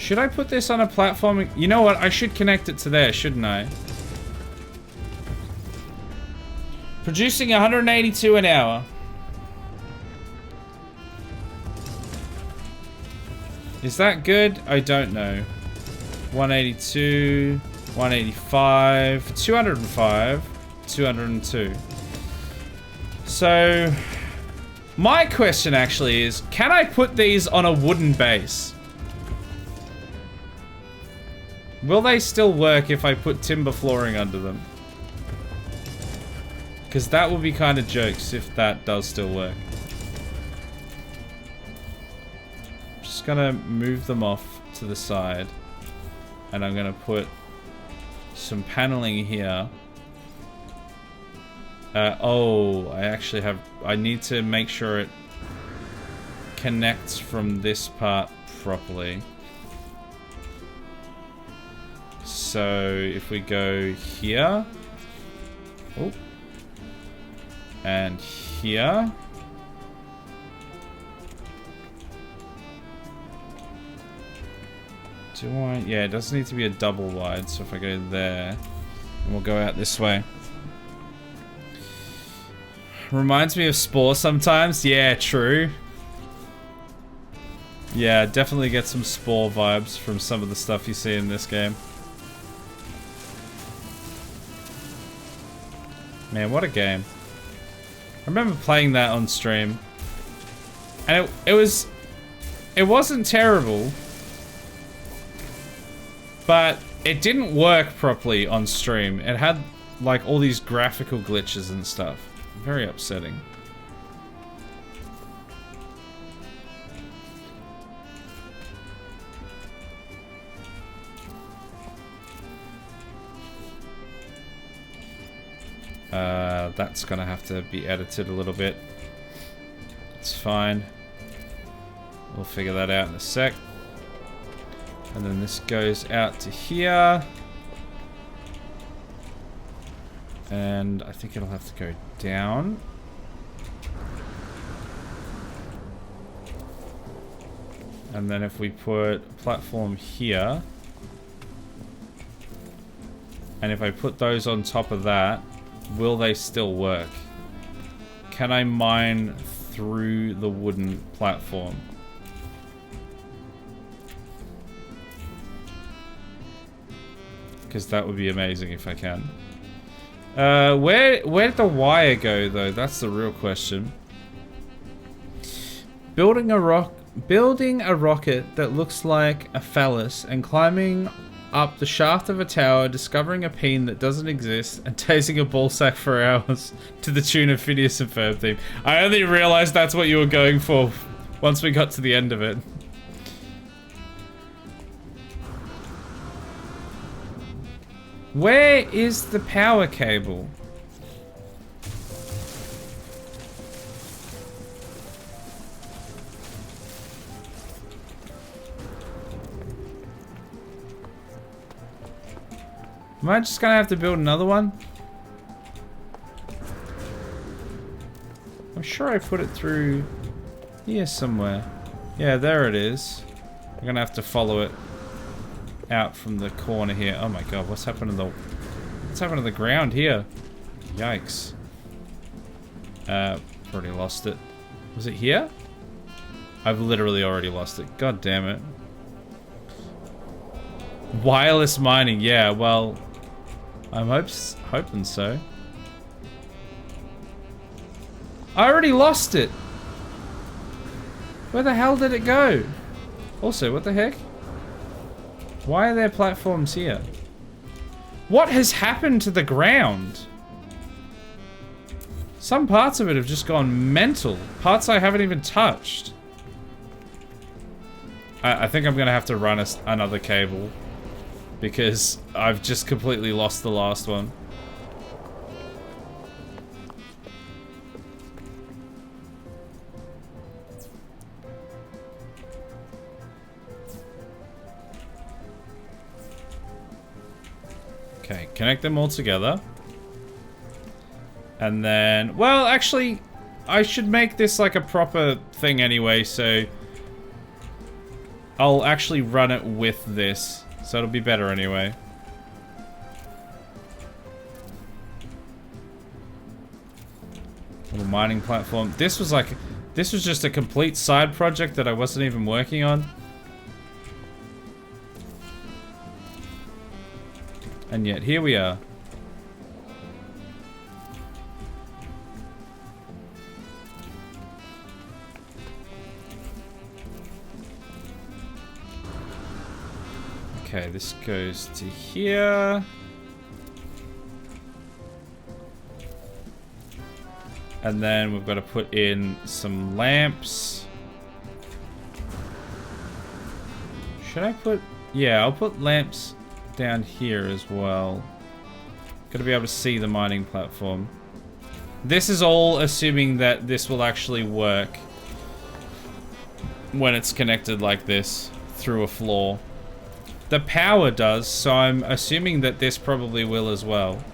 Should I put this on a platform? You know what? I should connect it to there, shouldn't I? Producing 182 an hour. Is that good? I don't know. 182, 185, 205, 202. So, my question actually is, can I put these on a wooden base? Will they still work if I put timber flooring under them? Because that would be kind of jokes if that does still work. Just gonna move them off to the side. And I'm gonna put some paneling here. Oh, I actually have... I need to make sure it connects from this part properly. So if we go here... Oh. And here. Do I? Yeah, it does need to be a double wide. So if I go there, and we'll go out this way. Reminds me of Spore sometimes. Yeah, true. Yeah, definitely get some Spore vibes from some of the stuff you see in this game. Man, what a game. I remember playing that on stream. And it wasn't terrible. But it didn't work properly on stream. It had like all these graphical glitches and stuff. Very upsetting. That's gonna have to be edited a little bit. It's fine. We'll figure that out in a sec. And then this goes out to here. And I think it'll have to go down. And then if we put a platform here. And if I put those on top of that, will they still work? Can I mine through the wooden platform? Because that would be amazing if I can. Where did the wire go though? That's the real question. Building a rocket that looks like a phallus and climbing up the shaft of a tower, discovering a peen that doesn't exist, and tasing a ballsack for hours to the tune of Phineas and Ferb theme. I only realized that's what you were going for once we got to the end of it. Where is the power cable? Am I just gonna have to build another one? I'm sure I put it through here somewhere. Yeah, there it is. I'm gonna have to follow it out from the corner here. Oh my god, what's happened to the ground here? Yikes. Already lost it. Was it here? I've literally already lost it. God damn it. Wireless mining, yeah, well, I'm hoping so. I already lost it. Where the hell did it go? Also, what the heck? Why are there platforms here? What has happened to the ground? Some parts of it have just gone mental. Parts I haven't even touched. I think I'm gonna have to run another cable. Because I've just completely lost the last one. Okay, connect them all together. And then, well, actually, I should make this like a proper thing anyway, so I'll actually run it with this. So it'll be better anyway. Little mining platform. This was just a complete side project that I wasn't even working on. And yet here we are. Okay, this goes to here. And then we've got to put in some lamps. Should I put... Yeah, I'll put lamps down here as well. Gotta be able to see the mining platform. This is all assuming that this will actually work when it's connected like this through a floor. The power does, so I'm assuming that this probably will as well.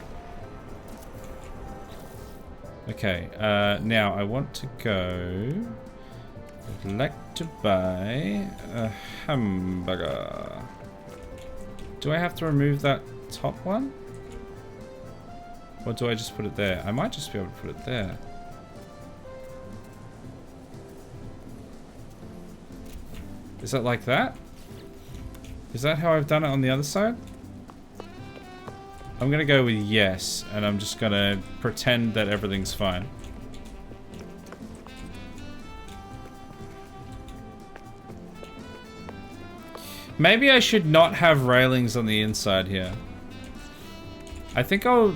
Okay, now I want to go... I'd like to buy a hamburger. Do I have to remove that top one? Or do I just put it there? I might just be able to put it there. Is it like that? Is that how I've done it on the other side? I'm gonna go with yes, and I'm just gonna pretend that everything's fine. Maybe I should not have railings on the inside here. I think I'll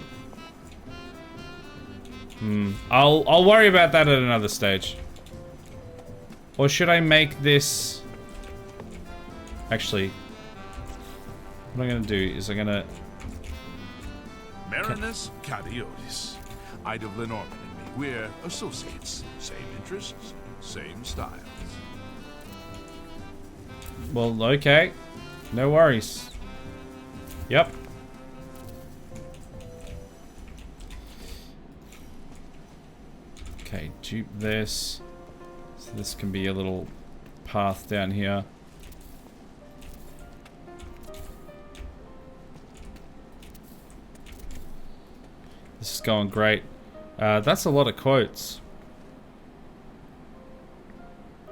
worry about that at another stage. Or should I make this... Actually, what I'm gonna do is I'm gonna...
Marinus Cadiotis. Ida of Lenormand and me. We're associates. Same interests, same styles.
Well, okay. No worries. Yep. Okay, dupe this. So this can be a little path down here. This is going great. That's a lot of quotes.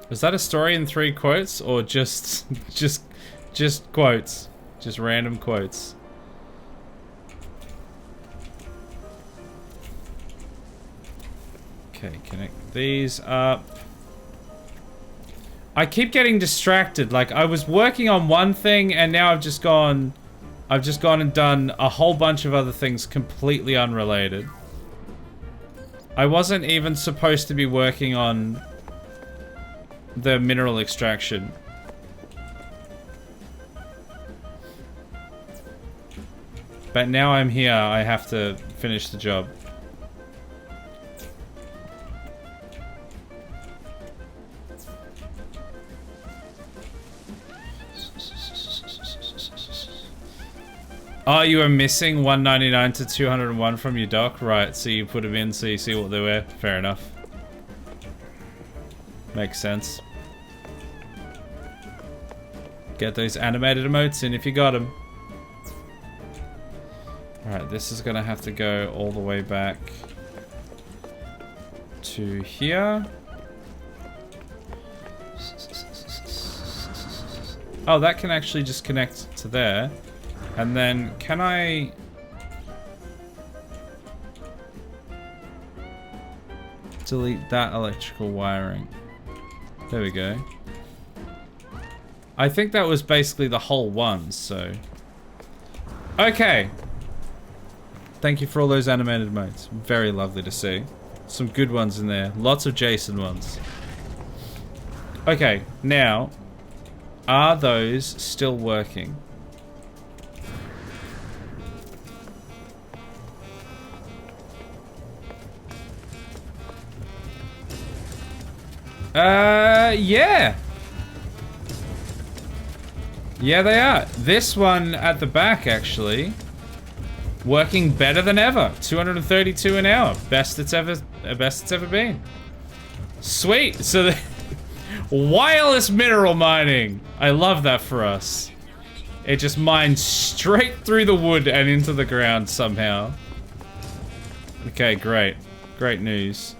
Is that a story in 3 quotes, or just quotes? Just random quotes. Okay, connect these up. I keep getting distracted. Like, I was working on one thing, and now I've just gone and done a whole bunch of other things completely unrelated. I wasn't even supposed to be working on the mineral extraction. But now I'm here, I have to finish the job. Oh, you were missing 199 to 201 from your dock? Right, so you put them in so you see what they were. Fair enough. Makes sense. Get those animated emotes in if you got them. Alright, this is gonna have to go all the way back to here. Oh, that can actually just connect to there. And then, can I... delete that electrical wiring? There we go. I think that was basically the whole one, so... Okay. Thank you for all those animated modes. Very lovely to see. Some good ones in there. Lots of Jason ones. Okay, now... are those still working? Yeah. Yeah, they are. This one at the back, actually, working better than ever. 232 an hour. Best it's ever been. Sweet. So Wireless mineral mining. I love that for us. It just mines straight through the wood and into the ground somehow. Okay, great. Great news.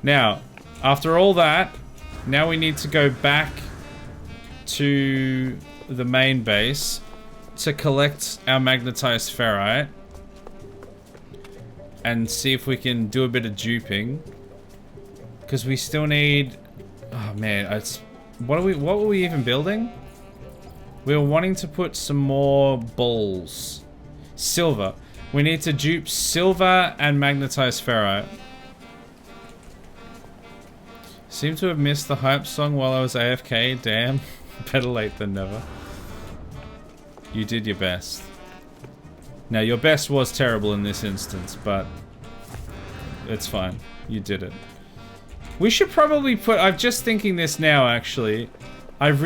Now, after all that, now we need to go back to the main base to collect our magnetized ferrite and see if we can do a bit of duping. Because we still need... Oh man, what were we even building? We were wanting to put some more balls. Silver. We need to dupe silver and magnetized ferrite. Seem to have missed the hype song while I was AFK. Damn. Better late than never. You did your best. Now, your best was terrible in this instance, but it's fine. You did it. We should probably put... I'm just thinking this now, actually. I'm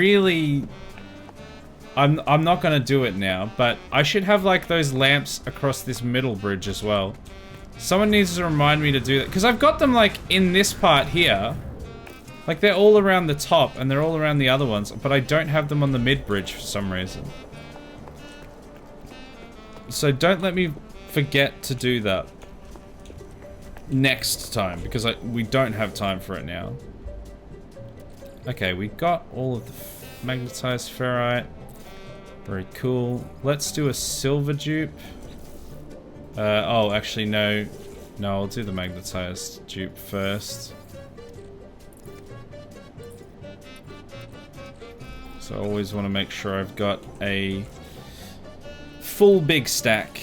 not gonna do it now, but I should have like those lamps across this middle bridge as well. Someone needs to remind me to do that, because I've got them like in this part here. Like they're all around the top and they're all around the other ones, but I don't have them on the mid bridge for some reason. So don't let me forget to do that next time, because we don't have time for it now. Okay, we got all of the magnetized ferrite. Very cool. Let's do a silver dupe. Oh, actually, no. No, I'll do the magnetized dupe first. So I always want to make sure I've got a full big stack.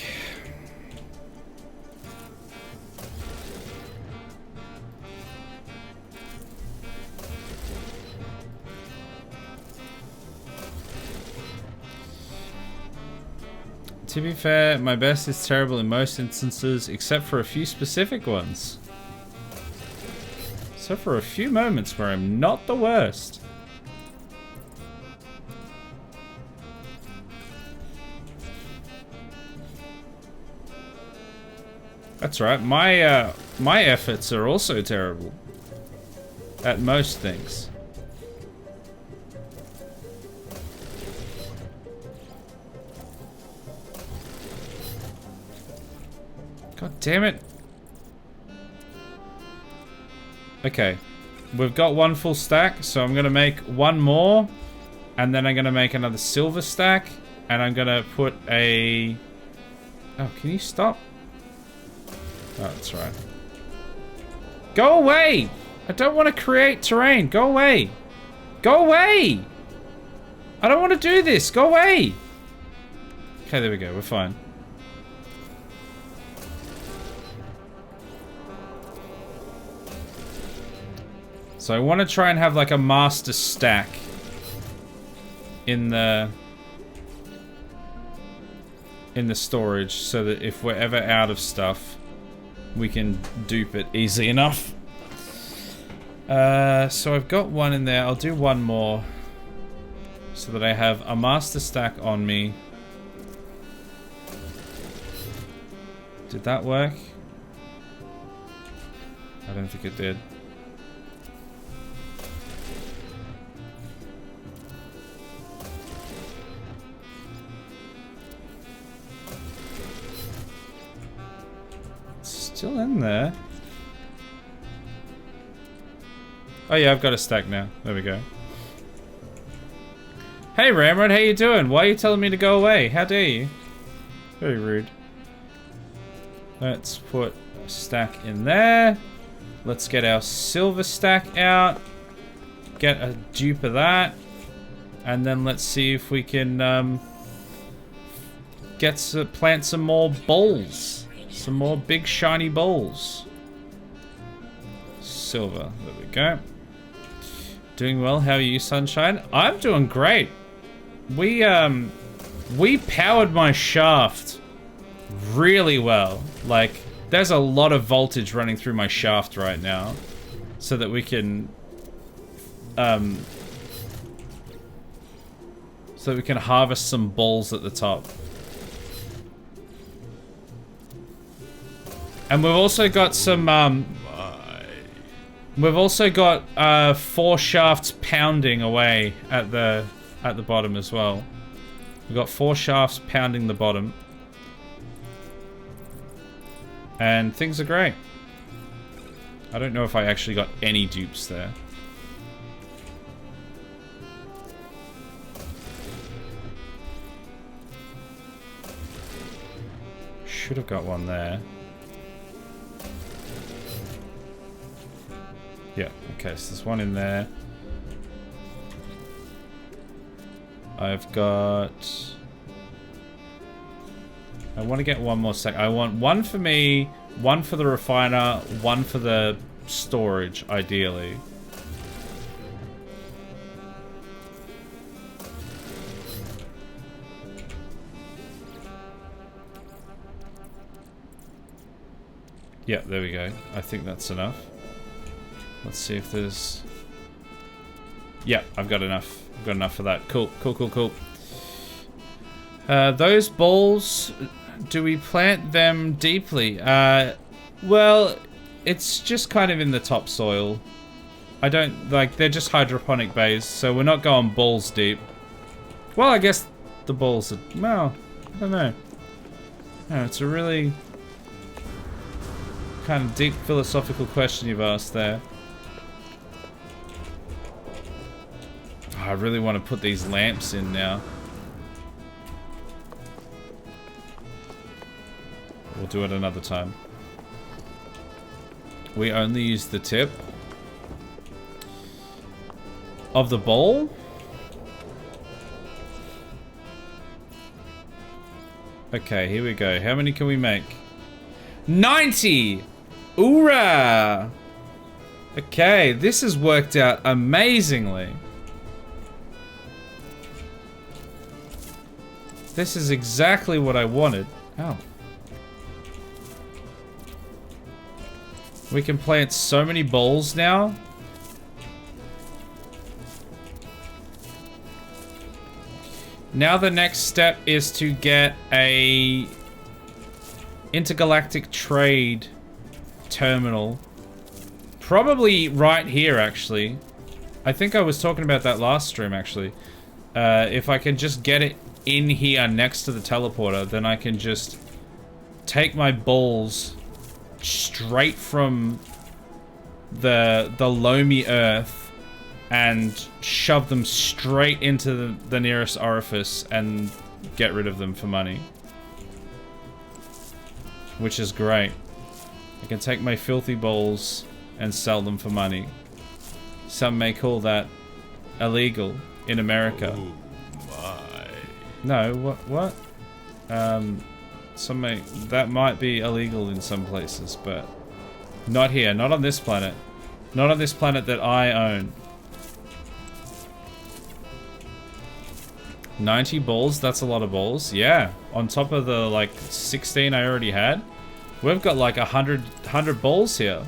To be fair, my best is terrible in most instances, except for a few specific ones. Except for a few moments where I'm not the worst. That's right, my efforts are also terrible. At most things. God damn it. Okay. We've got one full stack, so I'm gonna make one more. And then I'm gonna make another silver stack. And I'm gonna put a... Oh, can you stop? Oh, that's right. Go away! I don't want to create terrain. Go away! Go away! I don't want to do this. Go away! Okay, there we go. We're fine. So I want to try and have like a master stack in the storage, so that if we're ever out of stuff, we can dupe it easy enough. So I've got one in there. I'll do one more so that I have a master stack on me. Did that work? I don't think it did. Still in there. Oh yeah, I've got a stack now. There we go. Hey Ramrod, how you doing? Why are you telling me to go away? How dare you? Very rude. Let's put a stack in there. Let's get our silver stack out. Get a dupe of that. And then let's see if we can plant some more balls. Some more big shiny balls. Silver. There we go. Doing well. How are you, Sunshine? I'm doing great. We powered my shaft really well. Like, there's a lot of voltage running through my shaft right now, so that we can harvest some balls at the top. And we've also got some We've also got 4 shafts pounding away at the bottom as well. We've got 4 shafts pounding the bottom. And things are great. I don't know if I actually got any dupes there. Should have got one there. Yeah, okay, so there's one in there. I've got... I want to get one more sec. I want one for me, one for the refiner, one for the storage, ideally. Yeah, there we go. I think that's enough. Let's see if there's... Yeah, I've got enough. I've got enough for that. Cool, cool, cool, cool. Those balls, do we plant them deeply? Well, it's just kind of in the topsoil. I don't, like, they're just hydroponic bays, so we're not going balls deep. Well, I guess the balls are, well, I don't know. No, it's a really kind of deep philosophical question you've asked there. I really want to put these lamps in now. We'll do it another time. We only use the tip of the bowl. Okay, here we go. How many can we make? 90! Hoorah! Okay, this has worked out amazingly. This is exactly what I wanted. Oh. We can plant so many balls now. Now the next step is to get a intergalactic trade terminal. Probably right here, actually. I think I was talking about that last stream, actually. If I can just get it in here next to the teleporter, then I can just take my balls straight from the loamy earth and shove them straight into the nearest orifice and get rid of them for money. Which is great. I can take my filthy balls and sell them for money. Some may call that illegal in America.
Oh my.
No, what? That might be illegal in some places, but not here, not on this planet. Not on this planet that I own. 90 balls, that's a lot of balls. Yeah, on top of the like 16 I already had. We've got like 100 balls here.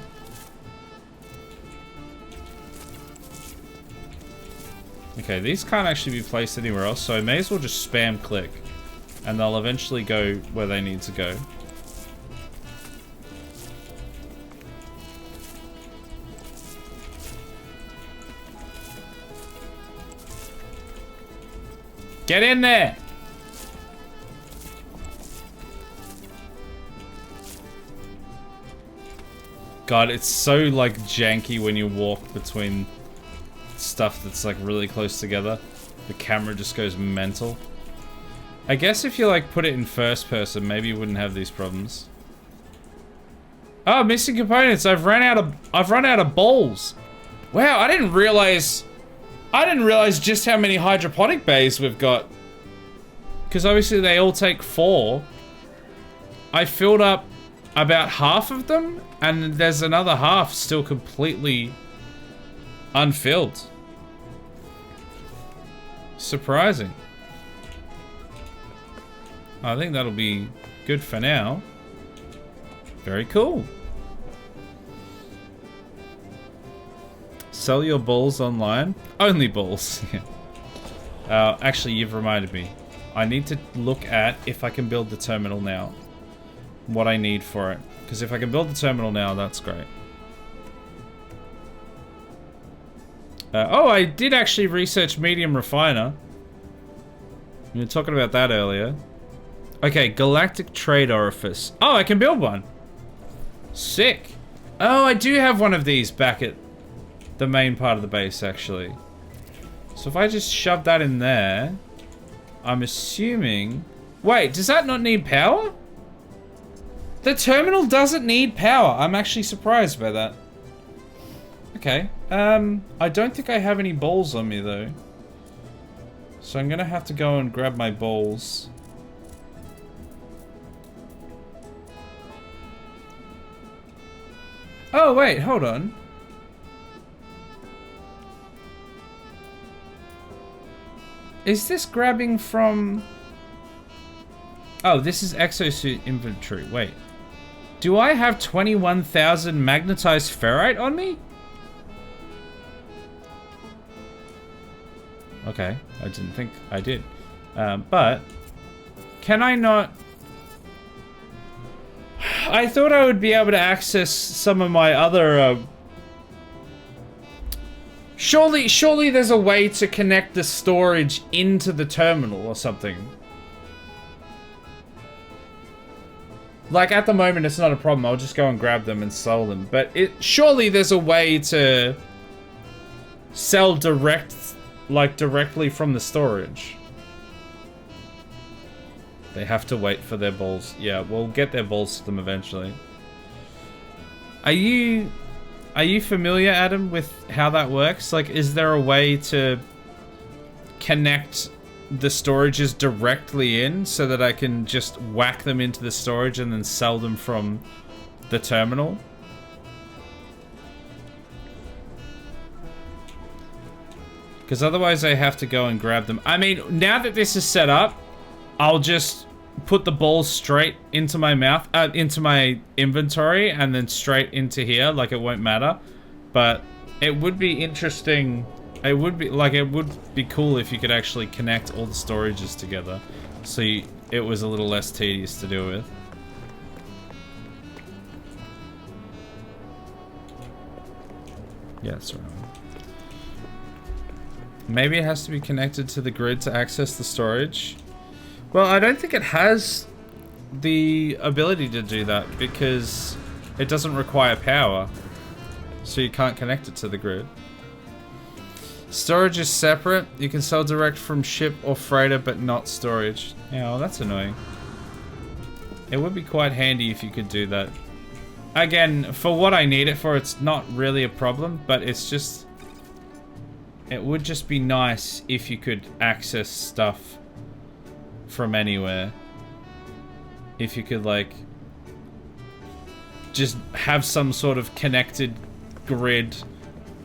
Okay, these can't actually be placed anywhere else, so I may as well just spam click. And they'll eventually go where they need to go. Get in there! God, it's so like janky when you walk between stuff that's like really close together. The camera just goes mental. I guess if you like put it in first person, maybe you wouldn't have these problems. Oh, missing components. I've run out of balls. Wow, I didn't realize just how many hydroponic bays we've got. Because obviously they all take 4. I filled up about half of them, and there's another half still completely unfilled. Surprising. I think that'll be good for now. Very cool. Sell your balls online? Only balls. Actually, you've reminded me. I need to look at if I can build the terminal now. What I need for it. Because if I can build the terminal now, that's great. Oh, I did actually research medium refiner. We were talking about that earlier. Okay, galactic trade orifice. Oh, I can build one. Sick. Oh, I do have one of these back at the main part of the base, actually. So if I just shove that in there, I'm assuming... Wait, does that not need power? The terminal doesn't need power. I'm actually surprised by that. Okay. I don't think I have any balls on me, though. So I'm gonna have to go and grab my balls. Oh, wait, hold on. Is this grabbing from... Oh, this is exosuit inventory. Wait. Do I have 21,000 magnetized ferrite on me? Okay, I didn't think I did. But, can I not... I thought I would be able to access some of my other... Surely there's a way to connect the storage into the terminal or something. Like, at the moment, it's not a problem. I'll just go and grab them and sell them. But surely there's a way to sell directly from the storage. They have to wait for their balls. Yeah, we'll get their balls to them eventually. Are you familiar, Adam, with how that works? Like, is there a way to connect the storages directly in so that I can just whack them into the storage and then sell them from the terminal? Because otherwise I have to go and grab them. I mean, now that this is set up, I'll just put the balls straight into my mouth, into my inventory, and then straight into here. Like, it won't matter. But it would be interesting. It would be cool if you could actually connect all the storages together, so it was a little less tedious to deal with. Yeah, that's right. Maybe it has to be connected to the grid to access the storage. Well, I don't think it has the ability to do that because it doesn't require power, so you can't connect it to the grid. Storage is separate. You can sell direct from ship or freighter, but not storage. Yeah, well, that's annoying. It would be quite handy if you could do that. Again, for what I need it for, it's not really a problem, but it's just... It would just be nice if you could access stuff from anywhere. If you could, like, just have some sort of connected grid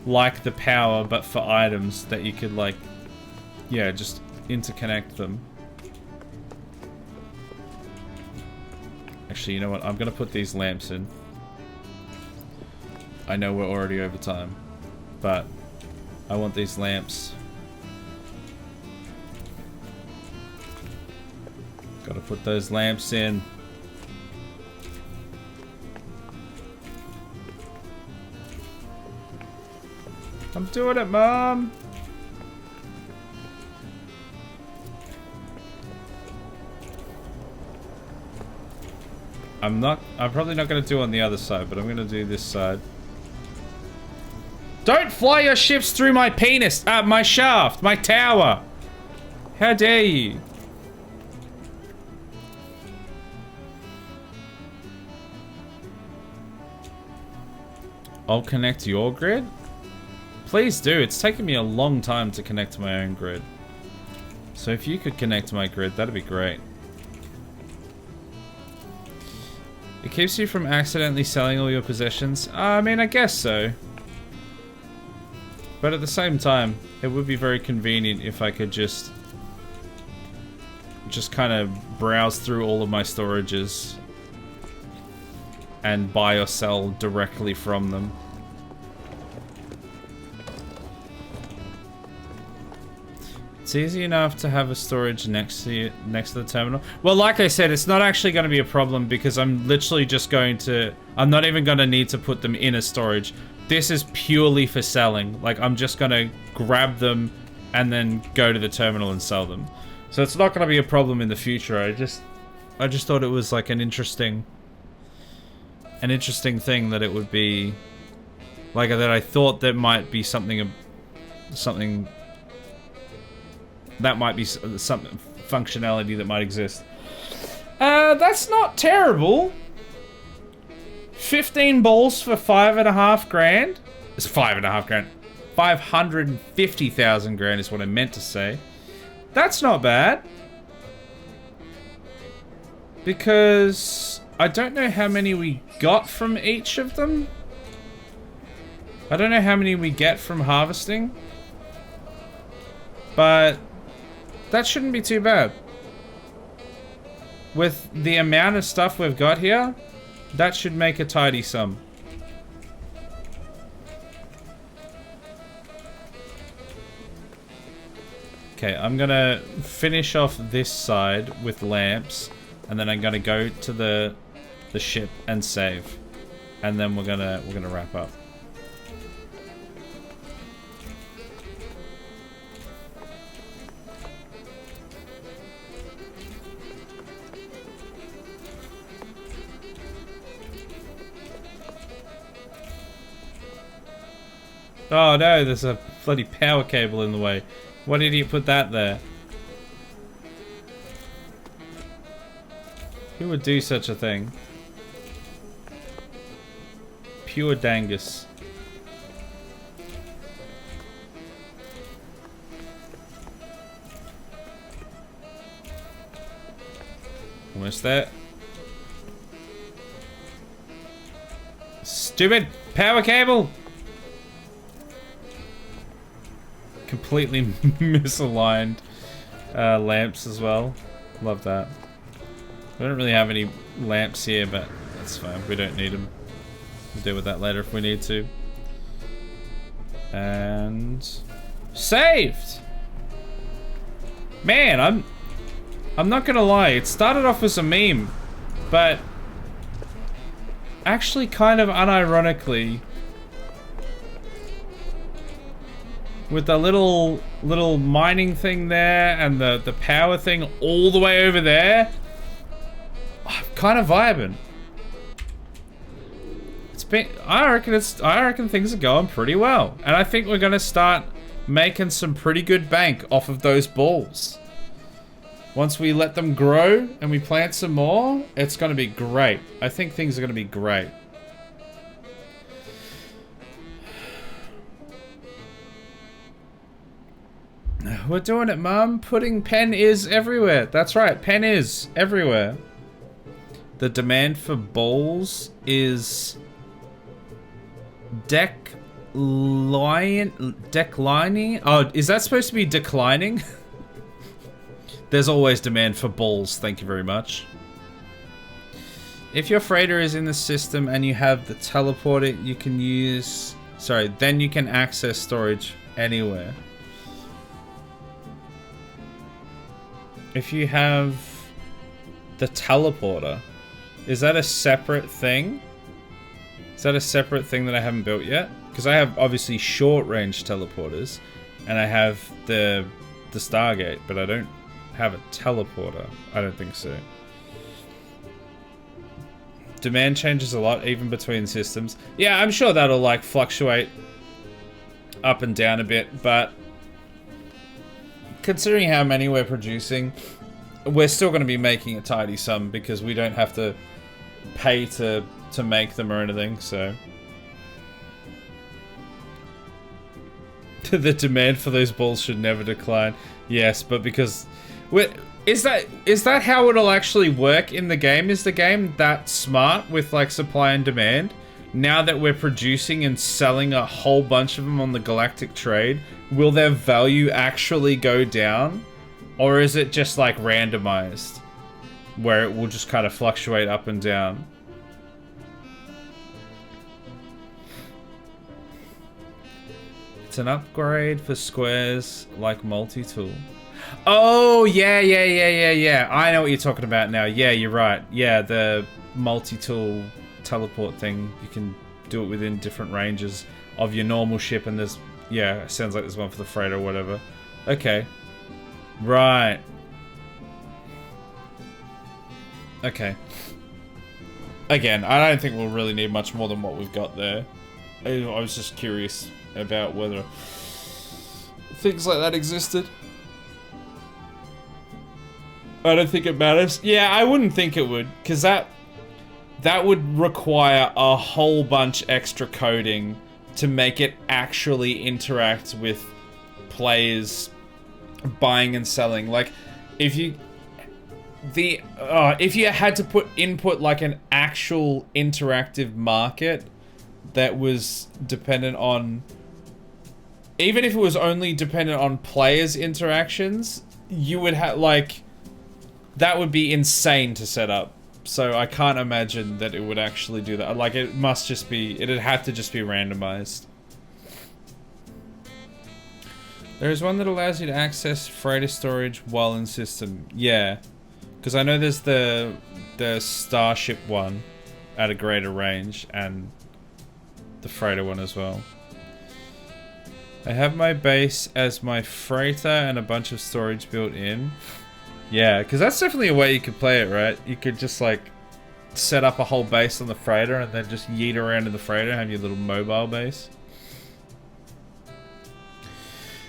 like the power, but for items that you could, like, yeah, just interconnect them. Actually, you know what? I'm gonna put these lamps in. I know we're already over time, but I want these lamps. Gotta put those lamps in. I'm doing it, Mom! I'm probably not gonna do on the other side, but I'm gonna do this side. Don't fly your ships through my penis! My shaft! My tower! How dare you? I'll connect your grid? Please do. It's taken me a long time to connect to my own grid. So if you could connect to my grid, that'd be great. It keeps you from accidentally selling all your possessions. I mean, I guess so. But at the same time, it would be very convenient if I could just kind of browse through all of my storages and buy or sell directly from them. It's easy enough to have a storage next to the terminal. Well, like I said, it's not actually going to be a problem because I'm literally just going to... I'm not even going to need to put them in a storage. This is purely for selling. Like, I'm just gonna grab them and then go to the terminal and sell them. So it's not gonna be a problem in the future. I just thought it was like an interesting thing that it would be like that. I thought there might be something that might be some functionality that might exist. That's not terrible. 15 balls for 5.5 grand. It's 5.5 grand. 550,000 grand is what I meant to say. That's not bad. Because I don't know how many we got from each of them. I don't know how many we get from harvesting. But that shouldn't be too bad. With the amount of stuff we've got here, that should make a tidy sum. Okay, I'm gonna finish off this side with lamps, and then I'm gonna go to the ship and save, and then we're gonna wrap up. Oh no, there's a bloody power cable in the way. What idiot put that there? Who would do such a thing? Pure dangus. Almost there. Stupid power cable! Completely misaligned lamps as well. Love that. We don't really have any lamps here, but that's fine. We don't need them. We'll deal with that later if we need to. And saved. Man, I'm not gonna lie. It started off as a meme, but actually, kind of unironically. With the little mining thing there and the power thing all the way over there, I'm kind of vibing. It's been I reckon things are going pretty well, and I think we're gonna start making some pretty good bank off of those balls. Once we let them grow and we plant some more, it's gonna be great. I think things are gonna be great. We're doing it, Mum. Putting pen is everywhere. That's right, pen is everywhere. The demand for balls is declining. Oh, is that supposed to be declining? There's always demand for balls. Thank you very much. If your freighter is in the system and you have the teleporter, you can use... Sorry, then you can access storage anywhere. If you have the teleporter, is that a separate thing? Is that a separate thing that I haven't built yet? Because I have obviously short range teleporters, and I have the Stargate, but I don't have a teleporter. I don't think so. Demand changes a lot, even between systems. Yeah, I'm sure that'll like fluctuate up and down a bit, but considering how many we're producing, we're still going to be making a tidy sum because we don't have to pay to make them or anything, so. The demand for those balls should never decline. Yes, but because... Is that how it'll actually work in the game? Is the game that smart with like supply and demand? Now that we're producing and selling a whole bunch of them on the galactic trade, will their value actually go down? Or is it just like randomized? Where it will just kind of fluctuate up and down? It's an upgrade for squares like multi-tool. Oh, yeah. I know what you're talking about now. Yeah, you're right. Yeah, the multi-tool teleport thing. You can do it within different ranges of your normal ship, and there's, yeah, it sounds like there's one for the freighter or whatever. Okay. Right. Okay. Again, I don't think we'll really need much more than what we've got there. I was just curious about whether things like that existed. I don't think it matters. Yeah, I wouldn't think it would, because that would require a whole bunch extra coding to make it actually interact with players buying and selling. Like, if you had to input like an actual interactive market that was dependent on, even if it was only dependent on players' interactions, you would have, like, that would be insane to set up. So I can't imagine that it would actually do that. Like, it must just be, it'd have to just be randomized. There is one that allows you to access freighter storage while in system. Yeah. Because I know there's the Starship one at a greater range, and the freighter one as well. I have my base as my freighter and a bunch of storage built in. Yeah, because that's definitely a way you could play it, right? You could just, like, set up a whole base on the freighter and then just yeet around in the freighter and have your little mobile base.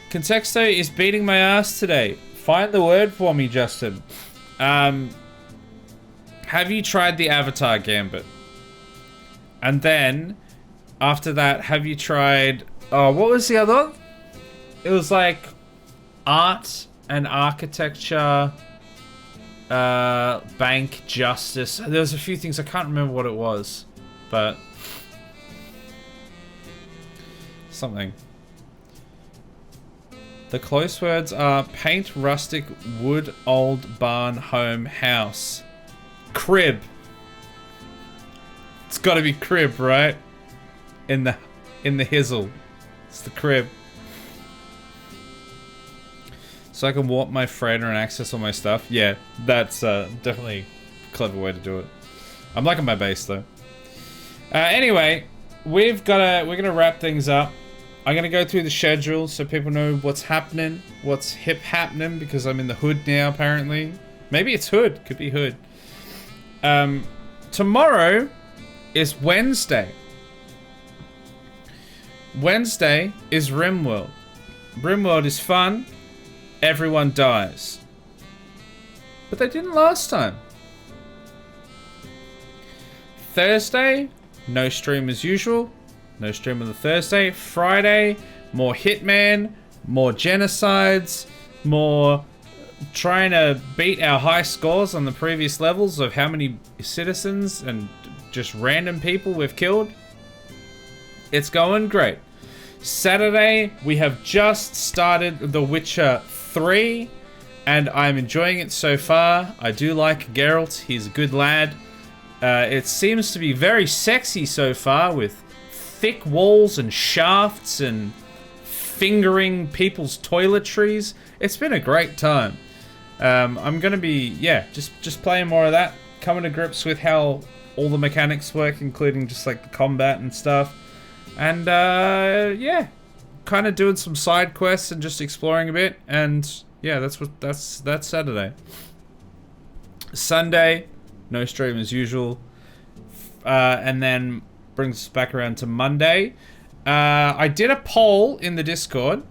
Contexto is beating my ass today. Find the word for me, Justin. Have you tried the Avatar Gambit? And then, after that, have you tried... Oh, what was the other one? It was like art and architecture, bank, justice. There was a few things, I can't remember what it was, but something. The close words are paint, rustic, wood, old, barn, home, house. Crib. It's gotta be crib, right? In the hizzle. It's the crib. So I can warp my freighter and access all my stuff. Yeah, that's definitely a clever way to do it. I'm liking my base though. Anyway, we're gonna wrap things up. I'm gonna go through the schedule so people know what's happening, what's happening, because I'm in the hood now apparently. Maybe it's hood, could be hood. Tomorrow is Wednesday. Wednesday is RimWorld. RimWorld is fun. Everyone dies. But they didn't last time. Thursday, no stream as usual. No stream on the Thursday. Friday, more Hitman, more genocides, more trying to beat our high scores on the previous levels of how many citizens and just random people we've killed. It's going great. Saturday, we have just started The Witcher 3, and I'm enjoying it so far. I do like Geralt, he's a good lad. It seems to be very sexy so far, with thick walls and shafts and fingering people's toiletries. It's been a great time. I'm gonna be, yeah, just playing more of that, coming to grips with how all the mechanics work, including just like the combat and stuff. And yeah, kind of doing some side quests and just exploring a bit. And yeah, that's Saturday. Sunday, no stream as usual. And then brings us back around to Monday. I did a poll in the Discord.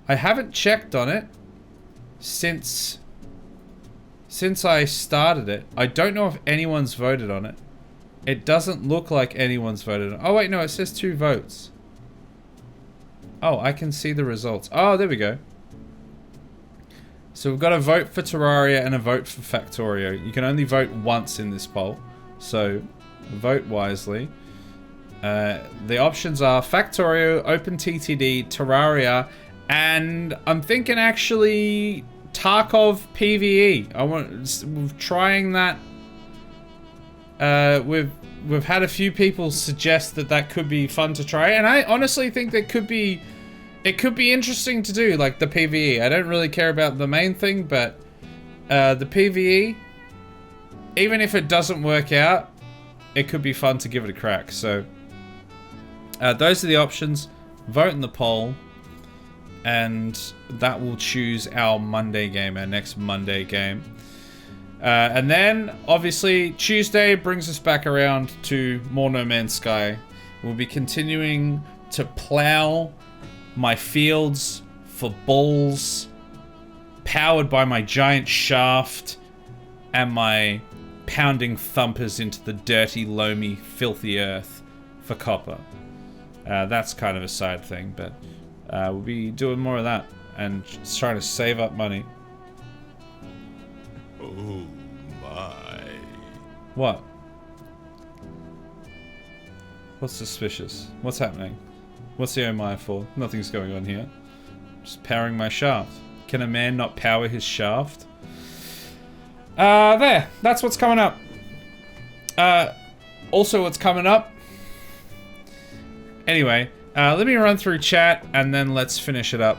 I haven't checked on it since I started it. I don't know if anyone's voted on it. It doesn't look like anyone's voted on it. Oh wait, no, it says 2 votes. Oh, I can see the results. Oh, there we go. So we've got a vote for Terraria and a vote for Factorio. You can only vote once in this poll, so vote wisely. The options are Factorio, OpenTTD, Terraria, and I'm thinking actually Tarkov PvE. We're trying that. We've had a few people suggest that could be fun to try, and I honestly think it could be interesting to do, like the PvE. I don't really care about the main thing, but the PvE, even if it doesn't work out, it could be fun to give it a crack. So Those are the options. Vote in the poll, and that will choose our Monday game, our next Monday game. And then, obviously, Tuesday brings us back around to more No Man's Sky. We'll be continuing to plow my fields for bulls, powered by my giant shaft and my pounding thumpers into the dirty, loamy, filthy earth for copper. That's kind of a side thing, but we'll be doing more of that and just trying to save up money.
Oh my.
What? What's suspicious? What's happening? What's the oh my for? Nothing's going on here. Just powering my shaft. Can a man not power his shaft? There. That's what's coming up. Also what's coming up. Anyway, let me run through chat and then let's finish it up.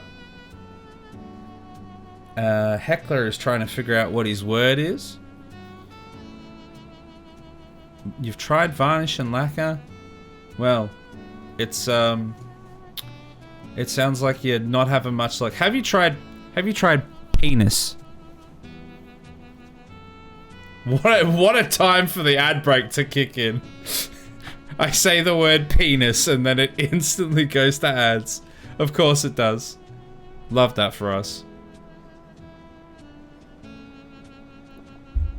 Heckler is trying to figure out what his word is. You've tried varnish and lacquer? Well, it's it sounds like you're not having much luck. Have you tried penis? What a time for the ad break to kick in. I say the word penis and then it instantly goes to ads. Of course it does. Love that for us.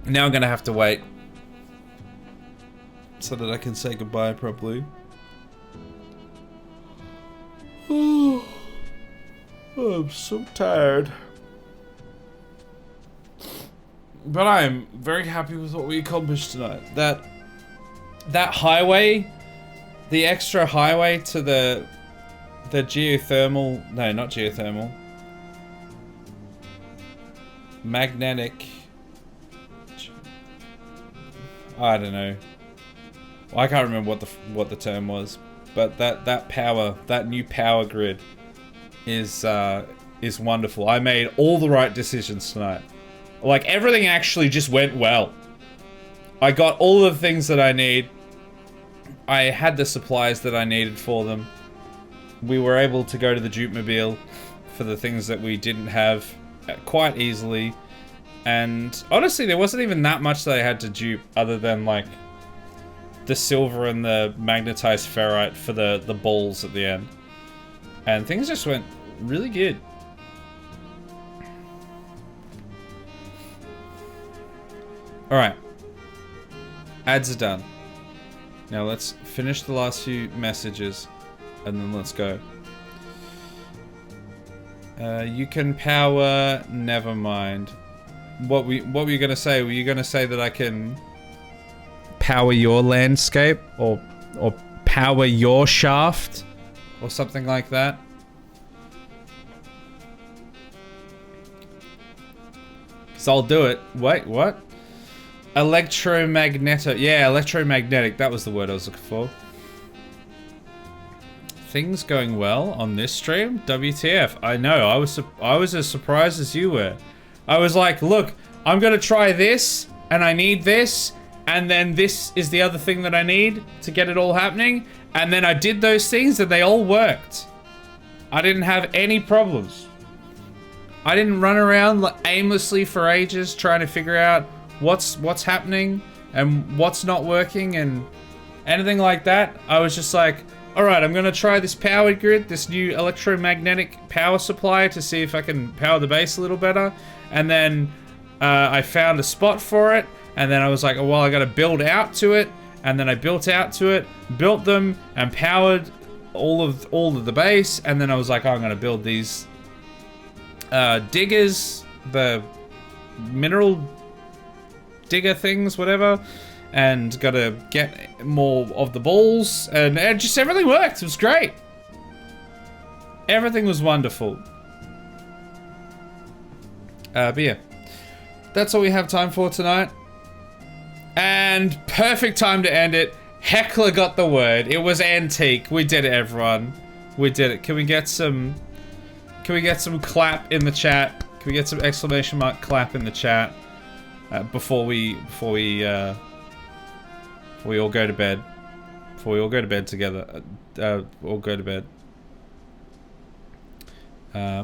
Now I'm gonna have to wait so that I can say goodbye properly. Oh, I'm so tired. But I am very happy with what we accomplished tonight. That highway, the extra highway to the geothermal, no, not geothermal, magnetic, I don't know. I can't remember what the term was, but that new power grid is wonderful. I made all the right decisions tonight. Like, everything actually just went well. I got all the things that I need. I had the supplies that I needed for them. We were able to go to the Duke-mobile for the things that we didn't have quite easily. And honestly, there wasn't even that much that I had to dupe other than, like, the silver and the magnetized ferrite for the balls at the end. And things just went really good. Alright. Ads are done. Now let's finish the last few messages and then let's go. You can power... Never mind. What were you gonna say? Were you gonna say that I can power your landscape? Or power your shaft? Or something like that? Because I'll do it. Wait, what? Electromagnetic. Yeah, electromagnetic. That was the word I was looking for. Things going well on this stream? WTF. I know. I was as surprised as you were. I was like, look, I'm gonna try this, and I need this, and then this is the other thing that I need to get it all happening. And then I did those things, and they all worked. I didn't have any problems. I didn't run around aimlessly for ages trying to figure out what's happening and what's not working and anything like that. I was just like, alright, I'm gonna try this power grid, this new electromagnetic power supply to see if I can power the base a little better. And then I found a spot for it, and then I was like, oh, well, I gotta build out to it. And then I built out to it, built them, and powered all of the base. And then I was like, oh, I'm gonna build these diggers, the mineral digger things, whatever, and gotta get more of the balls, and just everything worked. It was great. Everything was wonderful. But yeah, that's all we have time for tonight. And perfect time to end it. Heckler got the word. It was antique. We did it, everyone. We did it. Can we get some clap in the chat? Can we get some exclamation mark clap in the chat before we all go to bed? before we all go to bed together. All go to bed.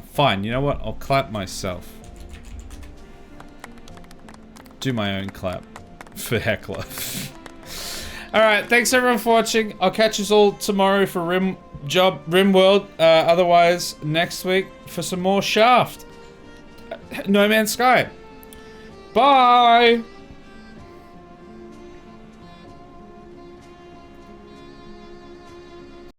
Fine, you know what? I'll clap myself. Do my own clap. For Heckler. Alright, thanks everyone for watching. I'll catch us all tomorrow for RimWorld. Otherwise, next week for some more Shaft. No Man's Sky. Bye!